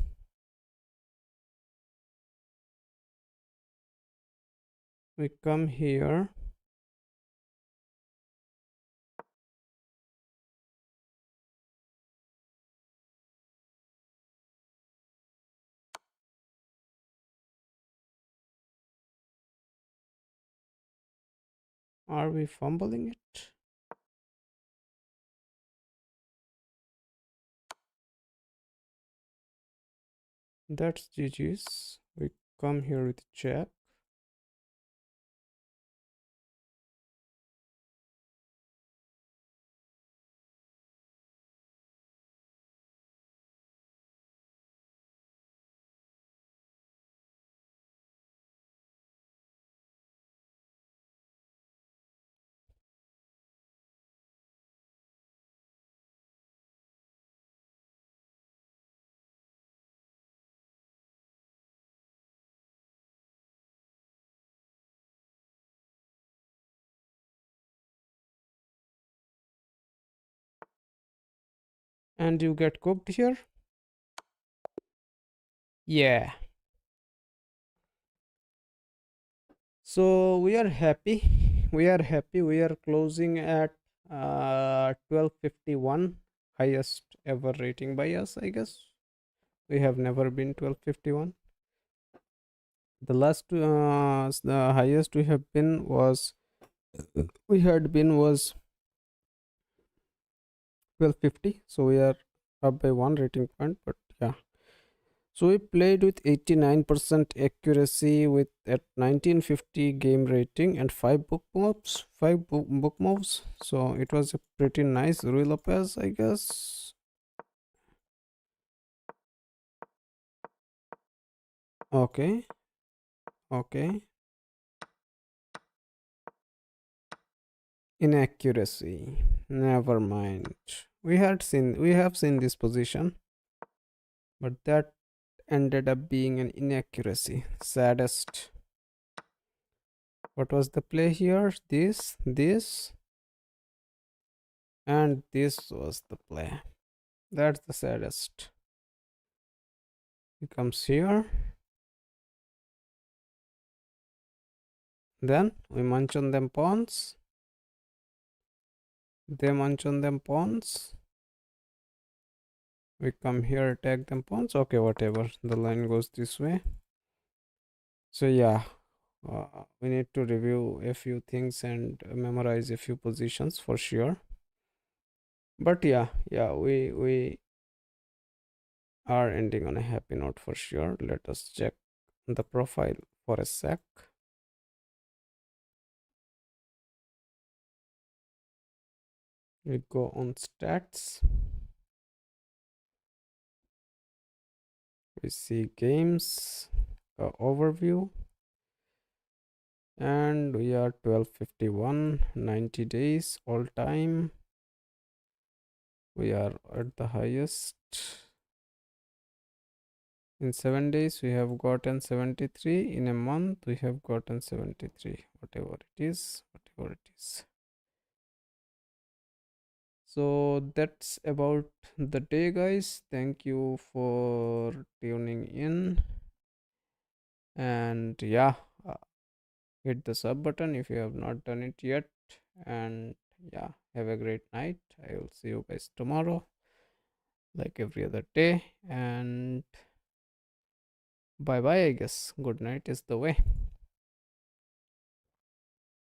Speaker 1: We come here. Are we fumbling it? That's GG's. We come here with check. And you get cooked here. Yeah. So we are happy. We are happy. We are closing at 1251, highest ever rating by us, I guess. We have never been 1251. The last the highest we have been was we had been was 1250, so we are up by one rating point. But yeah, so we played with 89% accuracy with at 1950 game rating and 5 book moves. So it was a pretty nice Rui Lopez, I guess. Okay, okay. Inaccuracy. Never mind. We have seen this position, but that ended up being an inaccuracy. Saddest. What was the play here? This, and this was the play. That's the saddest. He comes here. Then we munch on them pawns. They munch on them pawns. We come here, attack them pawns. Okay, whatever. The line goes this way. So yeah, we need to review a few things and memorize a few positions for sure. But yeah, we are ending on a happy note for sure. Let us check the profile for a sec. We go on stats. We see games, overview, and we are 1251, 90 days all time. We are at the highest. In 7 days, we have gotten 73. In a month, we have gotten 73. Whatever it is, whatever it is. So that's about the day, guys. Thank you for tuning in. And yeah, uh, hit the sub button if you have not done it yet. And yeah, have a great night. I will see you guys tomorrow, like every other day. And bye bye, I guess. Good night is the way.